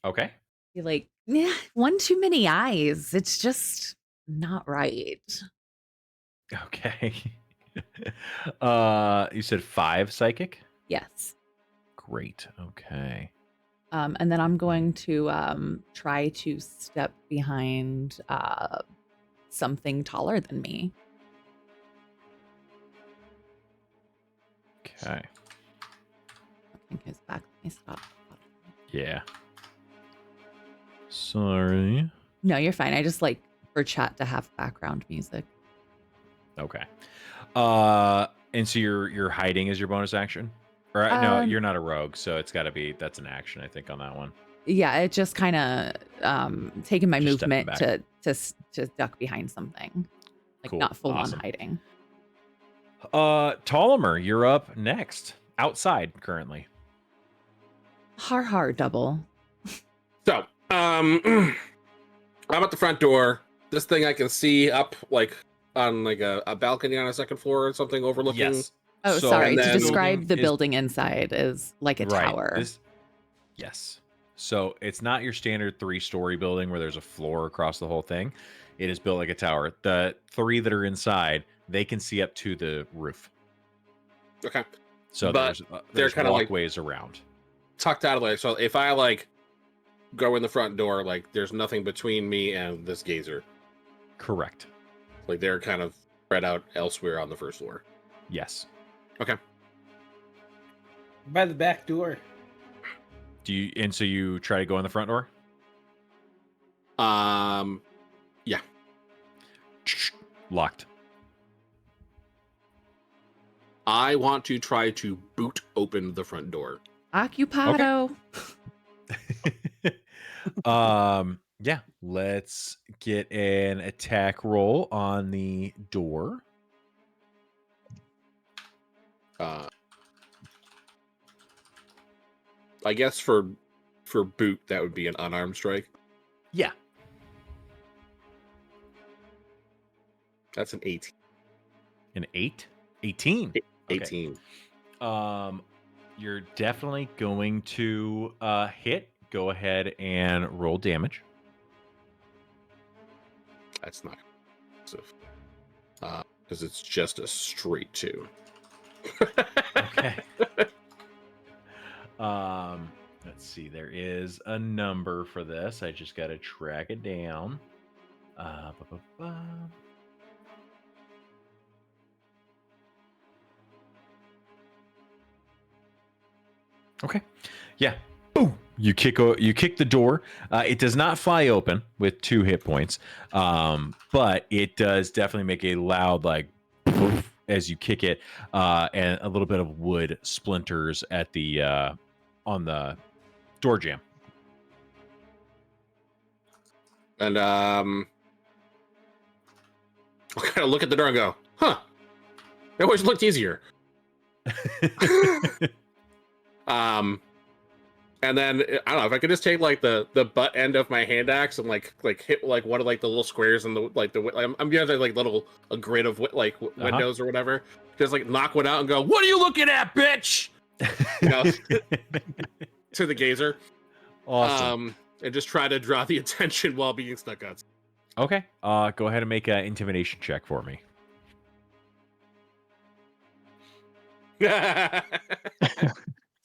Okay. You're like, yeah, one too many eyes. It's just not right. Okay. You said 5 psychic? Yes. Great. Okay. And then I'm going to try to step behind something taller than me. Okay. I think his back. Let me stop. Yeah. Sorry. No, you're fine. I just like for chat to have background music. Okay. And so you're hiding as your bonus action? Or no, you're not a rogue, so it's got to be that's an action I think on that one. Yeah, it just kind of taking my Just stepping movement to duck behind something. Like Cool. not full Awesome. on hiding. Ptolemy, you're up next. Outside currently. Har double. So, I'm at the front door. This thing I can see up like on like a balcony on a second floor or something overlooking. Yes. Oh, So- sorry. And To then- describe the is- building inside is like a Right. tower. Yes. So it's not your standard 3-story building where there's a floor across the whole thing. It is built like a tower. The 3 that are inside, they can see up to the roof. Okay. So But there's they're kinda like- walkways around. Tucked out of the way. So if I like go in the front door, like there's nothing between me and this gazer. Correct. Like they're kind of spread out elsewhere on the first floor. Yes. Okay. By the back door. So you try to go in the front door? Yeah. Locked. I want to try to boot open the front door. Occupado. Yeah, let's get an attack roll on the door. I guess for boot that would be an unarmed strike. Yeah. That's an 18. An 8? 18. 18. Okay. You're definitely going to hit. Go ahead and roll damage. That's not impressive. Because it's just a straight 2. Okay. Let's see. There is a number for this. I just got to track it down. Okay. Yeah. Boom. You kick the door. It does not fly open with 2 hit points, but it does definitely make a loud like poof as you kick it, and a little bit of wood splinters at the on the door jamb. And I'll kind of look at the door and go, huh. It always looked easier. And then I don't know if I could just take like the butt end of my hand axe and like hit like one of like the little squares in the I'm gonna like little a grid of windows or whatever. Just like knock one out and go, "What are you looking at, bitch?" You know, to the gazer. Awesome. And just try to draw the attention while being stuck outside. Okay. Go ahead and make an intimidation check for me. It's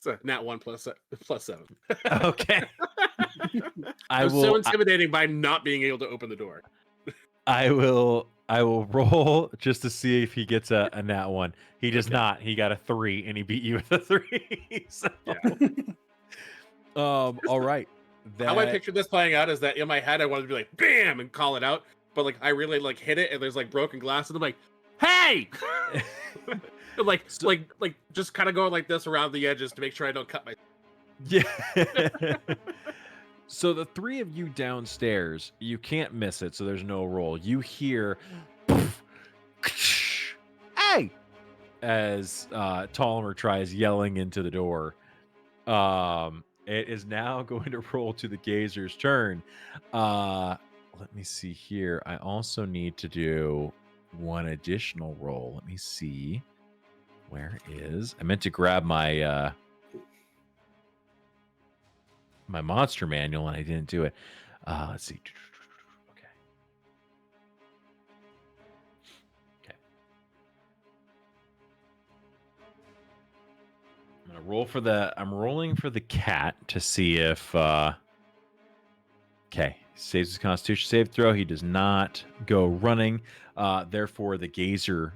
a nat 1 plus 7. Okay. I was so intimidating by not being able to open the door. I will roll just to see if he gets a nat 1. He does not. He got a 3 and he beat you with a 3. So. Yeah. All right. How I pictured this playing out is that in my head I wanted to be like bam and call it out, but like I really like hit it and there's like broken glass and I'm like, hey! like just kind of going like this around the edges to make sure I don't cut my. Yeah. So the 3 of you downstairs, you can't miss it, so there's no roll. You hear hey, as Tollimer tries yelling into the door. It is now going to roll to the gazer's turn. Let me see here. I also need to do one additional roll. Let me see. Where is... I meant to grab my my monster manual and I didn't do it. Let's see. Okay. I'm gonna roll for the... I'm rolling for the cat to see if... Okay. Saves his Constitution save throw. He does not go running. Therefore, the gazer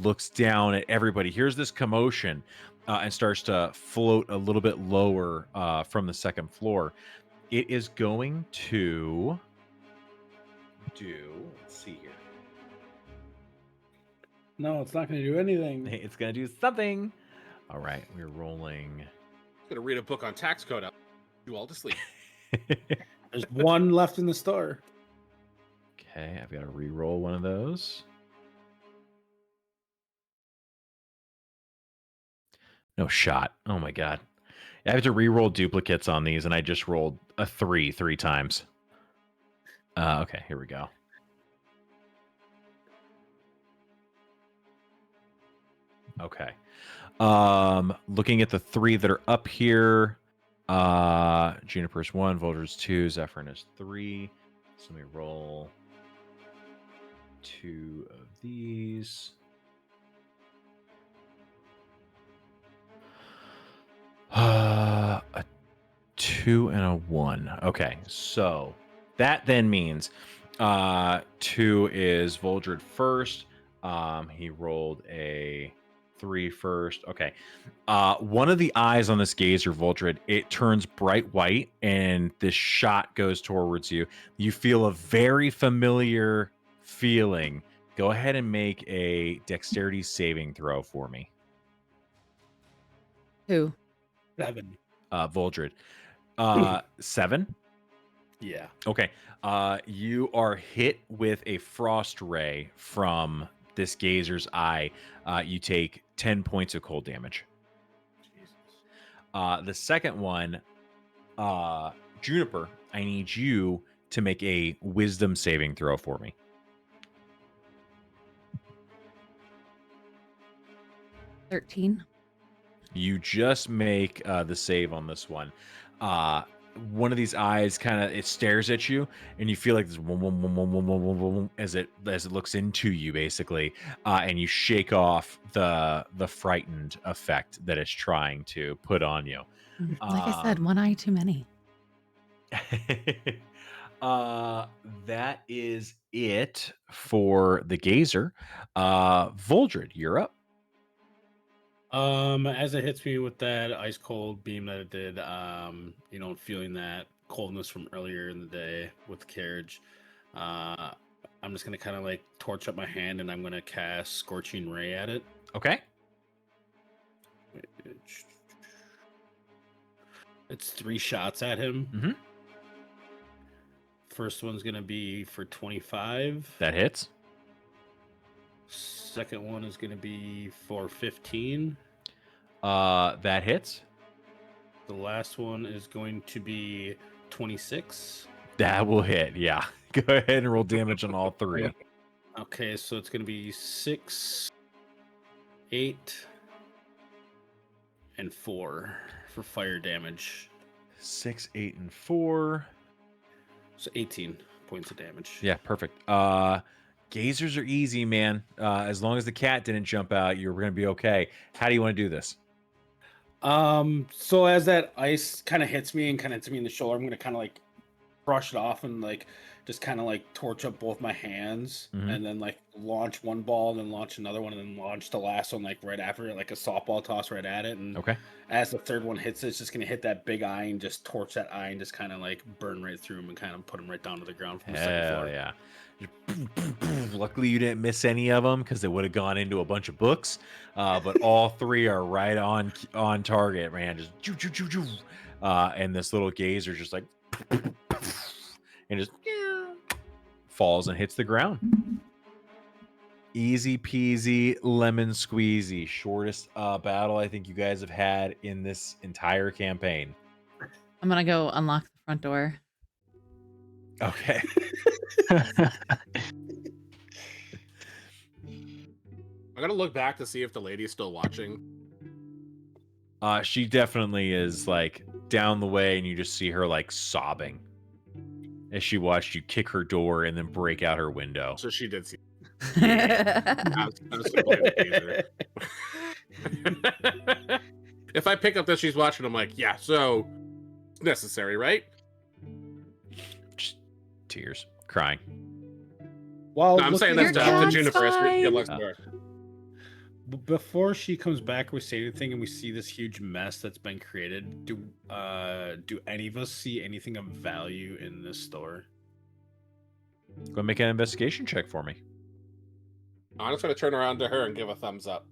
looks down at everybody, hears this commotion, and starts to float a little bit lower from the second floor. It is going to do... Let's see here. No, it's not going to do anything. It's going to do something. All right. We're rolling. I'm going to read a book on tax code out. You all to sleep. There's one left in the store. Okay, I've got to re-roll one of those. No shot. Oh my god. I have to re-roll duplicates on these, and I just rolled a 3 times. Okay, here we go. Okay. Looking at the 3 that are up here. Juniper's 1, Volder's 2, Zephyrin is 3. So let me roll 2 of these. 2 and a 1. Okay, so that then means 2 is Voldred first. He rolled a 3 first. Okay. One of the eyes on this gazer, Voldred, it turns bright white, and this shot goes towards you. You feel a very familiar feeling. Go ahead and make a dexterity saving throw for me. Who? 7. Voldred. 7? Yeah. Okay. You are hit with a frost ray from this gazer's eye. You take 10 points of cold damage. The second one, Juniper, I need you to make a wisdom saving throw for me. 13. You just make the save on this one. One of these eyes kind of it stares at you, and you feel like this as it looks into you, basically, and you shake off the frightened effect that it's trying to put on you. Like I said, one eye too many. That is it for the gazer. Voldred, you're up. As it hits me with that ice cold beam that it did, feeling that coldness from earlier in the day with the carriage, I'm just gonna kind of like torch up my hand and I'm gonna cast Scorching Ray at it. Okay. It's 3 shots at him. Mm-hmm. First one's gonna be for 25. That hits. Second one is gonna be for 15. That hits. The last one is going to be 26. That will hit. Yeah. Go ahead and roll damage on all 3. Okay, so it's gonna be 6, 8, and 4 for fire damage. 6, 8, and 4. So 18 points of damage. Yeah, perfect. Gazers are easy, man. As long as the cat didn't jump out, you're going to be okay. How do you want to do this? So as that ice kind of hits me in the shoulder, I'm gonna kind of like brush it off and like just kind of like torch up both my hands, and then like launch one ball, and then launch another one, and then launch the last one like right after it, like a softball toss right at it. And okay, as the third one hits, it's just gonna hit that big eye and just torch that eye and just kind of like burn right through him and kind of put him right down to the ground from the second floor. Yeah. Luckily, you didn't miss any of them because they would have gone into a bunch of books. But all 3 are right on target, man. Just choo, choo, choo, choo. And this little gazer just like and just falls and hits the ground. Easy peasy, lemon squeezy. Shortest battle I think you guys have had in this entire campaign. I'm gonna go unlock the front door. Okay. I gotta look back to see if the lady's still watching. She definitely is like down the way, and you just see her like sobbing as she watched you kick her door and then break out her window. So she did see. If I pick up that she's watching, I'm like, yeah, so it's necessary, right? Just tears, crying. Well, No, I'm saying Your that's to cat's Juniper. fine. Before she comes back, we say anything, and we see this huge mess that's been created. Do any of us see anything of value in this store? Go make an investigation check for me. I'm just gonna turn around to her and give a thumbs up.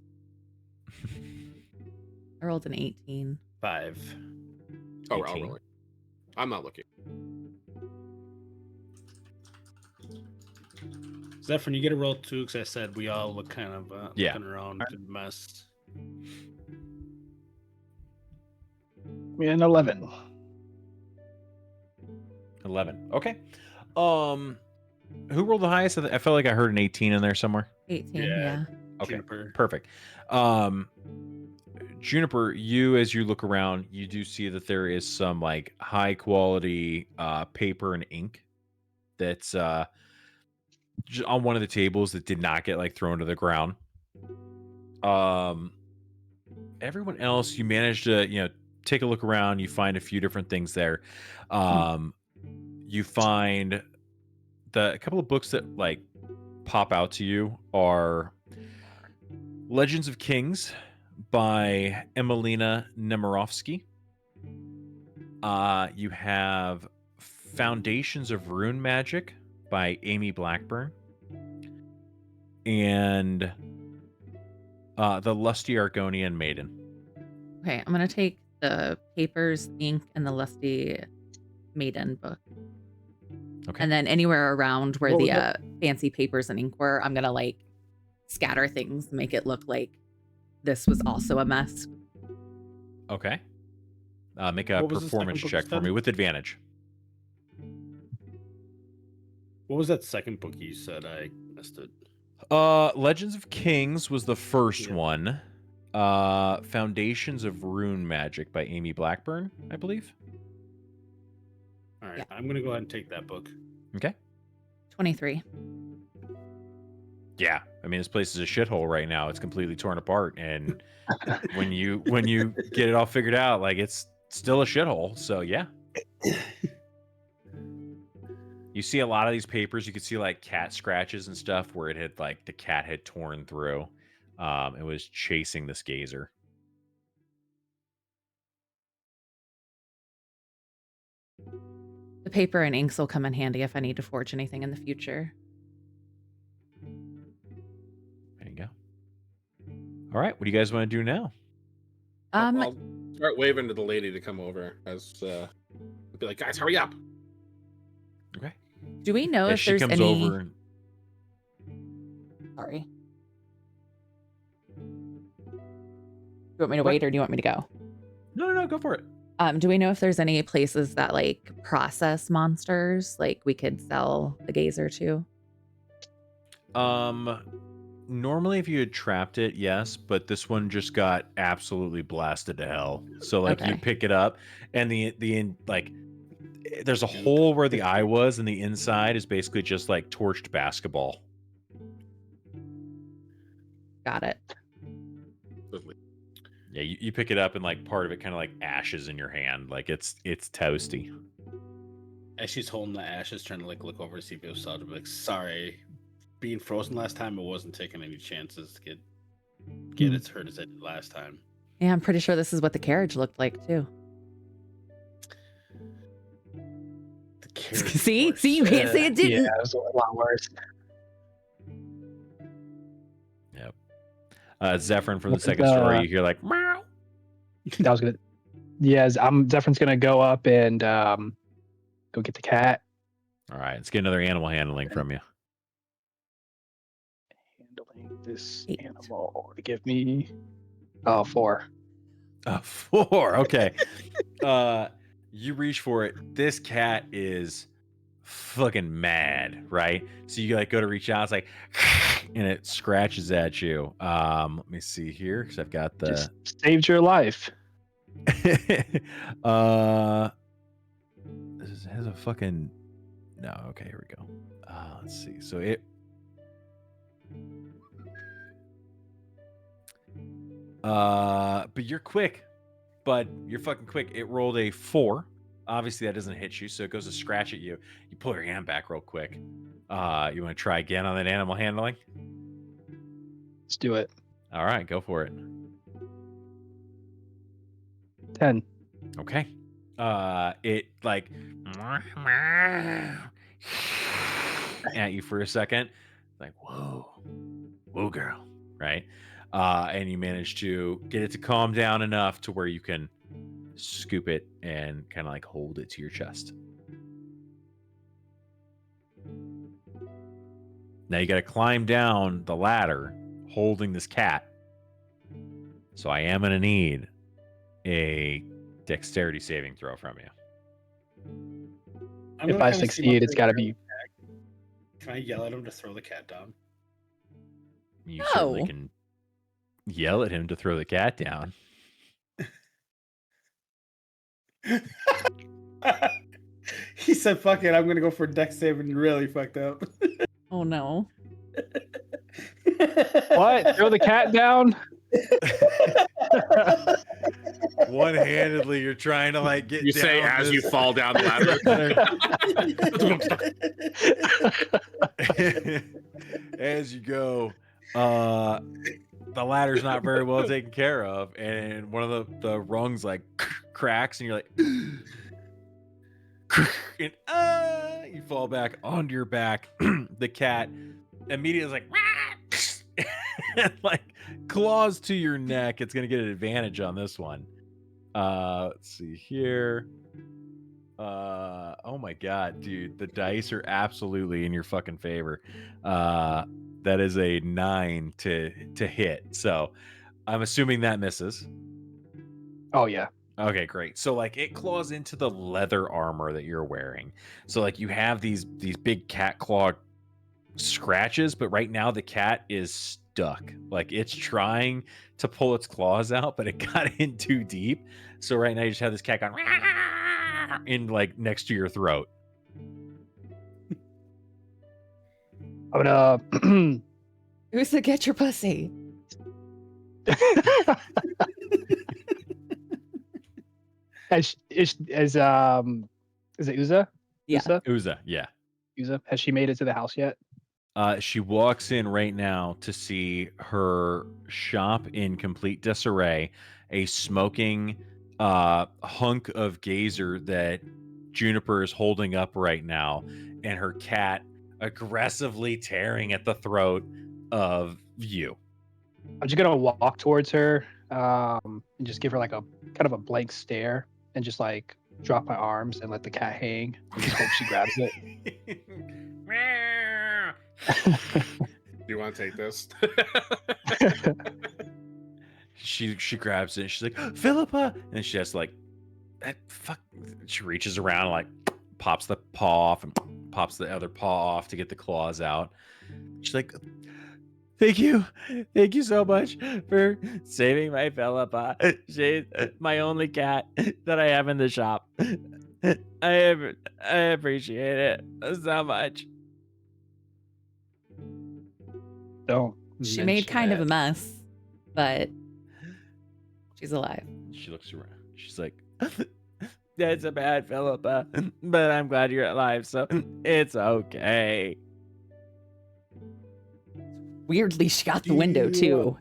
I rolled an 18. 5. Oh, 18. really? I'm not looking. Zephyr, you get a roll too, because I said we all look kind of looking around the mess. An 11. 11. Okay. Who rolled the highest? I felt like I heard an 18 in there somewhere. 18, yeah. Okay, Juniper. perfect. Juniper, as you look around, you do see that there is some like high quality paper and ink that's just on one of the tables that did not get like thrown to the ground. Everyone else, you managed to take a look around. You find a few different things there. You find a couple of books that like pop out to you are Legends of Kings by Emelina Nemirovsky. You have Foundations of Rune Magic by Amy Blackburn. And The Lusty Argonian Maiden. Okay, I'm gonna take the Papers, Ink, and the Lusty Maiden book. Okay. And then anywhere around where What the was fancy papers and ink were, I'm gonna like scatter things, make it look like this was also a mess. Okay. Make a What was the second performance book check you for said? me with advantage. What was that second book you said? I missed it. Legends of Kings was the first Yeah. one. Foundations of Rune Magic by Amy Blackburn, I believe. All right, Yeah. I'm gonna go ahead and take that book. Okay. 23. Yeah, I mean this place is a shithole right now. It's completely torn apart, and when you get it all figured out, like it's still a shithole. So yeah. You see a lot of these papers. You could see like cat scratches and stuff where it had like the cat had torn through. It was chasing this gazer. The paper and inks will come in handy if I need to forge anything in the future. There you go. All right, what do you guys want to do now? I'll start waving to the lady to come over as be like, guys, hurry up. Okay. Do we know As if she there's comes any? over and Sorry. Do you want me to wait or do you want me to go? No, go for it. Do we know if there's any places that like process monsters, like we could sell the gazer to? Normally if you had trapped it, yes, but this one just got absolutely blasted to hell. So like you Okay. pick it up and like there's a hole where the eye was and the inside is basically just like torched basketball. Got it. Yeah, you pick it up and like part of it kind of like ashes in your hand. Like it's toasty. As she's holding the ashes, trying to like look over to see if it was solid, like, sorry, being frozen last time, I wasn't taking any chances to get as hurt as I did last time. Yeah, I'm pretty sure this is what the carriage looked like too. The carriage See, was- you can't say it Yeah, didn't. it was a lot worse. Yep. Zephyrin from the What second is, story, you hear like meow. I was gonna. Yes, Zephyr's gonna go up and go get the cat. All right, let's get another animal handling from you. Handling this 8. animal to give me 4. 4. Okay. You reach for it. This cat is fucking mad, right? So you like go to reach out, it's like, and it scratches at you. Let me see here because I've got the. Just saved your life. This has a fucking. No. Okay, here we go. Let's see. So it. But you're quick. But you're fucking quick. It rolled a 4. Obviously, that doesn't hit you, so it goes to scratch at you. You pull your hand back real quick. You want to try again on that animal handling? Let's do it. All right, go for it. 10. Okay. It like at you for a second. Like, whoa, girl, right? And you manage to get it to calm down enough to where you can scoop it and kind of like hold it to your chest. Now you got to climb down the ladder holding this cat. So I am going to need a dexterity saving throw from you. I'm If gonna I kinda see succeed, what it's got to be. Can I yell at him to throw the cat down? You certainly No. can yell at him to throw the cat down. He said, fuck it, I'm gonna go for dex save and really fucked up. Oh no. What? Throw the cat down? one-handedly you're trying to like get You say down as this- you fall down the ladder. As you go, the ladder's not very well taken care of, and one of the rungs like cracks, and you're like, and you fall back onto your back. The cat immediately is like, and like claws to your neck. It's gonna get an advantage on this one. Let's see here. Oh my god, dude, the dice are absolutely in your fucking favor. That is a 9 to hit. So I'm assuming that misses. Oh yeah. Okay, great. So like it claws into the leather armor that you're wearing. So like you have these big cat claw scratches, but right now the cat is stuck. Like it's trying to pull its claws out, but it got in too deep. So right now you just have this cat going in like next to your throat. I'm gonna Who's to get your pussy? is it Uza? Yeah. Uza, yeah. Uza, has she made it to the house yet? She walks in right now to see her shop in complete disarray, a smoking hunk of gazer that Juniper is holding up right now, and her cat aggressively tearing at the throat of you. I'm just gonna walk towards her and just give her like a kind of a blank stare and just like drop my arms and let the cat hang and just hope she grabs it. Do you want to take this? She grabs it. And she's like, Philippa, and she has to like, fuck. She reaches around and like pops the paw off and pops the other paw off to get the claws out. She's like, thank you so much for saving my Philippa. She's my only cat that I have in the shop. I appreciate it so much. Don't. She made kind of a mess, but she's alive. She looks around. She's like, that's a bad Philippa, but I'm glad you're alive, so it's okay. Weirdly, she got the window too.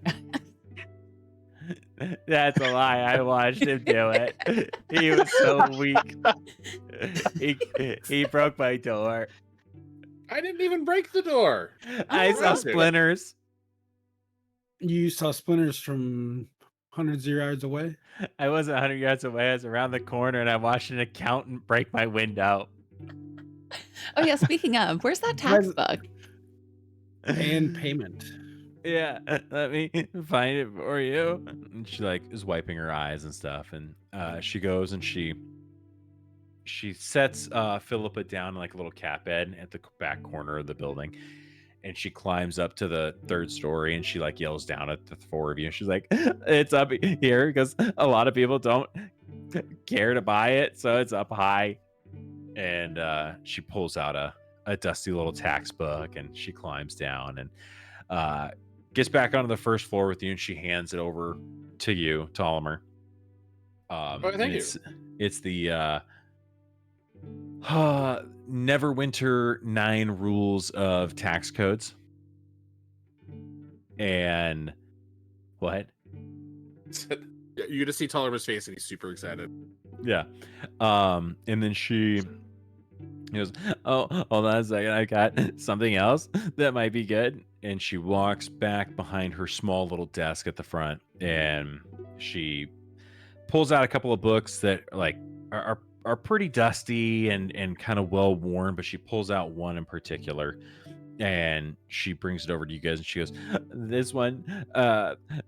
That's a lie. I watched him do it. He was so weak. He broke my door. I didn't even break the door. I saw splinters. You saw splinters from hundreds of yards away? I wasn't 100 yards away. I was around the corner, and I watched an accountant break my window. Oh yeah, speaking of, where's that tax book? And payment. Yeah, let me find it for you. And she like is wiping her eyes and stuff, and she goes and she sets Philippa down in like a little cat bed at the back corner of the building, and she climbs up to the 3rd story, and she like yells down at the 4 of you. She's like, "It's up here because a lot of people don't care to buy it, so it's up high." And she pulls out a dusty little tax book, and she climbs down and gets back onto the 1st floor with you, and she hands it over to you, Tollimer. Thank you. It's the Neverwinter 9 rules of tax codes. And what? You just see Tolliver's face, and he's super excited. Yeah. And then she goes, oh, hold on a second. I got something else that might be good. And she walks back behind her small little desk at the front, and she pulls out a couple of books that like are pretty dusty and kind of well worn, but she pulls out one in particular, and she brings it over to you guys, and she goes, this one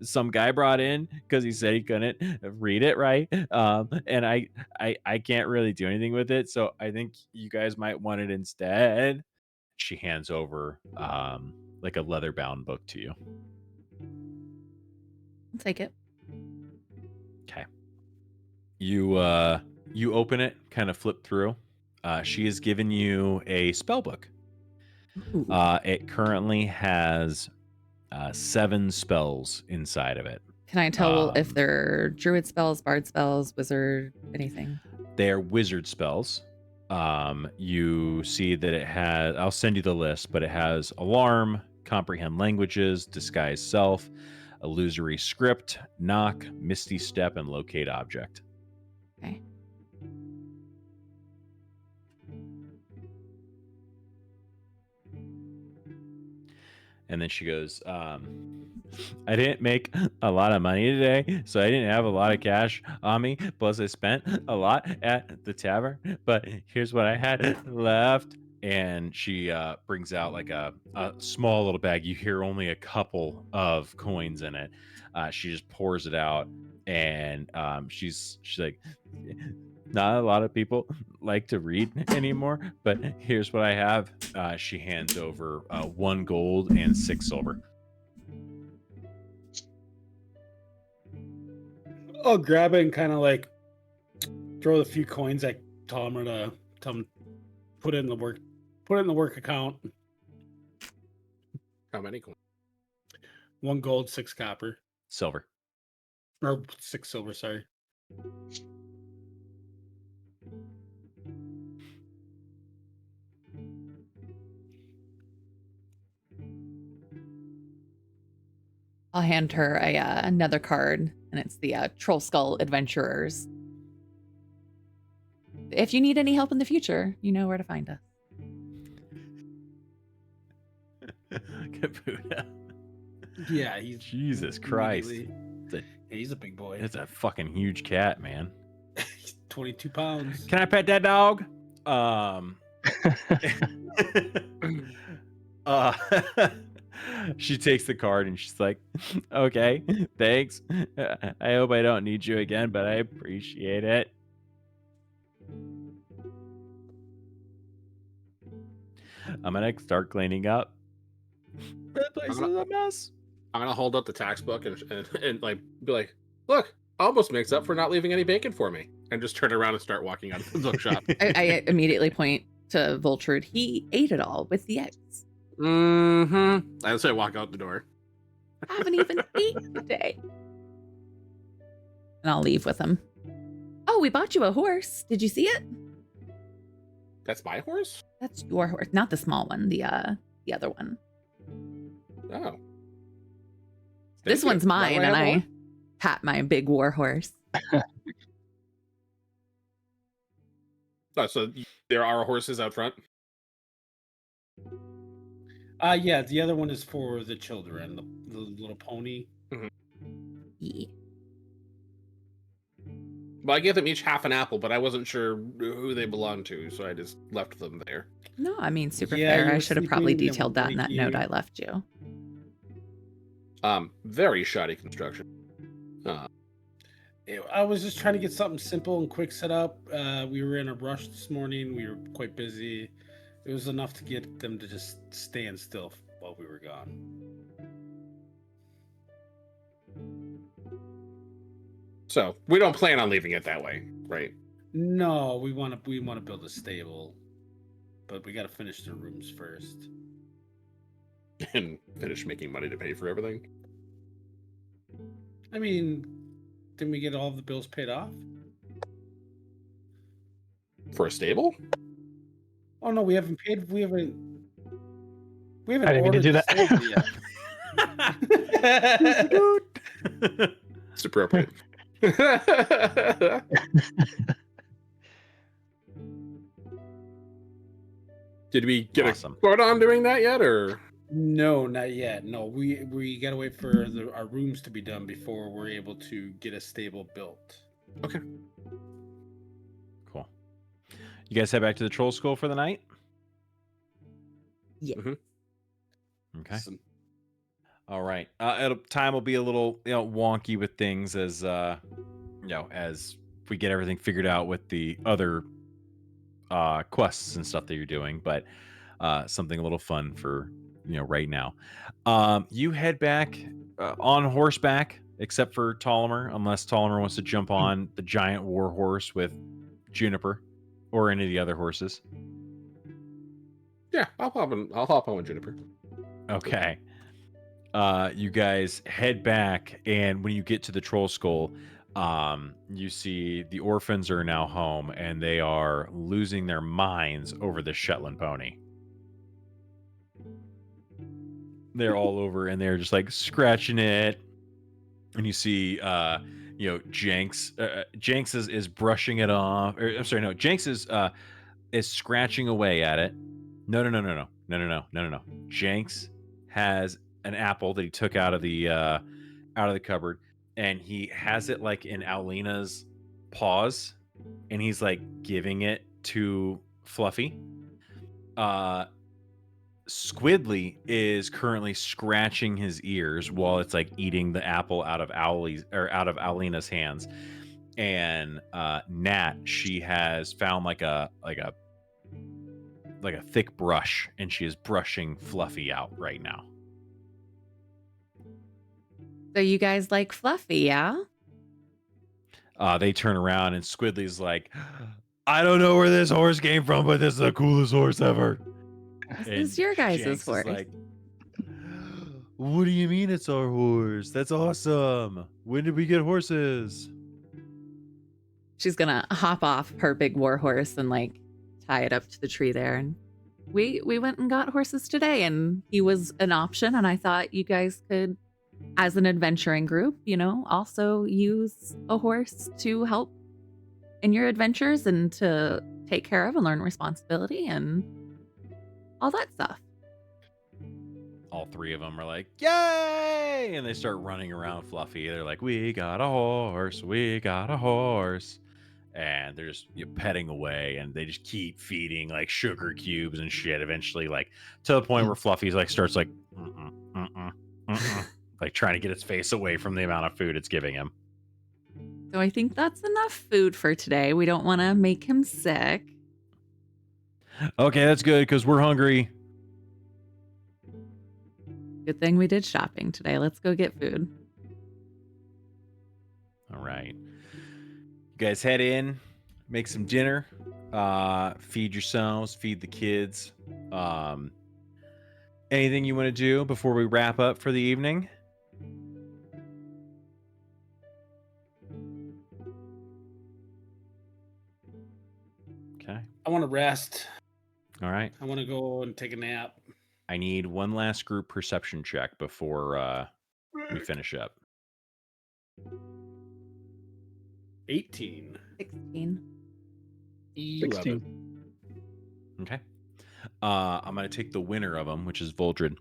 some guy brought in because he said he couldn't read it right, and I can't really do anything with it, so I think you guys might want it instead. She hands over like a leather bound book to you. I'll take it. Okay. You open it, kind of flip through. She has given you a spell book. It currently has 7 spells inside of it. Can I tell if they're druid spells, bard spells, wizard, anything? They're wizard spells. You see that it has, I'll send you the list, but it has alarm, comprehend languages, disguise self, illusory script, knock, misty step, and locate object. Okay. And then she goes, I didn't make a lot of money today, so I didn't have a lot of cash on me. Plus, I spent a lot at the tavern, but here's what I had left. And she brings out like a small little bag. You hear only a couple of coins in it. She just pours it out, and she's like, not a lot of people like to read anymore, but here's what I have. She hands over 1 gold and 6 silver. I'll grab it and kind of like throw the few coins I tell him to put it in the work account. How many coins? 1 gold, 6 copper. Silver. Or 6 silver, sorry. I'll hand her another card, and it's the Troll Skull Adventurers. If you need any help in the future, you know where to find us. Caputa. Yeah, he's Jesus Christ. He's a big boy. It's a fucking huge cat, man. He's 22 pounds. Can I pet that dog? She takes the card and she's like, okay, thanks. I hope I don't need you again, but I appreciate it. I'm gonna start cleaning up. That place is a mess. I'm gonna hold up the tax book and like be like, look, almost makes up for not leaving any bacon for me, and just turn around and start walking out of the bookshop. I immediately point to Vultured. He ate it all with the eggs. Mm-hmm. I say walk out the door. I haven't even eaten today. And I'll leave with him. Oh, we bought you a horse. Did you see it? That's my horse? That's your horse, not the small one. The other one. Oh. This one's mine, and I pat my big war horse. Oh, so there are horses out front? Yeah, the other one is for the children, the little pony. Mm-hmm. Yeah. Well, I gave them each half an apple, but I wasn't sure who they belonged to, so I just left them there. No, I mean, super Yeah, fair. you I were should have probably sleeping, detailed that in that like note you- I left you. Very shoddy construction. I was just trying to get something simple and quick set up. We were in a rush this morning. We were quite busy. It was enough to get them to just stand still while we were gone. So we don't plan on leaving it that way, right? No, we want to build a stable, but we got to finish the rooms first. And finish making money to pay for everything. I mean, didn't we get all of the bills paid off? For a stable? Oh no, we haven't paid. We haven't. I didn't mean to ordered do the that. stable yet. It's appropriate. Did we get Awesome. a quote on doing that yet, or? No, not yet. No, we gotta wait for our rooms to be done before we're able to get a stable built. Okay. Cool. You guys head back to the troll school for the night? Yeah. Mm-hmm. Okay. All right. Time will be a little wonky with things as as we get everything figured out with the other quests and stuff that you're doing, but something a little fun for right now. You head back on horseback, except for Ptolemy, unless Ptolemy wants to jump on the giant war horse with Juniper or any of the other horses. Yeah, I'll hop on with Juniper. Okay. You guys head back, and when you get to the troll skull, you see the orphans are now home, and they are losing their minds over the Shetland pony. They're all over, and they're just like scratching it. And you see, Jenks. Jenks is brushing it off. Or, I'm sorry, no. Jenks is scratching away at it. No. Jenks has an apple that he took out of the cupboard, and he has it like in Alina's paws, and he's like giving it to Fluffy. Squidly is currently scratching his ears while it's like eating the apple out of Alina's hands. And Nat, she has found like a thick brush, and she is brushing Fluffy out right now. So you guys like Fluffy, yeah? They turn around, and Squidly's like, I don't know where this horse came from, but this is the coolest horse ever. This is your guys' Jenks horse. is like, what do you mean it's our horse? That's awesome. When did we get horses? She's gonna hop off her big war horse and like tie it up to the tree there. And we went and got horses today, and he was an option. And I thought you guys could, as an adventuring group, also use a horse to help in your adventures and to take care of and learn responsibility and all that stuff. All three of them are like, yay! And they start running around Fluffy. They're like, we got a horse. We got a horse. And they're just petting away, and they just keep feeding like sugar cubes and shit. Eventually, like to the point where Fluffy's like starts like, like trying to get its face away from the amount of food it's giving him. So I think that's enough food for today. We don't want to make him sick. Okay, that's good, because we're hungry. Good thing we did shopping today. Let's go get food. All right. You guys head in, make some dinner, feed yourselves, feed the kids. Anything you want to do before we wrap up for the evening? Okay. I want to rest. All right. I want to go and take a nap. I need one last group perception check before we finish up. 18. 16. 16. Okay. I'm going to take the winner of them, which is Voldred.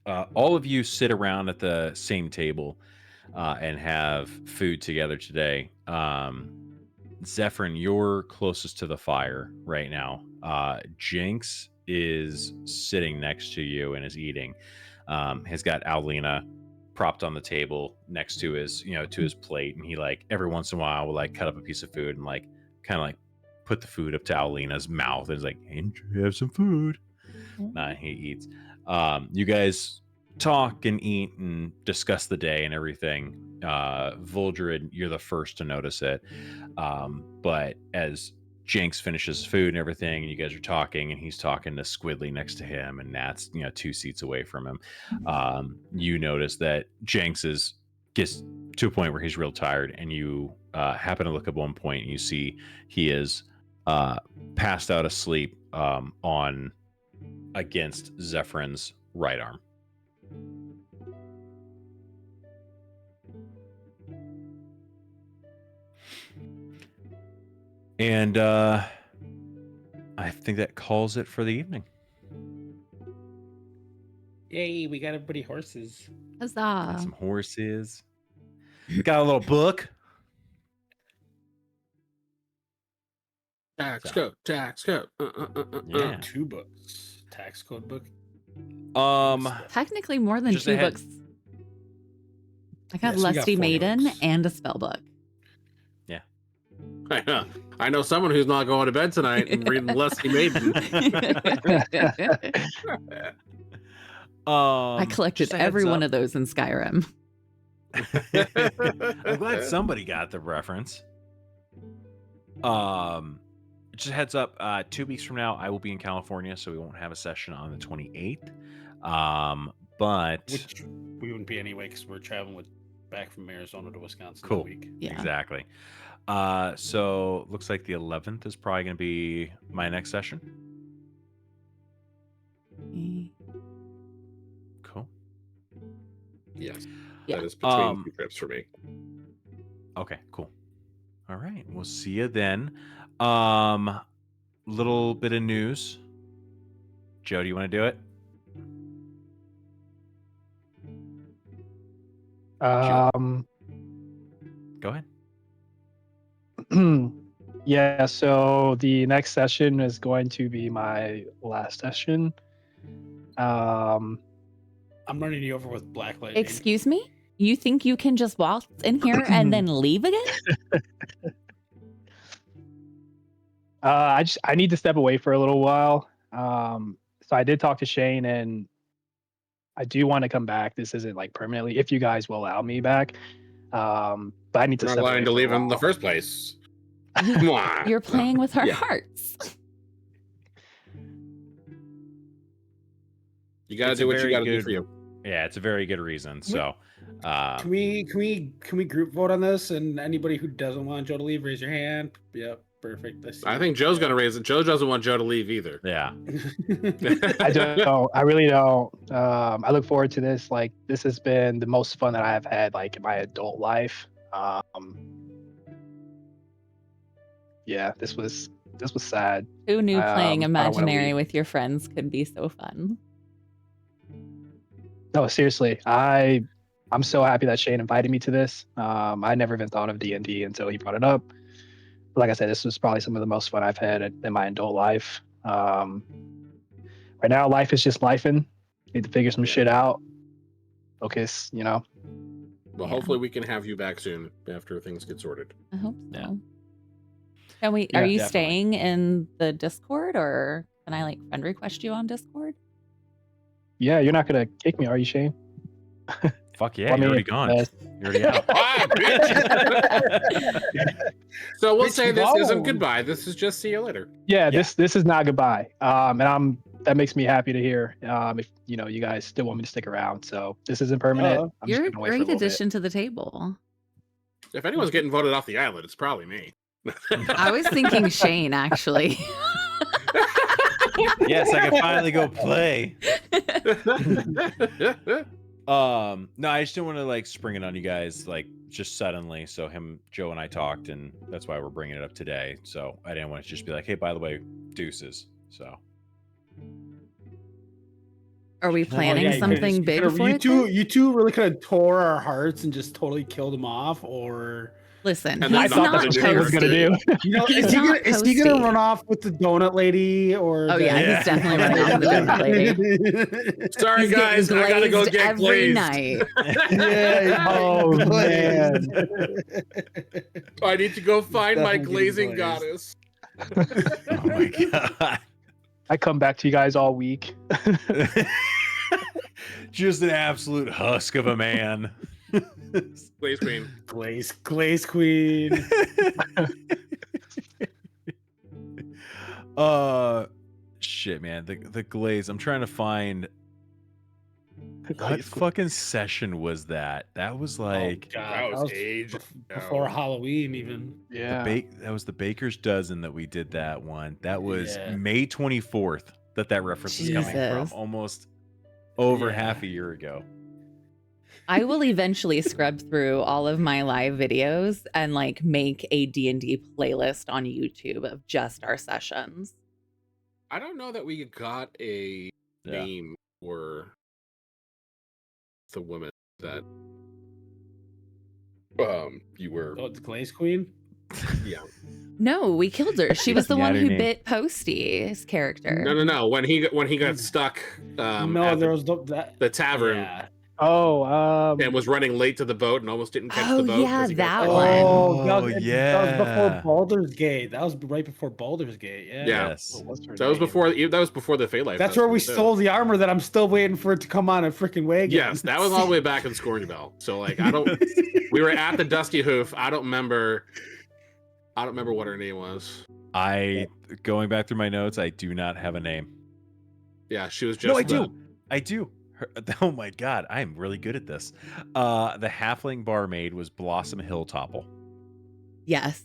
All of you sit around at the same table and have food together today. Zephyrin, you're closest to the fire right now. Jinx is sitting next to you and is eating. Has got Alina propped on the table next to his, to his plate, and he like every once in a while will like cut up a piece of food and like kind of like put the food up to Alina's mouth and is like, hey, have some food. He eats. You guys talk and eat and discuss the day and everything. Voldred, you're the first to notice it. But as Jinx finishes food and everything, and you guys are talking, and he's talking to Squidly next to him, and Nat's 2 seats away from him. You notice that Jinx gets to a point where he's real tired, and you happen to look at one point, and you see he is passed out asleep on against Zephyrин's right arm. And I think that calls it for the evening. Yay, we got everybody horses. Huzzah. Got some horses. Got a little book. Tax code. Yeah. 2 books. Tax code book. Technically more than Just 2 ahead. books. I got Yes, we got Lusty 4 Maiden books. and a spell book. I know someone who's not going to bed tonight and reading Lusty Maiden. I collected just a heads every one up. of those in Skyrim. I'm glad somebody got the reference. Just a heads up, 2 weeks from now I will be in California, so we won't have a session on the 28th. but Which we wouldn't be anyway because we're traveling back from Arizona to Wisconsin cool. that week. Yeah. Exactly. So looks like the 11th is probably going to be my next session. Cool. Yes. Yeah. That is between 2 trips for me. Okay, cool. All right, we'll see you then. Little bit of news. Joe, do you want to do it? Go ahead. Yeah, so the next session is going to be my last session. I'm running you over with Black Lightning. Excuse me? You think you can just walk in here and then leave again? I need to step away for a little while. So I did talk to Shane, and I do want to come back. This isn't like permanently, if you guys will allow me back. But I need to We're not step away allowing to for a leave in the while. first place. Come on. You're playing with our Yeah. hearts. You gotta It's do a what you very gotta do good- for you. Yeah, it's a very good reason. So, Can we group vote on this? And anybody who doesn't want Joe to leave, raise your hand. Yep, perfect. I think Joe's gonna raise it. Joe doesn't want Joe to leave either. yeah. I don't. I really don't. I look forward to this. Like, this has been the most fun that I have had, like, in my adult life. Yeah, this was sad. Who knew playing I don't wanna Imaginary leave. with your friends could be so fun? No, seriously, I'm so happy that Shane invited me to this. I never even thought of D&D until he brought it up. Like I said, this was probably some of the most fun I've had in my adult life. Right now, life is just lifing. Need to figure some shit out. Focus, you know. Well, Yeah. hopefully we can have you back soon after things get sorted. I hope so. Yeah. Can we? Yeah, Are you definitely. staying in the Discord, or can I like friend request you on Discord? Yeah, you're not gonna kick me, are you, Shane? Fuck yeah, Well, I you're mean, already gone. yes. You're already out. Ah, bitch. So we'll Bitch, say this no. isn't goodbye. This is just see you later. Yeah, this is not goodbye. And that makes me happy to hear. If you guys still want me to stick around, so this isn't permanent. I'm just You're a getting away for a great little bit. addition to the table. If anyone's getting voted off the island, it's probably me. I was thinking Shane, actually. Yes, I can finally go play. No, I just didn't want to like spring it on you guys like just suddenly. So Joe and I talked, and that's why we're bringing it up today. So I didn't want to just be like, hey, by the way, deuces. So Are we planning you something could've- big could've- for you it? two, then? you two really could have tore our hearts and just totally killed him off, or Listen, And he's I thought not that's what Shane was gonna toasty. do. you know, He's is he not gonna toasty. run off with the donut lady or? Oh yeah, Yeah. he's definitely running off with the donut lady. Sorry, He's guys, getting I gotta go glazed get every glazed. night. Yeah. Oh, man. I need to go find my Definitely glazing getting goddess. oh my god. I come back to you guys all week. Just an absolute husk of a man. Glaze queen. Glaze queen. Shit, man. The glaze. I'm trying to find what Glaze queen. fucking session was that? That was like That was ages before ago. Halloween, even. Yeah. that was the Baker's Dozen that we did that one. That was Yeah. May 24th that reference is coming from. Jesus. Almost over Yeah. half a year ago. I will eventually scrub through all of my live videos and like make a D&D playlist on YouTube of just our sessions. I don't know that we got a Yeah. name for the woman that you were. Oh, the glaze queen. Yeah. No, we killed her. She was the Yeah, one her who name. bit Posty's character. No. When he got stuck No, at there was that. the tavern Yeah. Oh, and was running late to the boat and almost didn't catch Oh, the boat. yeah, 'cause he got that stuck. one. Oh, Oh, that was yeah. before Baldur's Gate. That was right before Baldur's Gate. Yeah. Yeah. Yes. what's her That was name? before the Fey Life. That's where we Festival, too. stole the armor that I'm still waiting for it to come on a freaking wagon. Yes, that was all the way back in Scornbell. So like we were at the Dusty Hoof. I don't remember what her name was. Going back through my notes, I do not have a name. Yeah, she was just No, I do. Oh my god, I am really good at this. The halfling barmaid was Blossom Hilltopple. Yes.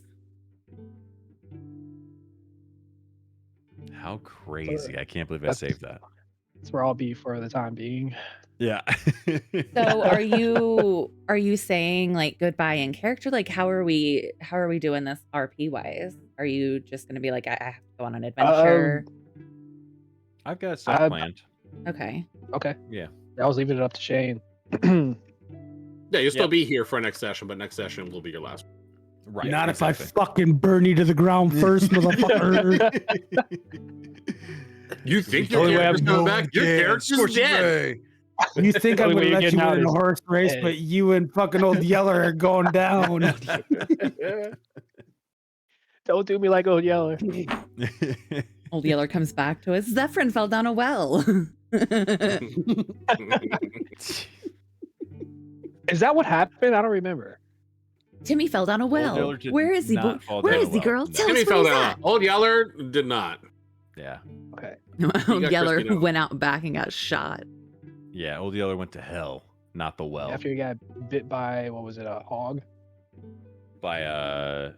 How crazy. I can't believe I That's saved that. that's where I'll be for the time being. Yeah. So are you saying like goodbye in character? Like how are we doing this RP wise? Are you just gonna be like I have to go on an adventure? I've got stuff I- planned. Okay. Okay. Yeah. I was leaving it up to Shane. Yeah, you'll still Yep. be here for next session, but next session will be your last. Right. Not if exactly. I fucking burn you to the ground first, motherfucker. You think The only your way character's I'm coming back? Your character's dead. You think I Only would way you're let getting you out win a is horse race, dead. but you and fucking old Yeller are going down. Don't do me like Old Yeller. Old Yeller comes back to us. Zephyrin fell down a well. Is that what happened? I don't remember. Timmy fell down a well. Yeller did Where is he? not fall Where down is a he, well. girl? No. Tell Timmy us where fell he's down. at. Old Yeller did not. Yeah. Okay. Old got Yeller Christina. went out back and got shot. Yeah. Old Yeller went to hell, not the well. After he got bit by, what was it, a hog? By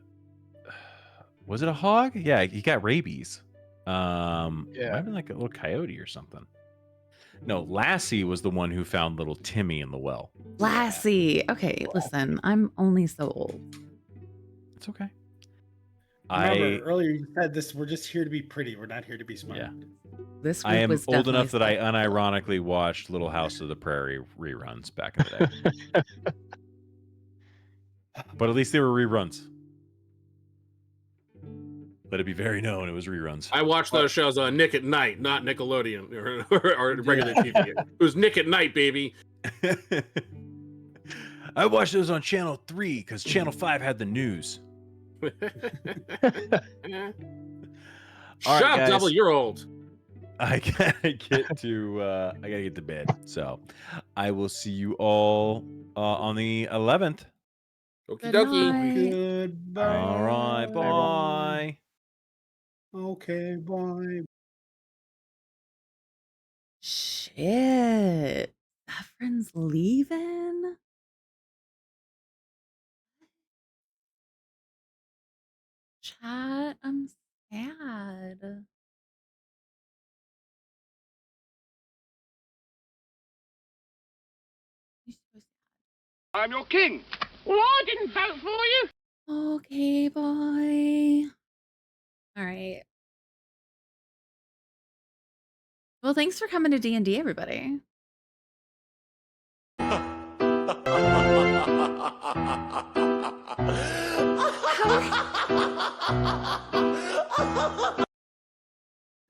was it a hog? Yeah, he got rabies. It might have been like a little coyote or something. No, Lassie was the one who found little Timmy in the well. Lassie. Okay, listen, I'm only so old. It's okay. Remember, earlier you said this, we're just here to be pretty. We're not here to be smart. Yeah. This group I am was old enough that I definitely unironically watched Little House of the Prairie reruns back in the day. But at least they were reruns. Let it be very known it was reruns. I watched those shows on Nick at Night, not Nickelodeon or regular TV. It was Nick at Night, baby. I watched those on Channel 3 because Channel 5 had the news. All Shut right, up, guys. Double. You're old. I gotta get to bed. So I will see you all on the 11th. Okie Good dokie. night. Goodbye. All right, bye. Okay, bye. Shit. Saffron's leaving? Chat, I'm sad. You're so sad. I'm your king. Well, I didn't vote for you. Okay, bye. All right. Well, thanks for coming to D&D, everybody.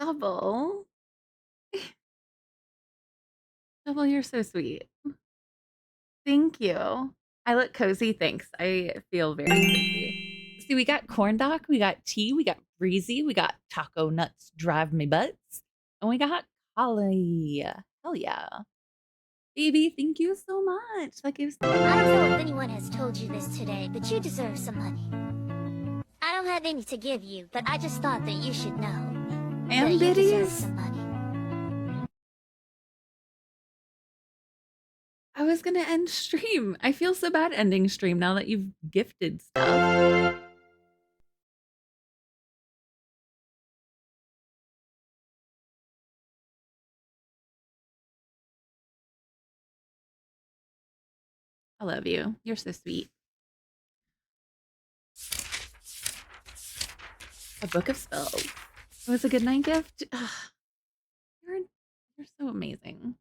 Double. Double, you're so sweet. Thank you. I look cozy. Thanks. I feel very cozy. See, we got corn dock, we got tea, we got breezy, we got taco nuts drive me butts, and we got Holly. Hell yeah. Baby, thank you so much. That gives I don't know if anyone has told you this today, but you deserve some money. I don't have any to give you, but I just thought that you should know. that you deserve biddies. some money. I was gonna end stream. I feel so bad ending stream now that you've gifted stuff. I love you. You're so sweet. A book of spells. It was a good night gift. Ugh. You're so amazing.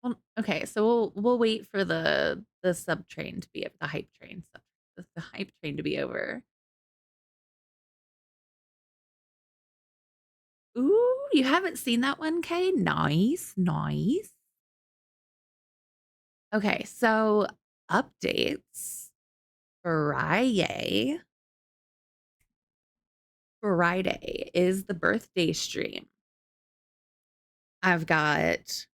Well, okay, so we'll wait for the sub train to be the hype train the hype train to be over. Ooh, you haven't seen that one, Kay? Nice, nice. Okay, so updates. Friday is the birthday stream. I've got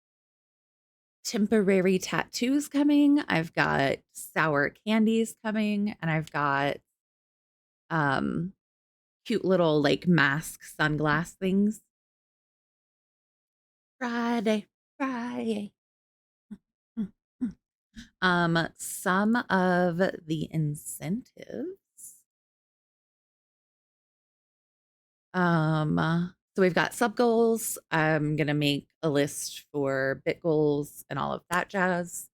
temporary tattoos coming. I've got sour candies coming, and I've got cute little like mask sunglass things. Friday. Friday. Some of the incentives. So we've got sub goals. I'm gonna make a list for bit goals and all of that jazz.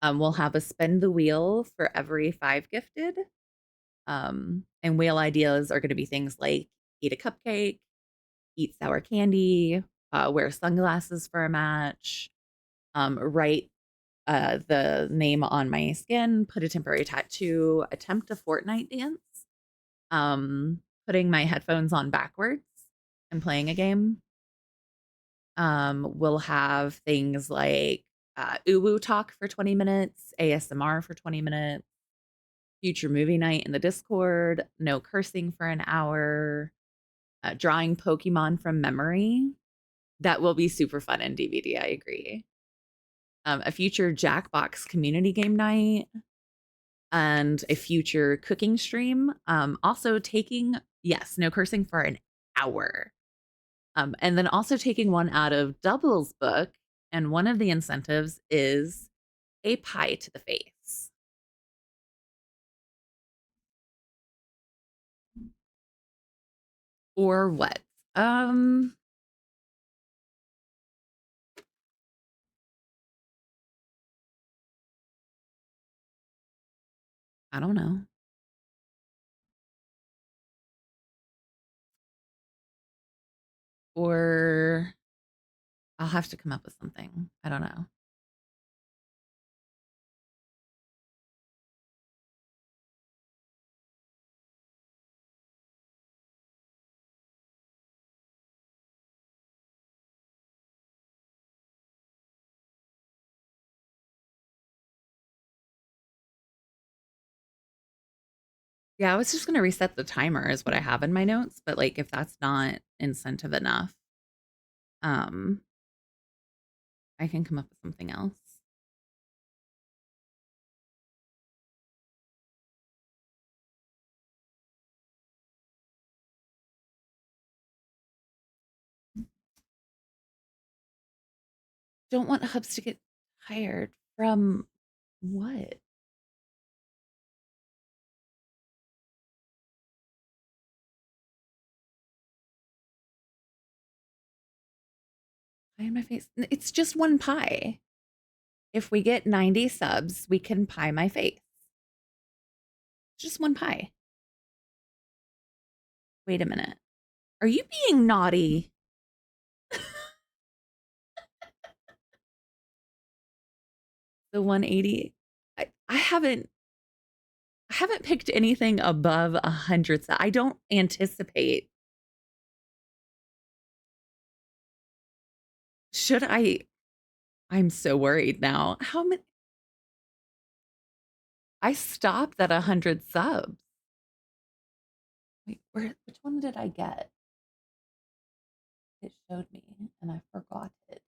We'll have a spin the wheel for every 5 gifted. And whale ideas are gonna be things like eat a cupcake, eat sour candy, wear sunglasses for a match, write the name on my skin, put a temporary tattoo, attempt a Fortnite dance, putting my headphones on backwards and playing a game. We'll have things like uwu talk for 20 minutes, ASMR for 20 minutes, future movie night in the Discord, no cursing for an hour, drawing Pokemon from memory. That will be super fun in DVD, I agree. A future Jackbox community game night, and a future cooking stream. Also taking, yes, no cursing for an hour. And then also taking one out of Double's book, and one of the incentives is a pie to the face. Or what? I don't know. Or I'll have to come up with something. I don't know. Yeah, I was just gonna reset the timer is what I have in my notes, but like if that's not incentive enough, I can come up with something else. Don't want hubs to get tired from what? Pie in my face. It's just one pie. If we get 90 subs, we can pie my face. Just one pie. Wait a minute. Are you being naughty? The 180. I haven't picked anything above 100. I don't anticipate. Should I? I'm so worried now. How many? I stopped at 100 subs. Wait, which one did I get? It showed me and I forgot it.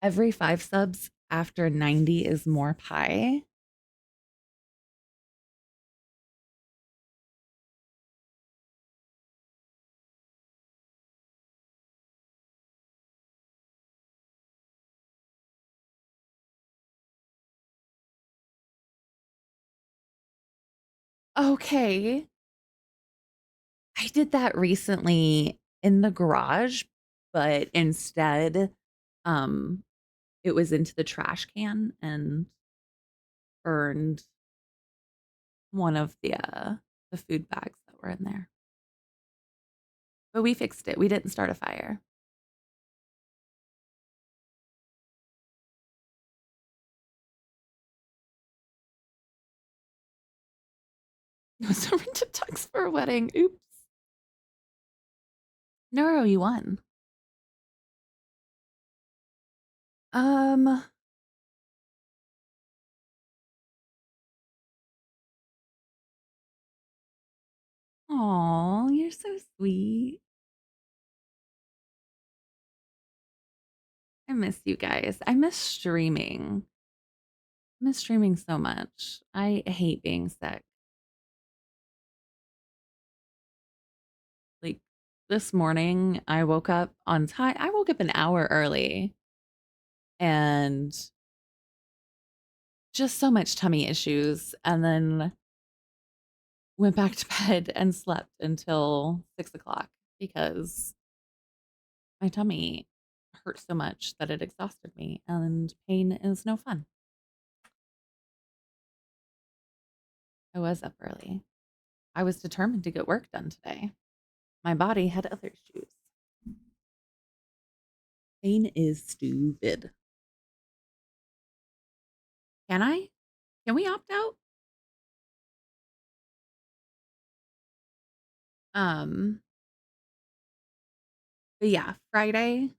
Every 5 subs after 90 is more pie. Okay. I did that recently in the garage, but instead, it was into the trash can and burned one of the food bags that were in there. But we fixed it. We didn't start a fire. It was a rented tux for a wedding. Oops. Neuro, you won. Oh, you're so sweet. I miss you guys. I miss streaming. I miss streaming so much. I hate being sick. Like, this morning I woke up on time. I woke up an hour early and just so much tummy issues, and then went back to bed and slept until 6 o'clock because my tummy hurt so much that it exhausted me, and pain is no fun. I was up early. I was determined to get work done today. My body had other issues. Pain is stupid. Can I? Can we opt out? But yeah, Friday,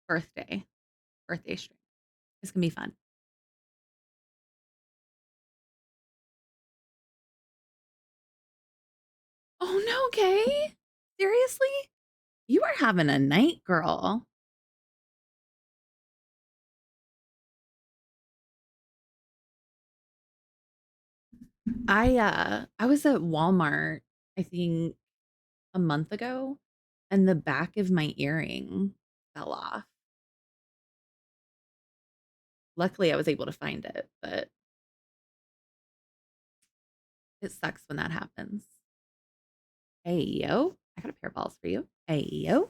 birthday stream. It's gonna be fun. Oh no, Kay. Seriously? You are having a night, girl. I was at Walmart, I think a month ago, and the back of my earring fell off. Luckily, I was able to find it, but it sucks when that happens. Hey, yo. I got a pair of balls for you. Hey, yo.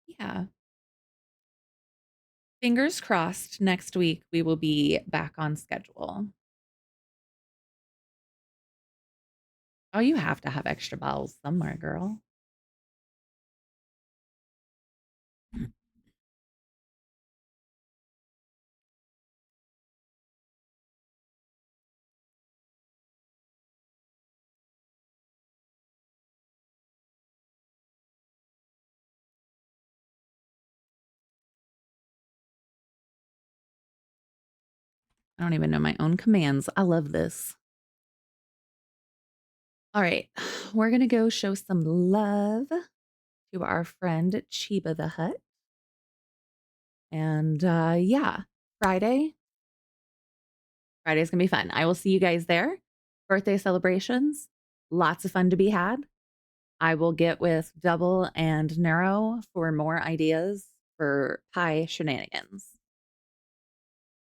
Yeah. Fingers crossed next week we will be back on schedule. Oh, you have to have extra balls somewhere, girl. I don't even know my own commands. I love this. All right, we're going to go show some love to our friend Chiba the Hut. And yeah, Friday's going to be fun. I will see you guys there. Birthday celebrations, lots of fun to be had. I will get with Double and Nero for more ideas for pie shenanigans.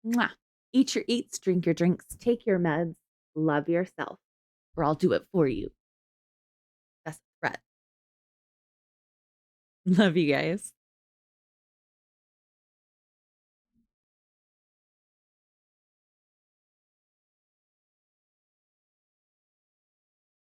Mwah. Eat your eats, drink your drinks, take your meds, love yourself, or I'll do it for you. That's a threat. Love you guys.